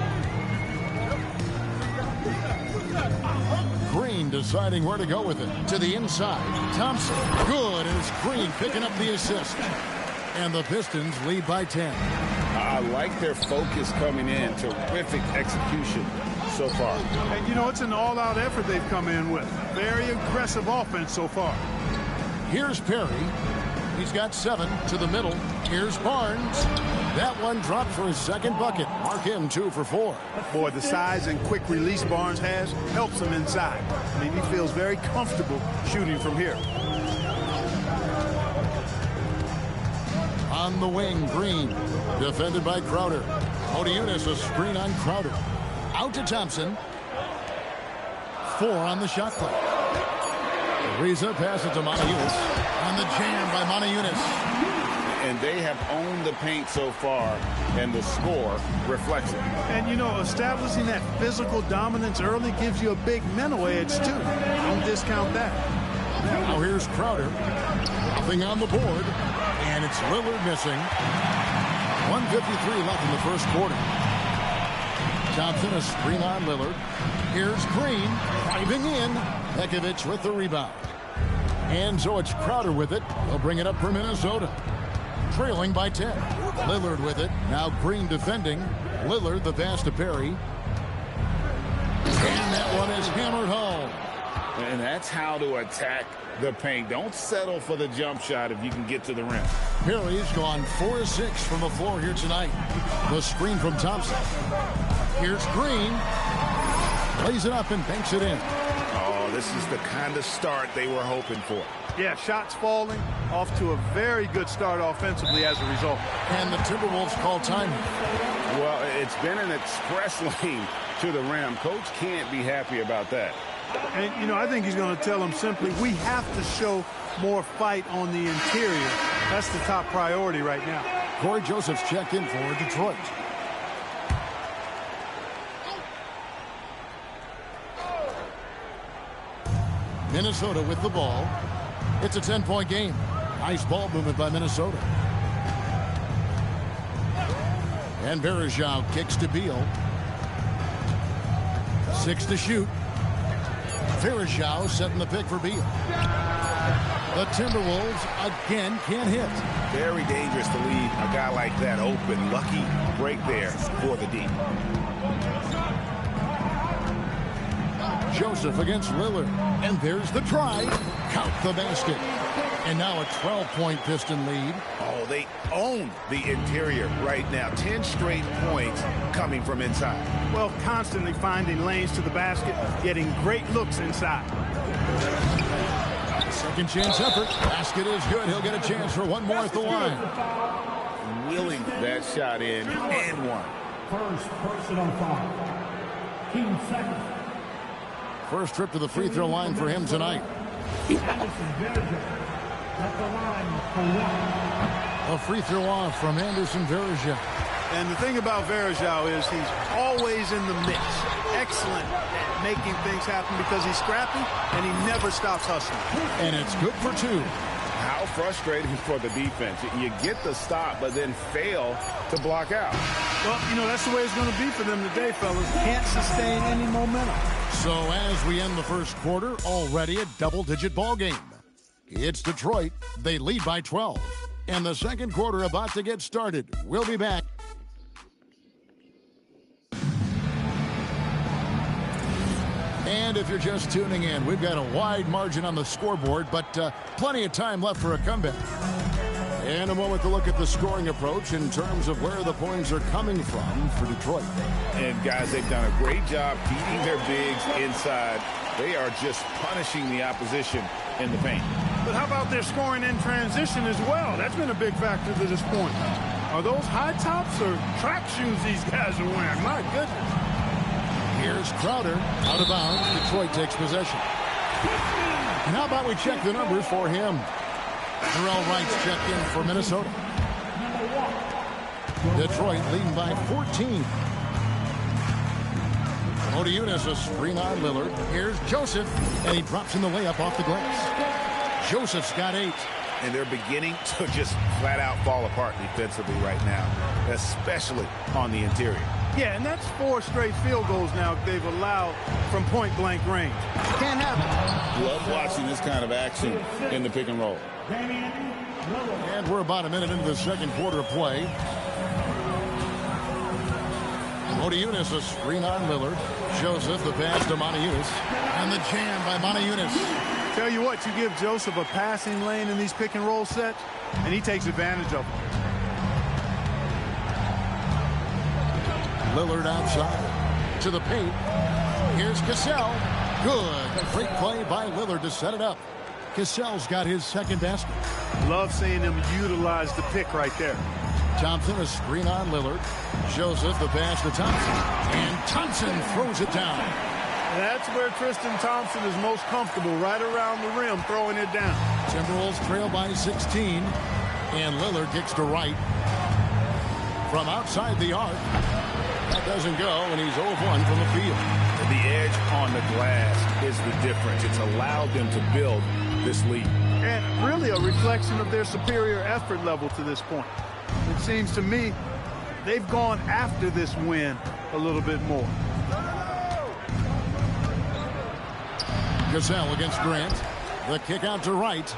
Green deciding where to go with it. To the inside. Thompson. Good. And it's Green picking up the assist. And the Pistons lead by 10. I like their focus coming in. Terrific execution so far. And, you know, it's an all-out effort they've come in with. Very aggressive offense so far. Here's Perry. He's got 7 to the middle. Here's Barnes. That one dropped for his second bucket. Mark him 2 for 4. Boy, the size and quick release Barnes has helps him inside. I mean, he feels very comfortable shooting from here. On the wing, Green. Defended by Crowder. Odiunas, a screen on Crowder. Out to Thompson. 4 on the shot clock. Ariza passes to Montejunas. On the jam by Montejunas. and they have owned the paint so far, and the score reflects it. And, you know, establishing that physical dominance early gives you a big mental edge, too. Don't discount that. Now here's Crowder. Nothing on the board, and it's Lillard missing. 1:53 left in the first quarter. Thompson, a screen on Lillard. Here's Green driving in. Pekovic with the rebound. And so it's Crowder with it. They'll bring it up for Minnesota. Trailing by 10. Lillard with it. Now Green defending. Lillard the pass to Perry. And that one is hammered home. And that's how to attack the paint. Don't settle for the jump shot if you can get to the rim. Perry's gone 4-6 from the floor here tonight. The screen from Thompson. Here's Green. Lays it up and banks it in. Oh, this is the kind of start they were hoping for. Yeah, shots falling, off to a very good start offensively as a result. And the Timberwolves call time. Well, it's been an express lane to the rim. Coach can't be happy about that. And, you know, I think he's going to tell them simply, we have to show more fight on the interior. That's the top priority right now. Corey Joseph's checked in for Detroit. Minnesota with the ball. It's a 10-point game. Nice ball movement by Minnesota. And Verejao kicks to Beal. 6 to shoot. Verejao setting the pick for Beal. The Timberwolves again can't hit. Very dangerous to leave a guy like that open. Lucky break there for the D. Joseph against Lillard. And there's the try. Count the basket. And now a 12-point Piston lead. Oh, they own the interior right now. 10 straight points coming from inside. Well, constantly finding lanes to the basket, getting great looks inside. Second chance effort. Basket is good. He'll get a chance for one more at the line. Willing that shot in and one. First personal foul. Team second. First trip to the free throw line for him tonight. A free throw off from Anderson Verejao. And the thing about Verejao is he's always in the mix. Excellent at making things happen because he's scrappy and he never stops hustling. And it's good for 2. How frustrating for the defense. You get the stop, but then fail to block out. Well, you know, that's the way it's going to be for them today, fellas. Can't sustain any momentum. So as we end the first quarter, already a double-digit ball game. It's Detroit. They lead by 12. And the second quarter about to get started. We'll be back. And if you're just tuning in, we've got a wide margin on the scoreboard, but plenty of time left for a comeback. In a moment to look at the scoring approach in terms of where the points are coming from for Detroit. And guys, they've done a great job beating their bigs inside. They are just punishing the opposition in the paint. But how about their scoring in transition as well? That's been a big factor to this point. Are those high tops or track shoes these guys are wearing? My goodness. Here's Crowder out of bounds. Detroit takes possession. And how about we check the numbers for him? Terrell Wright's checked in for Minnesota. Detroit leading by 14. Odiunas a screen on Lillard. Here's Joseph, and he drops in the layup off the glass. Joseph's got 8. And they're beginning to just flat out fall apart defensively right now, especially on the interior. Yeah, and that's 4 straight field goals now they've allowed from point-blank range. Can't have it. Love watching this kind of action in the pick and roll. And we're about a minute into the second quarter of play. Odiunas a screen on Lillard. Joseph the pass to Montejunas. And the jam by Montejunas. Tell you what, you give Joseph a passing lane in these pick and roll sets, and he takes advantage of them. Lillard outside to the paint. Here's Cassell. Good. Great play by Lillard to set it up. Cassell's got his second basket. Love seeing him utilize the pick right there. Thompson a screen on Lillard. Joseph the pass to Thompson. And Thompson throws it down. That's where Tristan Thompson is most comfortable, right around the rim, throwing it down. Timberwolves trail by 16. And Lillard kicks to right. From outside the arc. That doesn't go, and he's 0 of 1 from the field. The edge on the glass is the difference. It's allowed them to build this lead. And really a reflection of their superior effort level to this point. It seems to me they've gone after this win a little bit more. Gasell against Grant. The kick out to Wright.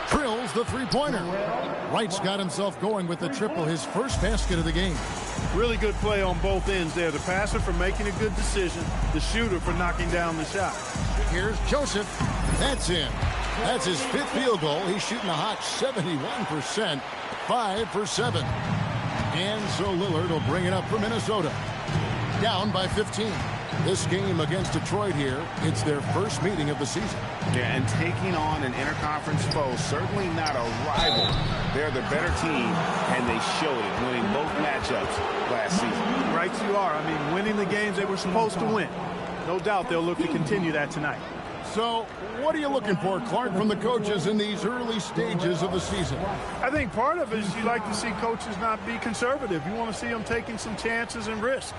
Drills the three-pointer. Wright's got himself going with the triple, his first basket of the game. Really good play on both ends there. The passer for making a good decision, the shooter for knocking down the shot. Here's Joseph. That's in. That's his 5th field goal. He's shooting a hot 71%, 5 for 7. And so Lillard will bring it up for Minnesota. Down by 15. This game against Detroit here, it's their first meeting of the season. Yeah, and taking on an interconference foe, certainly not a rival. They're the better team, and they showed it, winning both matchups last season. Right you are. I mean, winning the games they were supposed to win. No doubt they'll look to continue that tonight. So, what are you looking for, Clark, from the coaches in these early stages of the season? I think part of it is you like to see coaches not be conservative. You want to see them taking some chances and risks.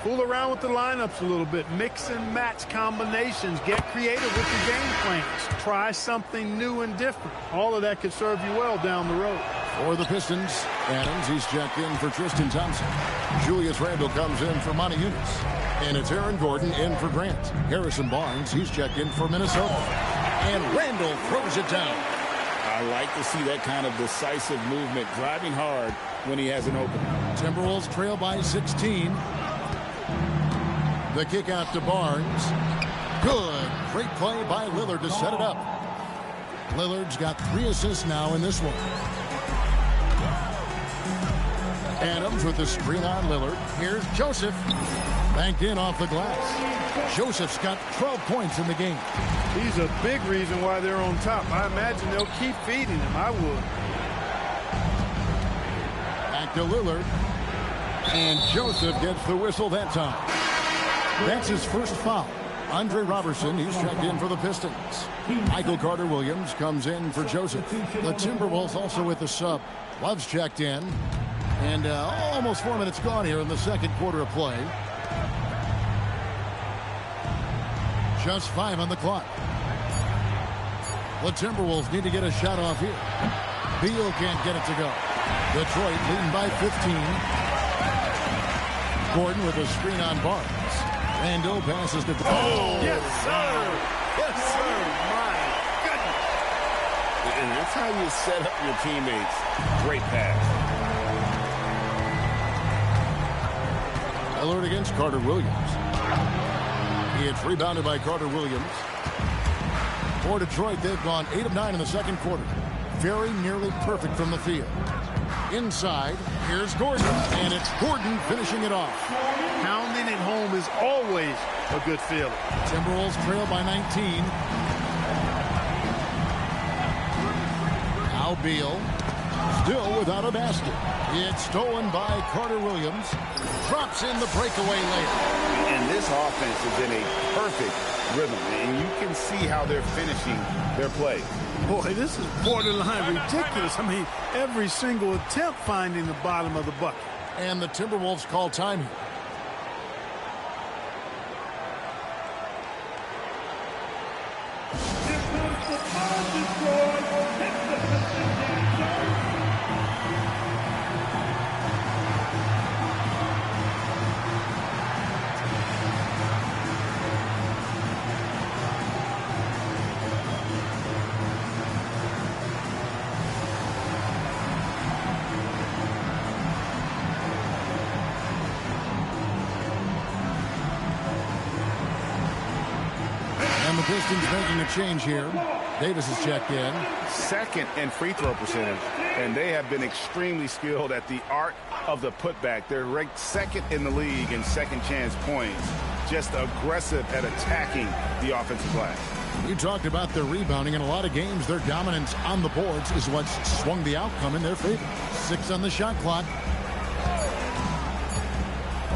Fool around with the lineups a little bit. Mix and match combinations. Get creative with your game plans. Try something new and different. All of that could serve you well down the road. For the Pistons, Adams, he's checked in for Tristan Thompson. Julius Randle comes in for Monty Eunice. And it's Aaron Gordon in for Grant. Harrison Barnes, he's checked in for Minnesota. And Randle throws it down. I like to see that kind of decisive movement, driving hard when he has an opening. Timberwolves trail by 16. The kick out to Barnes. Good. Great play by Lillard to set it up. Lillard's got 3 assists now in this one. Adams with the screen on Lillard. Here's Joseph. Banked in off the glass. Joseph's got 12 points in the game. He's a big reason why they're on top. I imagine they'll keep feeding him. I would. Back to Lillard. And Joseph gets the whistle that time. That's his first foul. Andre Robertson, he's checked in for the Pistons. Michael Carter-Williams comes in for Joseph. The Timberwolves also with the sub. Love's checked in. And almost 4 minutes gone here in the second quarter of play. Just 5 on the clock. The Timberwolves need to get a shot off here. Beal can't get it to go. Detroit leading by 15. Gordon with a screen on Barnes. Randle passes to... Oh, yes, sir. Yes, sir. My goodness. And that's how you set up your teammates. Great pass. Lillard against Carter-Williams. It's rebounded by Carter-Williams. For Detroit, they've gone 8 of 9 in the second quarter. Very nearly perfect from the field. Inside, here's Gordon, and it's Gordon finishing it off. Pounding it home is always a good feeling. Timberwolves trail by 19. Now Beal, still without a basket. It's stolen by Carter-Williams. Drops in the breakaway layup. And this offense is in a perfect rhythm, and you can see how they're finishing their play. Boy, this is borderline ridiculous. I mean, every single attempt finding the bottom of the bucket. And the Timberwolves call time here. And the Pistons making a change here. Davis is checked in. Second in free throw percentage, and they have been extremely skilled at the art of the putback. They're ranked second in the league in second chance points. Just aggressive at attacking the offensive glass. You talked about their rebounding. In a lot of games, their dominance on the boards is what's swung the outcome in their favor. 6 on the shot clock.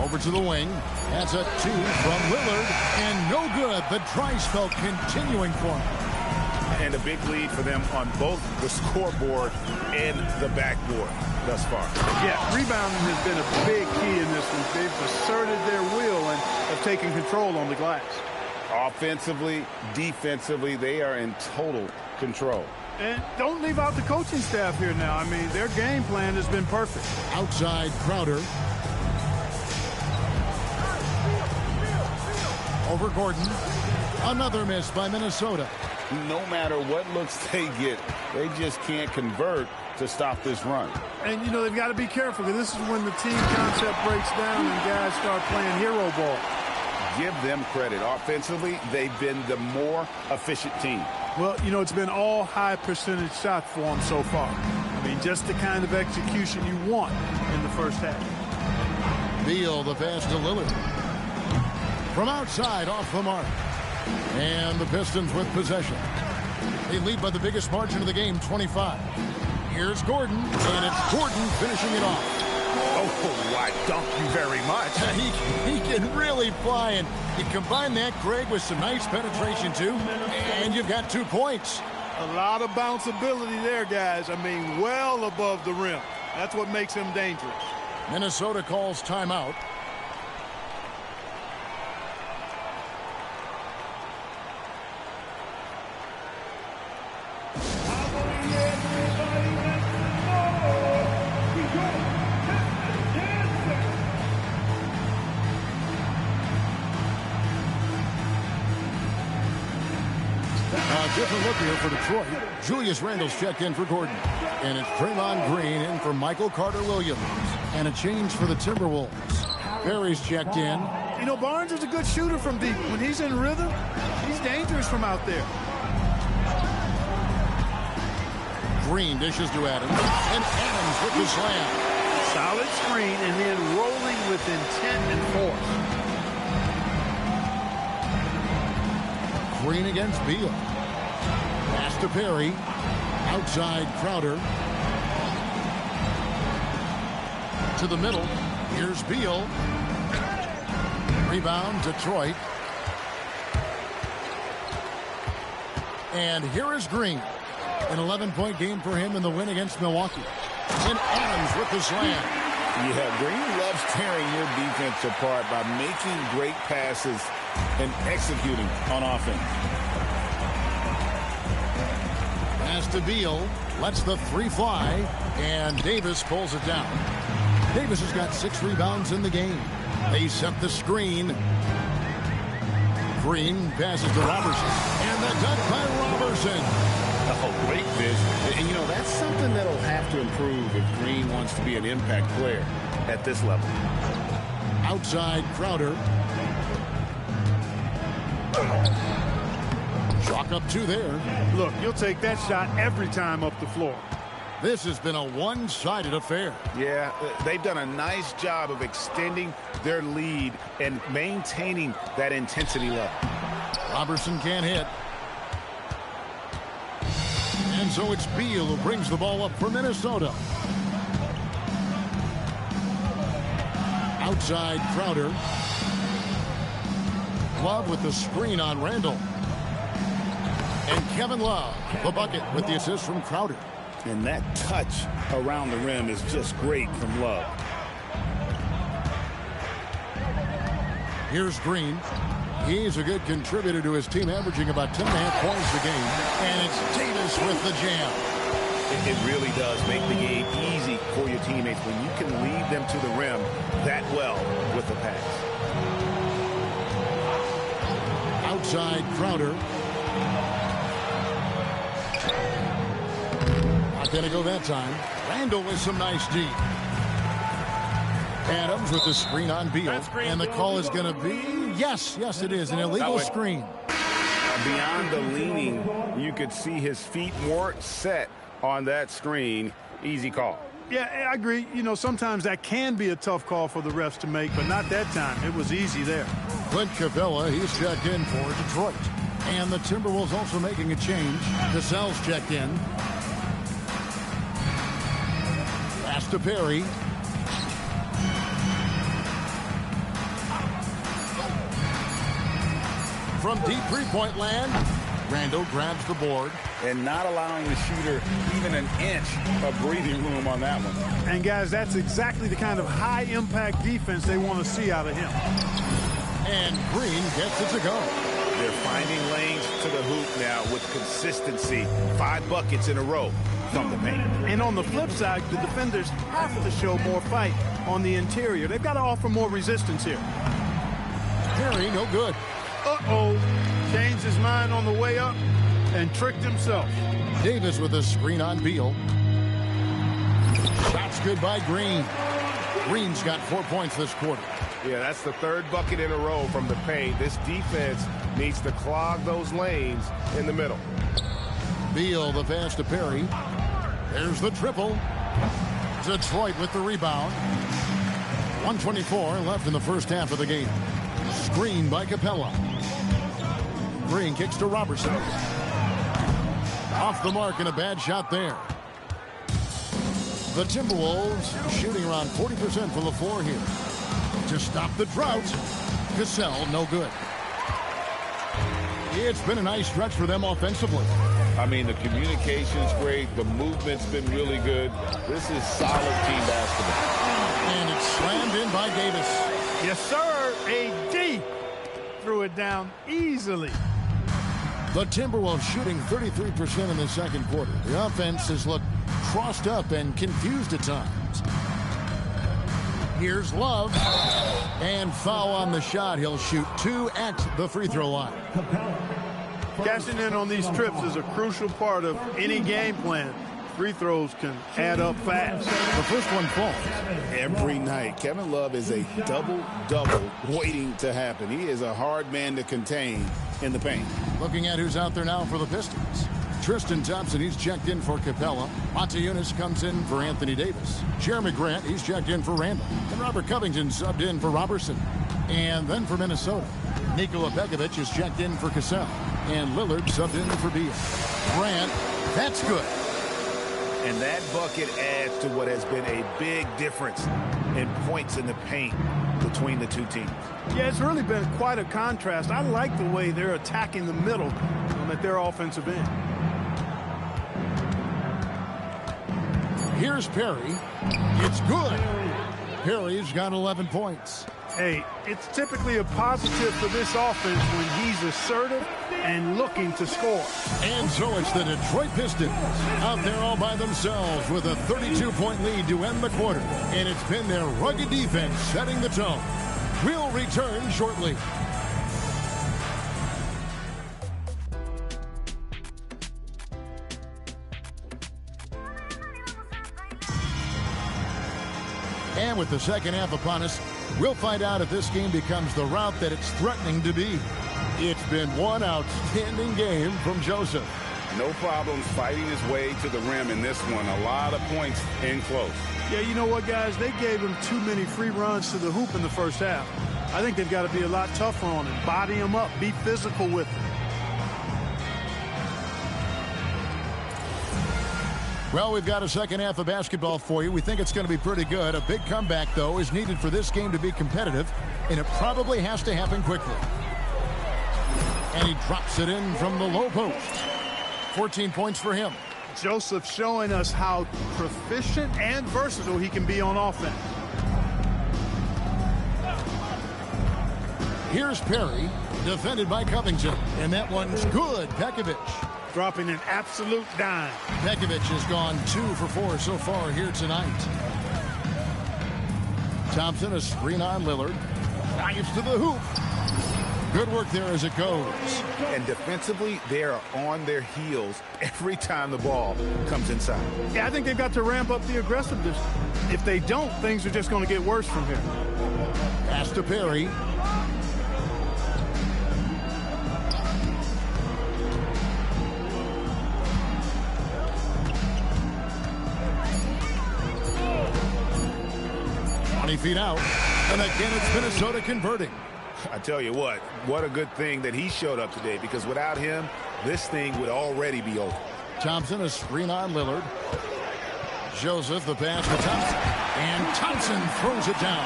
Over to the wing. That's a 2 from Lillard. And no good. The dry spell continuing for him. and a big lead for them on both the scoreboard and the backboard thus far. Yeah, rebounding has been a big key in this one. They've asserted their will and have taken control on the glass. Offensively, defensively, they are in total control. And don't leave out the coaching staff here now. I mean, their game plan has been perfect. Outside Crowder. Over Gordon. Another miss by Minnesota. No matter what looks they get, they just can't convert to stop this run. And, you know, they've got to be careful because this is when the team concept breaks down and guys start playing hero ball. Give them credit. Offensively, they've been the more efficient team. Well, you know, it's been all high percentage shots for them so far. I mean, just the kind of execution you want in the first half. Beal, the pass to Lillard. From outside, off the mark. And the Pistons with possession. They lead by the biggest margin of the game, 25. Here's Gordon, and it's Gordon finishing it off. Oh, I thank you very much. He can really fly, and you combine that, Greg, with some nice penetration, too, and you've got 2 points. A lot of bounceability there, guys. I mean, well above the rim. That's what makes him dangerous. Minnesota calls timeout. Different look here for Detroit. Julius Randle's checked in for Gordon. And it's Draymond Green in for Michael Carter-Williams. And a change for the Timberwolves. Barry's checked in. You know, Barnes is a good shooter from deep. When he's in rhythm, he's dangerous from out there. Green dishes to Adams. And Adams with the slam. Solid screen and then rolling with intent and force. Green against Beal. Pass to Perry. Outside Crowder. To the middle. Here's Beal. Rebound, Detroit. And here is Green. An 11-point game for him in the win against Milwaukee. And Adams with the slam. Yeah, Green loves tearing your defense apart by making great passes and executing on offense. Pass to Beal. Lets the 3 fly. And Davis pulls it down. Davis has got 6 rebounds in the game. They set the screen. Green passes to Robertson. And the dunk by Robertson. Oh, great vision. And, you know, that's something that'll have to improve if Green wants to be an impact player at this level. Outside Crowder. Chalk up 2 there. Look, you'll take that shot every time up the floor. This has been a one-sided affair. Yeah, they've done a nice job of extending their lead and maintaining that intensity level. Robertson can't hit. And so it's Beal who brings the ball up for Minnesota. Outside Crowder. Love with the screen on Randle. And Kevin Love, the bucket with the assist from Crowder. And that touch around the rim is just great from Love. Here's Green. He's a good contributor to his team, averaging about 10.5 points a game. And it's Davis with the jam. It really does make the game easy for your teammates when you can lead them to the rim that well with the pass. Outside Crowder. Not going to go that time. Randle with some nice D. Adams with the screen on Beal. And the call is going to be, yes, it is, an illegal screen. Beyond the leaning, you could see his feet weren't set on that screen. Easy call. Yeah, I agree. You know, sometimes that can be a tough call for the refs to make, but not that time. It was easy there. Clint Capella, he's checked in for Detroit. And the Timberwolves also making a change. Cassell's checked in. Pass to Perry. From deep three-point land, Randle grabs the board. and not allowing the shooter even an inch of breathing room on that one. And, guys, that's exactly the kind of high-impact defense they want to see out of him. And Green gets it to go. They're finding lanes to the hoop now with consistency. 5 buckets in a row from the paint. And on the flip side, the defenders have to show more fight on the interior. They've got to offer more resistance here. Perry, no good. Uh-oh. Changed his mind on the way up and tricked himself. Davis with a screen on Beal. Shots good by Green. Green's got 4 points this quarter. Yeah, that's the 3rd bucket in a row from the paint. This defense needs to clog those lanes in the middle. Beal, the pass to Perry. There's the triple. Detroit with the rebound. 1:24 left in the first half of the game. Screen by Capella. Green kicks to Robertson. Off the mark and a bad shot there. The Timberwolves shooting around 40% from the floor here. To stop the drought, Cassell, no good. It's been a nice stretch for them offensively. I mean, the communication's great. The movement's been really good. This is solid team basketball. And it's slammed in by Davis. Yes, sir. AD threw it down easily. The Timberwolves shooting 33% in the second quarter. The offense has looked crossed up and confused at times. Here's Love. And foul on the shot. He'll shoot 2 at the free throw line. Cashing in on these trips is a crucial part of any game plan. Free throws can add up fast. The first one falls. Every night, Kevin Love is a double-double waiting to happen. He is a hard man to contain in the paint. Looking at who's out there now for the Pistons. Tristan Thompson, he's checked in for Capella. Montezumas comes in for Anthony Davis. Jeremy Grant, he's checked in for Randall. And Robert Covington subbed in for Robertson. And then for Minnesota, Nikola Pekovic is checked in for Cassell. And Lillard subbed in for Beal. Grant, that's good. And that bucket adds to what has been a big difference in points in the paint between the two teams. Yeah, it's really been quite a contrast. I like the way they're attacking the middle at their offensive end. Here's Perry. It's good. Perry's got 11 points. Hey, it's typically a positive for this offense when he's assertive and looking to score. And so it's the Detroit Pistons out there all by themselves with a 32-point lead to end the quarter. And it's been their rugged defense setting the tone. We'll return shortly. And with the second half upon us, we'll find out if this game becomes the route that it's threatening to be. It's been one outstanding game from Joseph. No problems fighting his way to the rim in this one. A lot of points in close. Yeah, you know what, guys? They gave him too many free runs to the hoop in the first half. I think they've got to be a lot tougher on him. Body him up. Be physical with him. Well, we've got a second half of basketball for you. We think it's going to be pretty good. A big comeback, though, is needed for this game to be competitive, and it probably has to happen quickly. And he drops it in from the low post. 14 points for him. Joseph showing us how proficient and versatile he can be on offense. Here's Perry, defended by Covington, and that one's good. Pekovic. Dropping an absolute dime. Pekovic has gone 2 for 4 so far here tonight. Thompson, a screen on Lillard. Drives to the hoop. Good work there as it goes. And defensively, they are on their heels every time the ball comes inside. Yeah, I think they've got to ramp up the aggressiveness. If they don't, things are just going to get worse from here. Pass to Perry. Feet out, and again it's Minnesota converting. I tell you what a good thing that he showed up today, because without him, this thing would already be over. Thompson, a screen on Lillard. Joseph, the pass to Thompson, and Thompson throws it down.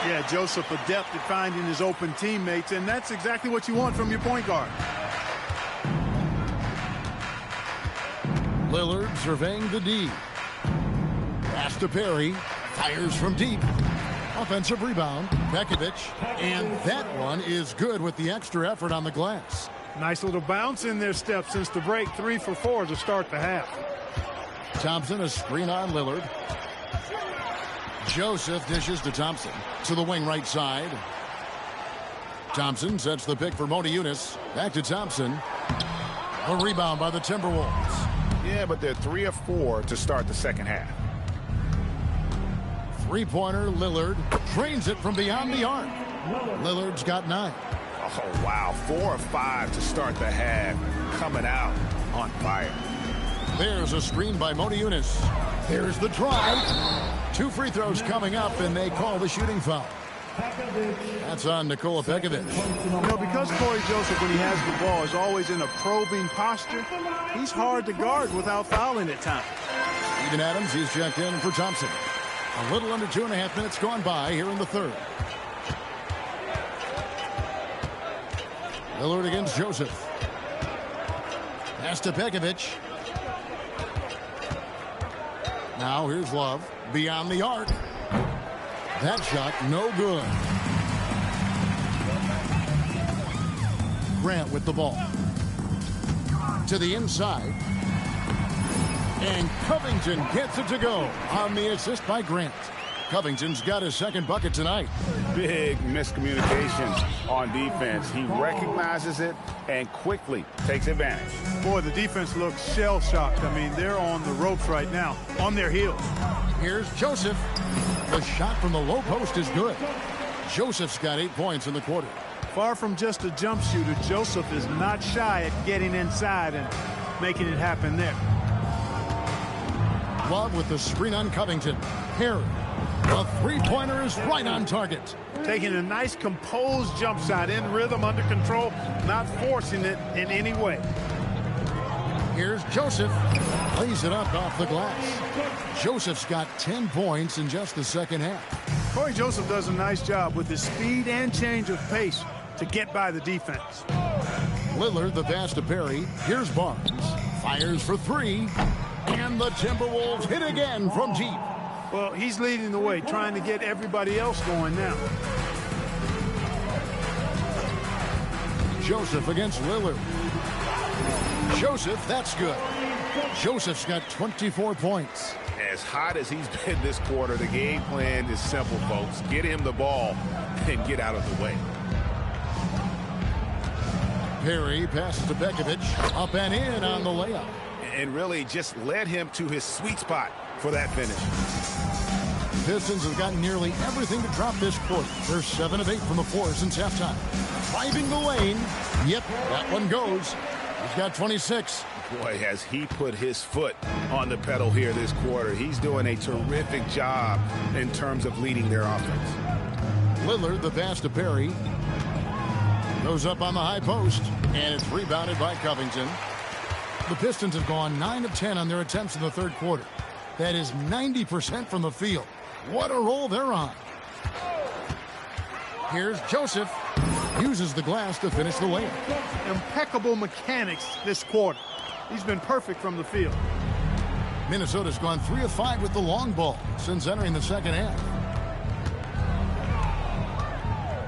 Yeah, Joseph adept at finding his open teammates, and that's exactly what you want from your point guard. Lillard surveying the D. Pass to Perry. Fires from deep. Offensive rebound. Pekovic. And that one is good with the extra effort on the glass. Nice little bounce in their step since the break. 3 for 4 to start the half. Thompson, a screen on Lillard. Joseph dishes to Thompson. To the wing right side. Thompson sets the pick for Motiejunas. Back to Thompson. A rebound by the Timberwolves. Yeah, but they're 3 of 4 to start the second half. Three-pointer, Lillard drains it from beyond the arc. Lillard's got 9. Oh, wow. 4 of 5 to start the half. Coming out on fire. There's a screen by Motiejunas. There's the drive. 2 free throws coming up, and they call the shooting foul. That's on Nikola Pekovic. You know, because Corey Joseph, when he has the ball, is always in a probing posture, he's hard to guard without fouling at times. Steven Adams, he's checked in for Thompson. A little under 2.5 minutes gone by here in the third. Lillard against Joseph. Pass to Pekovic. Now here's Love. Beyond the arc. That shot, no good. Grant with the ball. To the inside. And Covington gets it to go on the assist by Grant. Covington's got his second bucket tonight. Big miscommunication on defense. He recognizes it and quickly takes advantage. Boy, the defense looks shell-shocked. I mean, they're on the ropes right now, on their heels. Here's Joseph. The shot from the low post is good. Joseph's got 8 points in the quarter. Far from just a jump shooter, Joseph is not shy at getting inside and making it happen there. Love with the screen on Covington. Perry. The three-pointer is right on target. Taking a nice composed jump shot in rhythm, under control, not forcing it in any way. Here's Joseph. Lays it up off the glass. Joseph's got 10 points in just the second half. Corey Joseph does a nice job with his speed and change of pace to get by the defense. Lillard, the pass to Perry. Here's Barnes. Fires for 3. And the Timberwolves hit again from deep. Well, he's leading the way, trying to get everybody else going now. Joseph against Lillard. Joseph, that's good. Joseph's got 24 points. As hot as he's been this quarter, the game plan is simple, folks. Get him the ball and get out of the way. Perry passes to Pekovic. Up and in on the layup. And really just led him to his sweet spot for that finish. Pistons have gotten nearly everything to drop this quarter. They're 7 of 8 from the floor since halftime. Driving the lane. Yep, that one goes. He's got 26. Boy, has he put his foot on the pedal here this quarter. He's doing a terrific job in terms of leading their offense. Lillard, the pass to Perry. Goes up on the high post, and it's rebounded by Covington. The Pistons have gone 9 of 10 on their attempts in the third quarter. That is 90% from the field. What a roll they're on. Here's Joseph. Uses the glass to finish the layup. Impeccable mechanics this quarter. He's been perfect from the field. Minnesota's gone 3 of 5 with the long ball since entering the second half.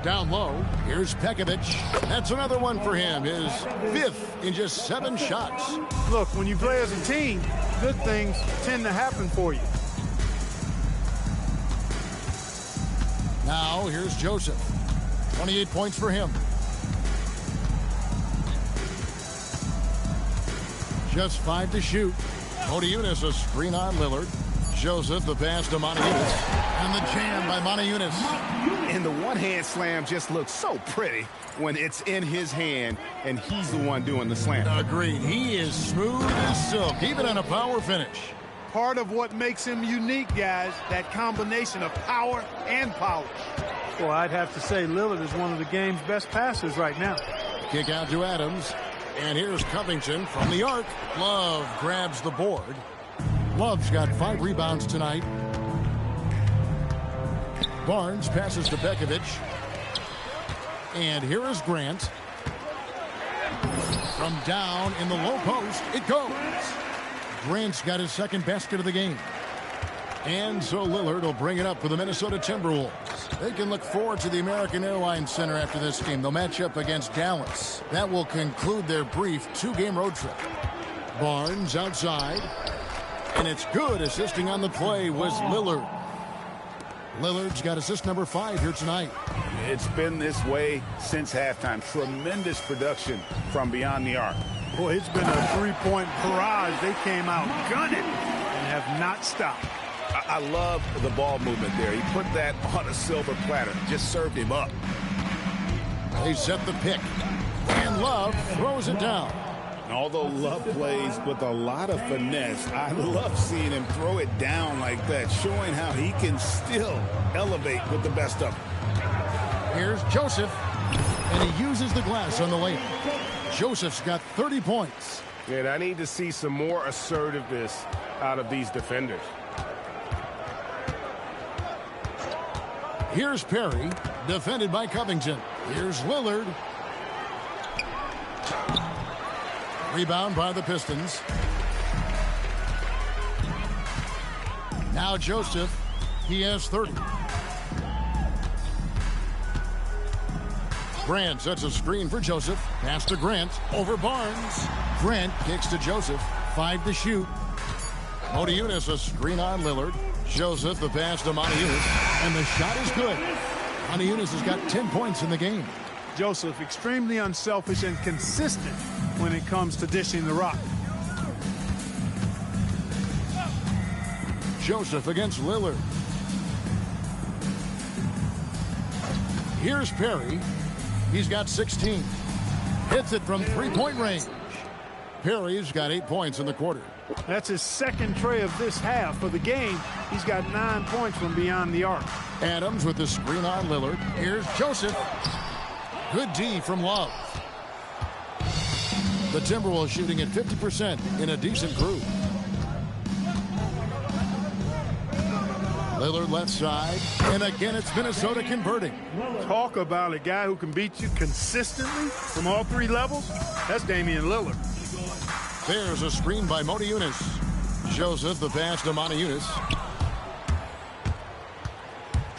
Down low, here's Pekovic. That's another one for him, his 5th in just 7 shots. Look, when you play as a team, good things tend to happen for you. Now, here's Joseph. 28 points for him. Just 5 to shoot. Motiejunas, a screen on Lillard. Joseph, the pass to Motiejunas. And the jam by Motiejunas. And the one-hand slam just looks so pretty when it's in his hand and he's the one doing the slam. Agreed. He is smooth as silk, even on a power finish. Part of what makes him unique, guys, that combination of power and polish. Well, I'd have to say Lillard is one of the game's best passers right now. Kick out to Adams. And here's Covington from the arc. Love grabs the board. Love's got 5 rebounds tonight. Barnes passes to Pekovic. And here is Grant. From down in the low post, it goes. Grant's got his second basket of the game. And so Lillard will bring it up for the Minnesota Timberwolves. They can look forward to the American Airlines Center after this game. They'll match up against Dallas. That will conclude their brief 2-game road trip. Barnes outside. And it's good. Assisting on the play was Lillard. Lillard's got assist number 5 here tonight. It's been this way since halftime. Tremendous production from beyond the arc. Boy, it's been a three-point barrage. They came out gunning and have not stopped. I love the ball movement there. He put that on a silver platter. Just served him up. They set the pick. And Love throws it down. Although Love plays with a lot of finesse, I love seeing him throw it down like that, showing how he can still elevate with the best of them. Here's Joseph, and he uses the glass on the layup. Joseph's got 30 points. And I need to see some more assertiveness out of these defenders. Here's Perry, defended by Covington. Here's Lillard. Rebound by the Pistons. Now Joseph. He has 30. Grant sets a screen for Joseph. Pass to Grant. Over Barnes. Grant kicks to Joseph. 5 to shoot. Motiejunas a screen on Lillard. Joseph the pass to Motiejunas. And the shot is good. Motiejunas has got 10 points in the game. Joseph, extremely unselfish and consistent when it comes to dishing the rock. Joseph against Lillard. Here's Perry. He's got 16. Hits it from three-point range. Perry's got 8 points in the quarter. That's his second tray of this half of the game. He's got 9 points from beyond the arc. Adams with the screen on Lillard. Here's Joseph. Good D from Love. The Timberwolves shooting at 50% in a decent group. Lillard left side. And again, it's Minnesota converting. Talk about a guy who can beat you consistently from all 3 levels. That's Damian Lillard. There's a screen by Motiejunas. Joseph the pass to Motiejunas.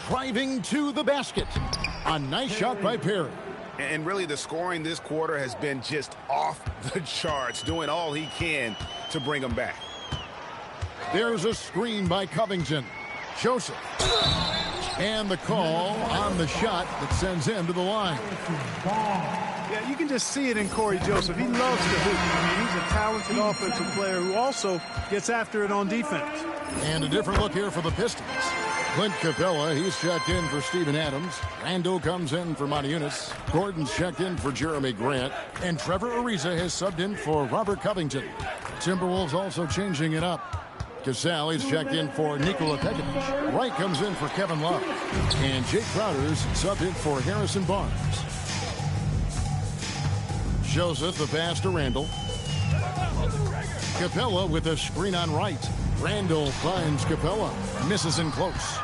Driving to the basket. A nice shot by Perry. And really, the scoring this quarter has been just off the charts, doing all he can to bring them back. There's a screen by Covington. Joseph. And the call on the shot that sends him to the line. Yeah, you can just see it in Corey Joseph. He loves to hoop. I mean, he's a talented offensive player who also gets after it on defense. And a different look here for the Pistons. Clint Capella, he's checked in for Steven Adams. Randall comes in for Motiejunas. Gordon's checked in for Jeremy Grant. And Trevor Ariza has subbed in for Robert Covington. Timberwolves also changing it up. Cassell, he's checked in for Nikola Pekovic. Wright comes in for Kevin Love. And Jake Crowder's subbed in for Harrison Barnes. Joseph, the pass to Randall. Capella with a screen on Wright. Randall finds Capella. Misses in close.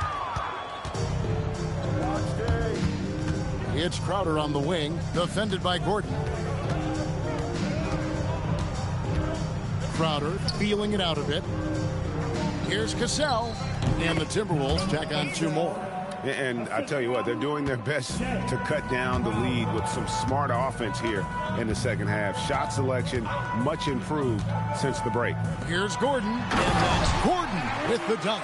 It's Crowder on the wing. Defended by Gordon. Crowder feeling it out a bit. Here's Cassell. And the Timberwolves tack on 2 more. And I tell you what, they're doing their best to cut down the lead with some smart offense here in the second half. Shot selection much improved since the break. Here's Gordon, and that's Gordon with the dunk.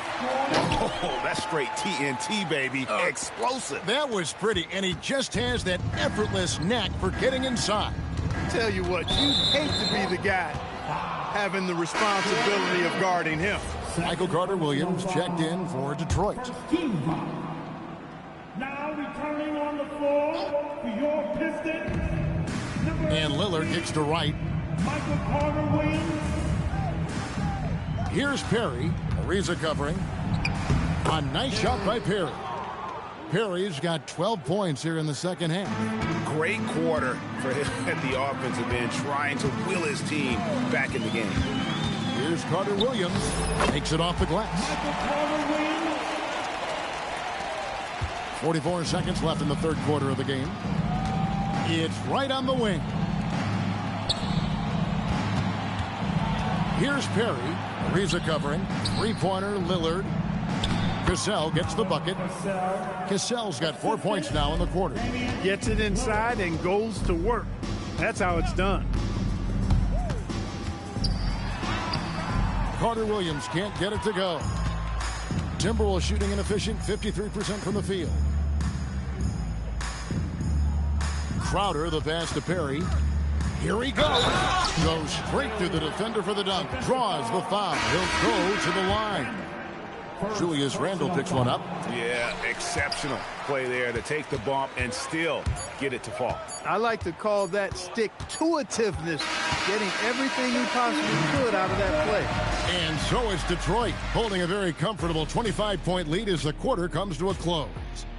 Oh, that's straight TNT, baby. Explosive. That was pretty, and he just has that effortless knack for getting inside. Tell you what, you'd hate to be the guy having the responsibility of guarding him. Michael Carter-Williams checked in for Detroit. Now returning on the floor for your Pistons. And Lillard kicks to Wright. Michael Carter-Williams. Here's Perry. Ariza covering. A nice shot by Perry. Perry's got 12 points here in the second half. Great quarter for him at the offensive end, trying to will his team back in the game. Here's Carter-Williams. Takes it off the glass. Michael Carter-Williams. 44 seconds left in the third quarter of the game. It's right on the wing. Here's Perry. Ariza covering. Three-pointer, Lillard. Cassell gets the bucket. Cassell's got 4 points now in the quarter. Gets it inside and goes to work. That's how it's done. Carter Williams can't get it to go. Timberwolves shooting inefficient, 53% from the field. Crowder, the pass to Perry. Here he goes. Goes straight through the defender for the dunk. Draws the foul. He'll go to the line. Julius Randle picks one up. Yeah, exceptional play there to take the bump and still get it to fall. I like to call that stick-to-itiveness, getting everything he possibly could out of that play. And so is Detroit, holding a very comfortable 25-point lead as the quarter comes to a close.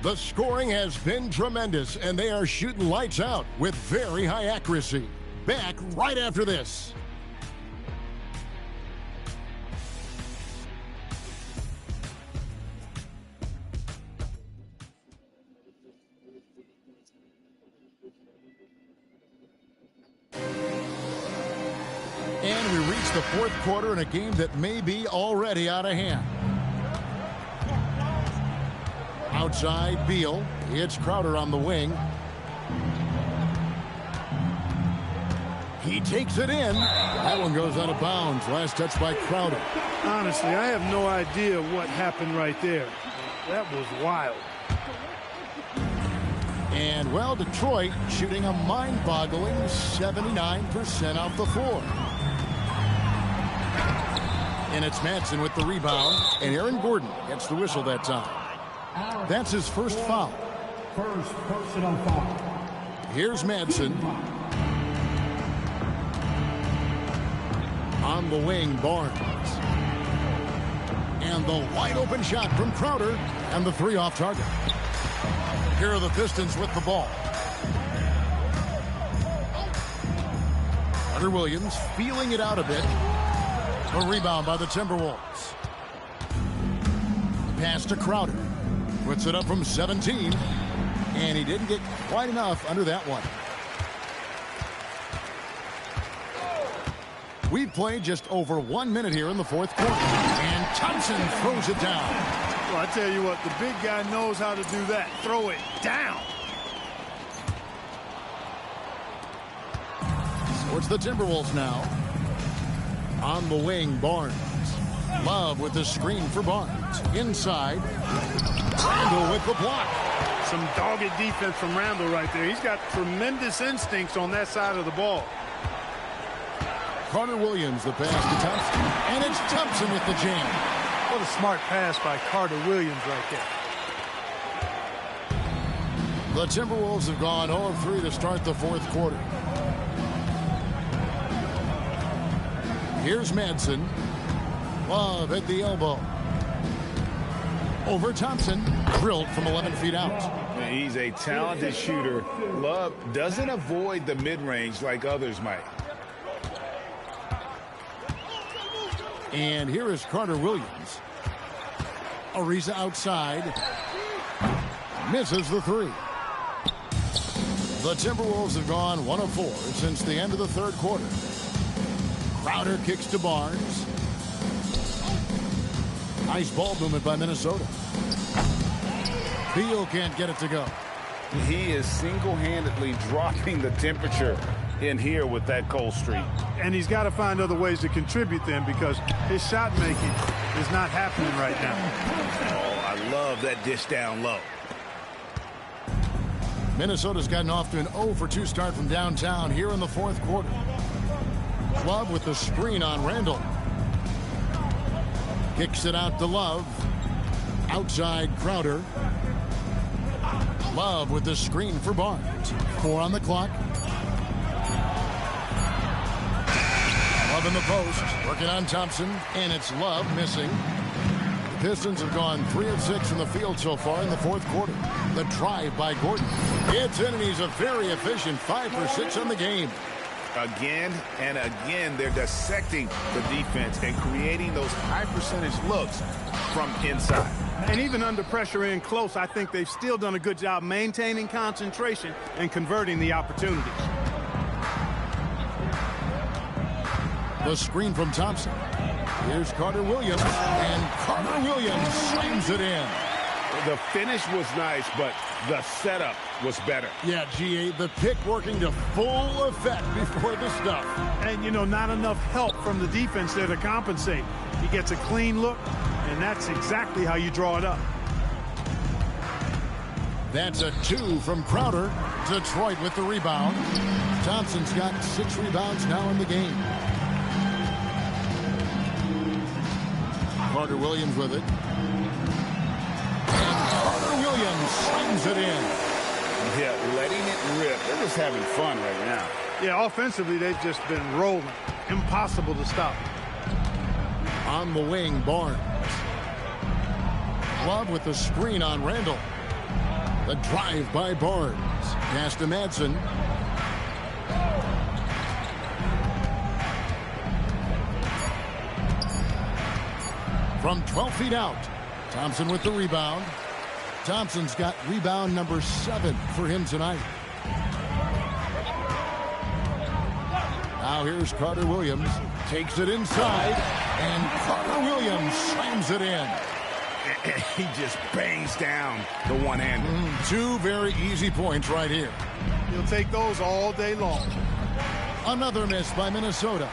The scoring has been tremendous, and they are shooting lights out with very high accuracy. Back right after this. And we reach the fourth quarter in a game that may be already out of hand. Outside, Beal. It's Crowder on the wing. He takes it in. That one goes out of bounds. Last touch by Crowder. Honestly, I have no idea what happened right there. That was wild. And, well, Detroit shooting a mind-boggling 79% off the floor. And it's Madsen with the rebound. And Aaron Gordon gets the whistle that time. That's his first foul. First personal foul. Here's Madsen. On the wing, Barnes. And the wide-open shot from Crowder. And the three off target. Here are the Pistons with the ball. Carter Williams feeling it out a bit. A rebound by the Timberwolves. Pass to Crowder. Puts it up from 17. And he didn't get quite enough under that one. We've played just over 1 minute here in the fourth quarter. And Thompson throws it down. Well, I tell you what, the big guy knows how to do that. Throw it down. So it's the Timberwolves now. On the wing, Barnes. Love with the screen for Barnes. Inside. Randle with the block. Some dogged defense from Randle right there. He's got tremendous instincts on that side of the ball. Carter Williams, the pass to Thompson. And it's Thompson with the jam. What a smart pass by Carter Williams right there. The Timberwolves have gone 0-3 to start the fourth quarter. Here's Madsen. Love at the elbow. Over Thompson. Drilled from 11 feet out. He's a talented shooter. Love doesn't avoid the mid-range like others might. And here is Carter Williams. Ariza outside. Misses the three. The Timberwolves have gone 1 of 4 since the end of the third quarter. Crowder kicks to Barnes. Nice ball movement by Minnesota. Beal can't get it to go. He is single-handedly dropping the temperature in here with that cold streak. And he's got to find other ways to contribute then, because his shot making is not happening right now. Oh, I love that dish down low. Minnesota's gotten off to an 0-for-2 start from downtown here in the fourth quarter. Love with the screen on Randle. Kicks it out to Love. Outside Crowder. Love with the screen for Barnes. 4 on the clock. Love in the post. Working on Thompson. And it's Love missing. The Pistons have gone 3 of 6 from the field so far in the fourth quarter. The drive by Gordon. It's in, and he's a very efficient 5 for 6 on the game. Again and again, they're dissecting the defense and creating those high percentage looks from inside. And even under pressure in close, I think they've still done a good job maintaining concentration and converting the opportunities. The screen from Thompson. Here's Carter Williams, and Carter Williams slams it in. The finish was nice, but the setup was better. Yeah, GA, the pick working to full effect before the stuff. And, you know, not enough help from the defense there to compensate. He gets a clean look, and that's exactly how you draw it up. That's a 2 from Crowder. Detroit with the rebound. Thompson's got 6 rebounds now in the game. Carter Williams with it. And Carter Williams slams it in. Yeah, letting it rip. They're just having fun right now. Yeah, offensively, they've just been rolling. Impossible to stop. On the wing, Barnes. Love with the screen on Randall. The drive by Barnes. Pass to Madsen. From 12 feet out. Thompson with the rebound. Thompson's got rebound number 7 for him tonight. Now here's Carter Williams. Takes it inside. And Carter Williams slams it in. He just bangs down the one-hander. 2 very easy points right here. He'll take those all day long. Another miss by Minnesota.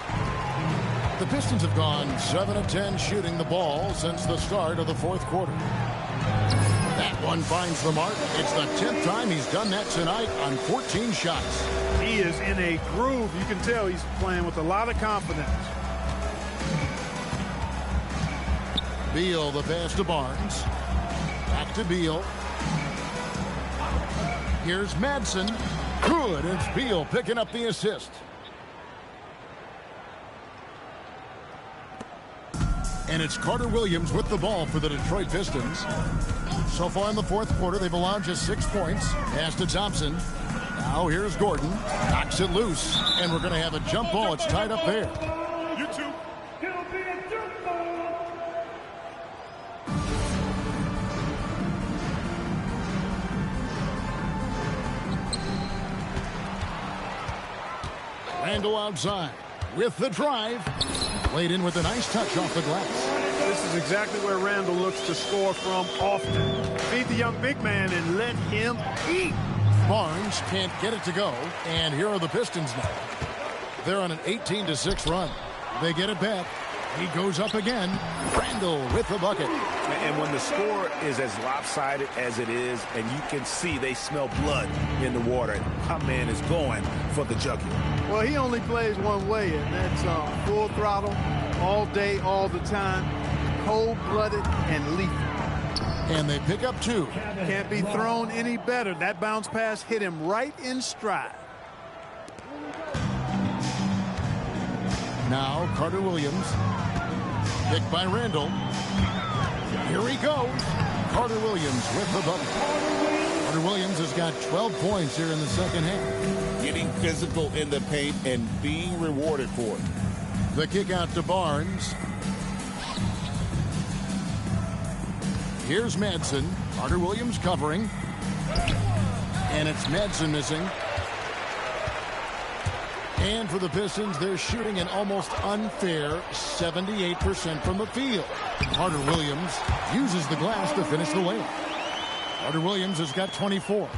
The Pistons have gone 7 of 10 shooting the ball since the start of the fourth quarter. That one finds the mark. It's the 10th time he's done that tonight on 14 shots. He is in a groove. You can tell he's playing with a lot of confidence. Beal, the pass to Barnes. Back to Beal. Here's Madsen. Good. It's Beal picking up the assist. And it's Carter Williams with the ball for the Detroit Pistons. So far in the fourth quarter, they've allowed just 6 points. Pass to Thompson. Now here's Gordon. Knocks it loose. And we're going to have a jump ball. It's tied up there. You two. It'll be a jump ball. Randall outside with the drive. Played in with a nice touch off the glass. This is exactly where Randall looks to score from often. Feed the young big man and let him eat. Barnes can't get it to go. And here are the Pistons now. They're on an 18-6 run. They get it back. He goes up again. Randall with the bucket. And when the score is as lopsided as it is, and you can see they smell blood in the water, my man is going for the jugular. Well, he only plays one way, and that's full throttle, all day, all the time, cold-blooded and lethal. And they pick up 2. Can't be thrown any better. That bounce pass hit him right in stride. Now Carter Williams. Picked by Randall. Here he goes. Carter Williams with the bucket. Carter Williams has got 12 points here in the second half. Getting physical in the paint and being rewarded for it. The kick out to Barnes. Here's Madsen. Carter Williams covering. And it's Madsen missing. And for the Pistons, they're shooting an almost unfair 78% from the field. Carter Williams uses the glass to finish the layup. Carter Williams has got 24.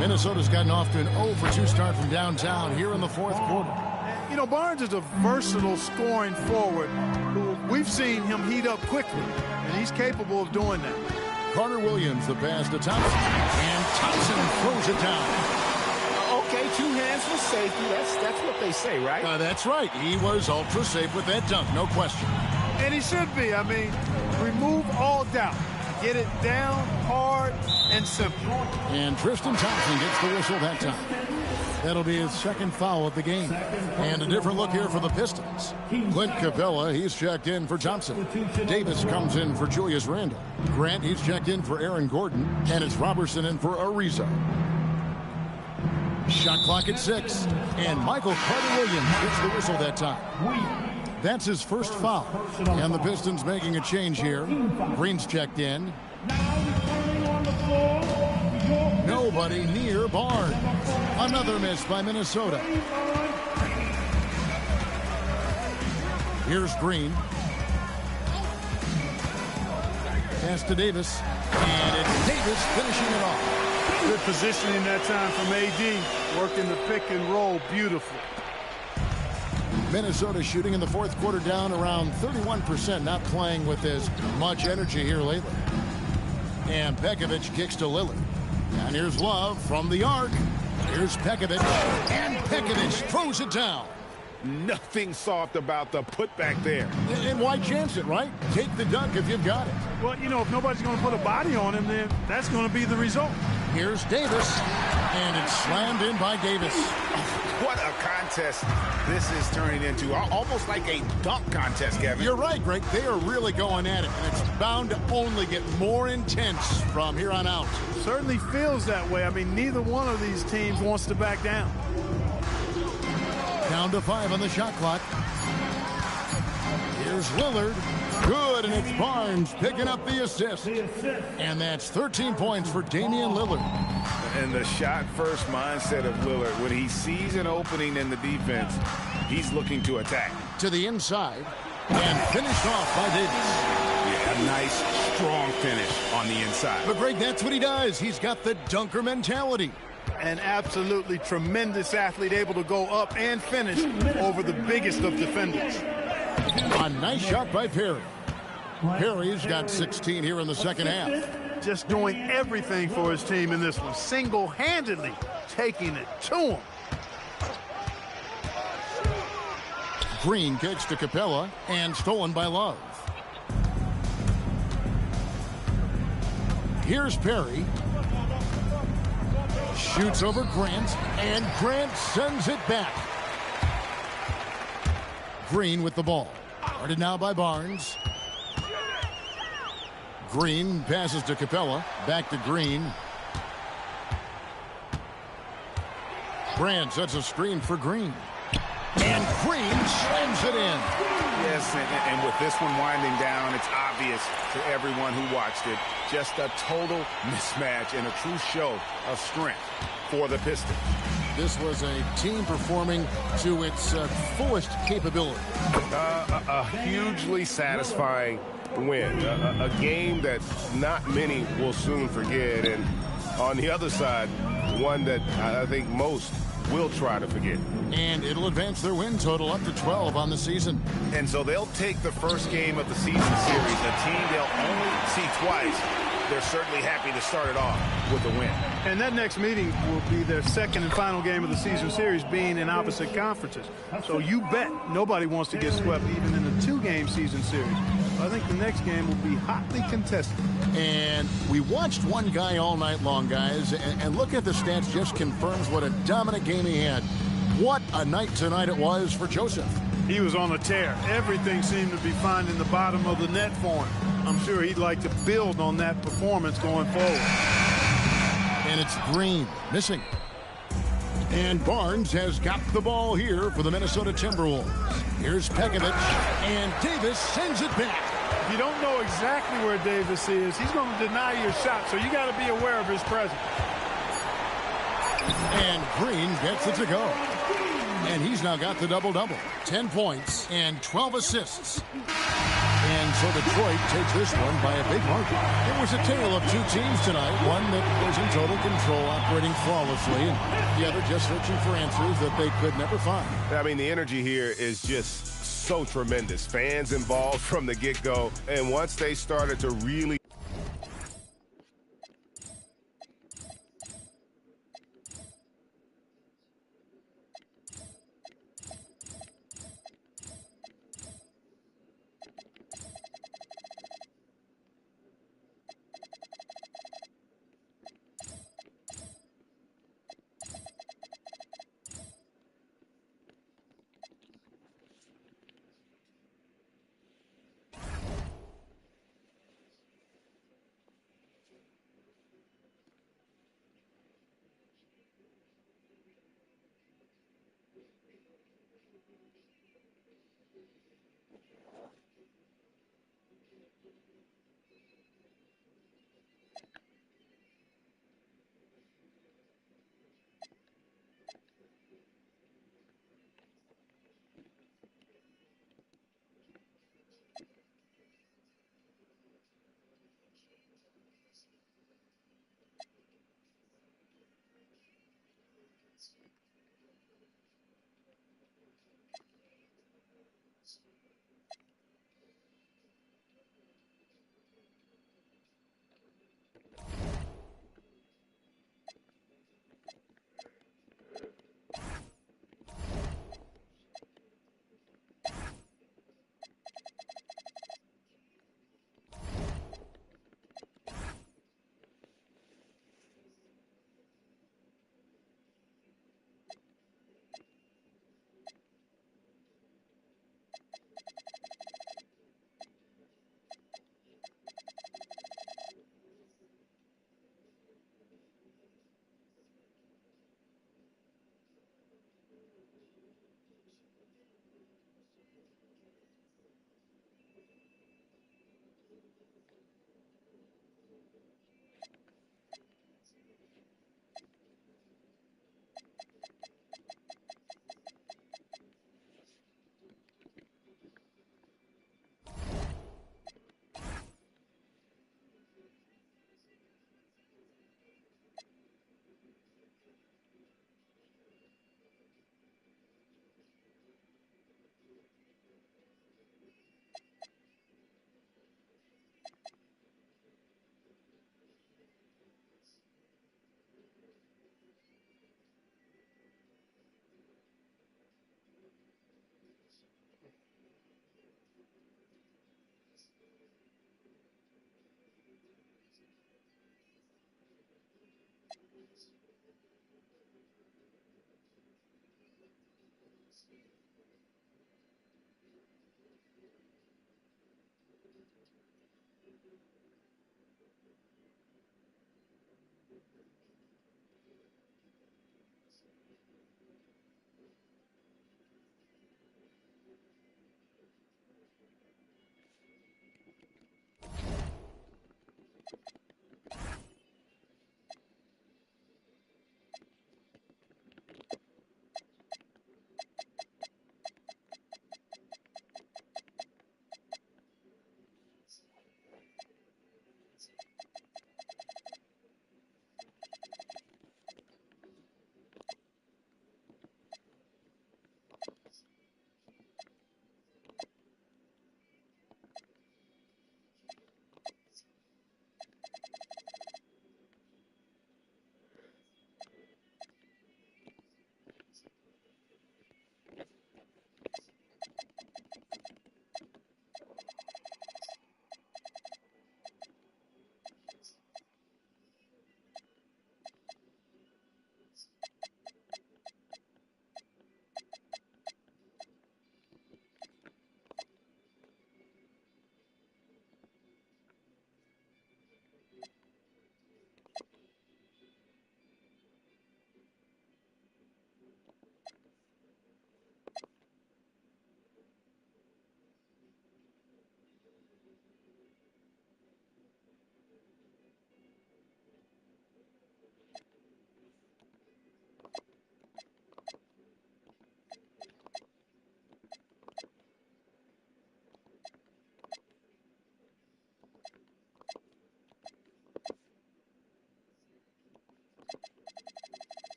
Minnesota's gotten off to an 0-for-2 start from downtown here in the fourth quarter. You know, Barnes is a versatile scoring forward who we've seen him heat up quickly, and he's capable of doing that. Carter Williams, the pass to Thompson. And Thompson throws it down. Okay, 2 hands for safety. That's what they say, right? That's right. He was ultra safe with that dunk, no question. And he should be. I mean, remove all doubt. Get it down, hard, and simple. And Tristan Thompson gets the whistle that time. That'll be his second foul of the game. And a different look here for the Pistons. Clint Capella, he's checked in for Thompson. Davis comes in for Julius Randle. Grant, he's checked in for Aaron Gordon. And it's Robertson in for Ariza. Shot clock at 6. And Michael Carter Williams gets the whistle that time. That's his first foul. And the Pistons making a change here. Green's checked in. Nobody near Barnes. Another miss by Minnesota. Here's Green. Pass to Davis. And it's Davis finishing it off. Good positioning that time from AD. Working the pick and roll beautifully. Minnesota shooting in the fourth quarter down around 31%, not playing with as much energy here lately. And Pekovic kicks to Lillard. And here's Love from the arc. Here's Pekovic. And Pekovic throws it down. Nothing soft about the putback there. And why chance it, right? Take the dunk if you've got it. Well, you know, if nobody's going to put a body on him, then that's going to be the result. Here's Davis. And it's slammed in by Davis. What a contest this is turning into. Almost like a dunk contest, Kevin. You're right, Greg. They are really going at it. And it's bound to only get more intense from here on out. Certainly feels that way. I mean, neither one of these teams wants to back down. Down to 5 on the shot clock. Here's Lillard. Good, and it's Barnes picking up the assist. And that's 13 points for Damian Lillard. And the shot-first mindset of Lillard, when he sees an opening in the defense, he's looking to attack. To the inside, and finished off by Davis. Yeah, a nice, strong finish on the inside. But, Greg, that's what he does. He's got the dunker mentality. An absolutely tremendous athlete, able to go up and finish over the biggest of defenders. A nice shot by Perry. Perry's got 16 here in the second half. Just doing everything for his team in this one. Single-handedly taking it to him. Green kicks to Capella and stolen by Love. Here's Perry. Shoots over Grant, and Grant sends it back. Green with the ball. Guarded now by Barnes. Green passes to Capella. Back to Green. Grant sets a screen for Green. And Green slams it in. Yes, and with this one winding down, it's obvious to everyone who watched it. Just a total mismatch and a true show of strength for the Pistons. This was a team performing to its fullest capability. A hugely satisfying win. A game that not many will soon forget. And on the other side, one that I think most will try to forget. And it'll advance their win total up to 12 on the season. And so they'll take the first game of the season series, a team they'll only see twice. They're certainly happy to start it off with a win. And that next meeting will be their second and final game of the season series, being in opposite conferences. So you bet nobody wants to get swept even in the two-game season series. I think the next game will be hotly contested. And we watched one guy all night long, guys, and look at the stats just confirms what a dominant game he had. What a night tonight it was for Joseph. He was on a tear. Everything seemed to be finding the bottom of the net for him. I'm sure he'd like to build on that performance going forward. And it's Green missing. And Barnes has got the ball here for the Minnesota Timberwolves. Here's Pekovic, and Davis sends it back. If you don't know exactly where Davis is, he's going to deny your shot, so you got to be aware of his presence. And Green gets it to go. And he's now got the double-double. 10 points and 12 assists. And so Detroit takes this one by a big margin. It was a tale of two teams tonight. One that was in total control, operating flawlessly, and the other just searching for answers that they could never find. I mean, the energy here is just so tremendous. Fans involved from the get-go. And once they started to really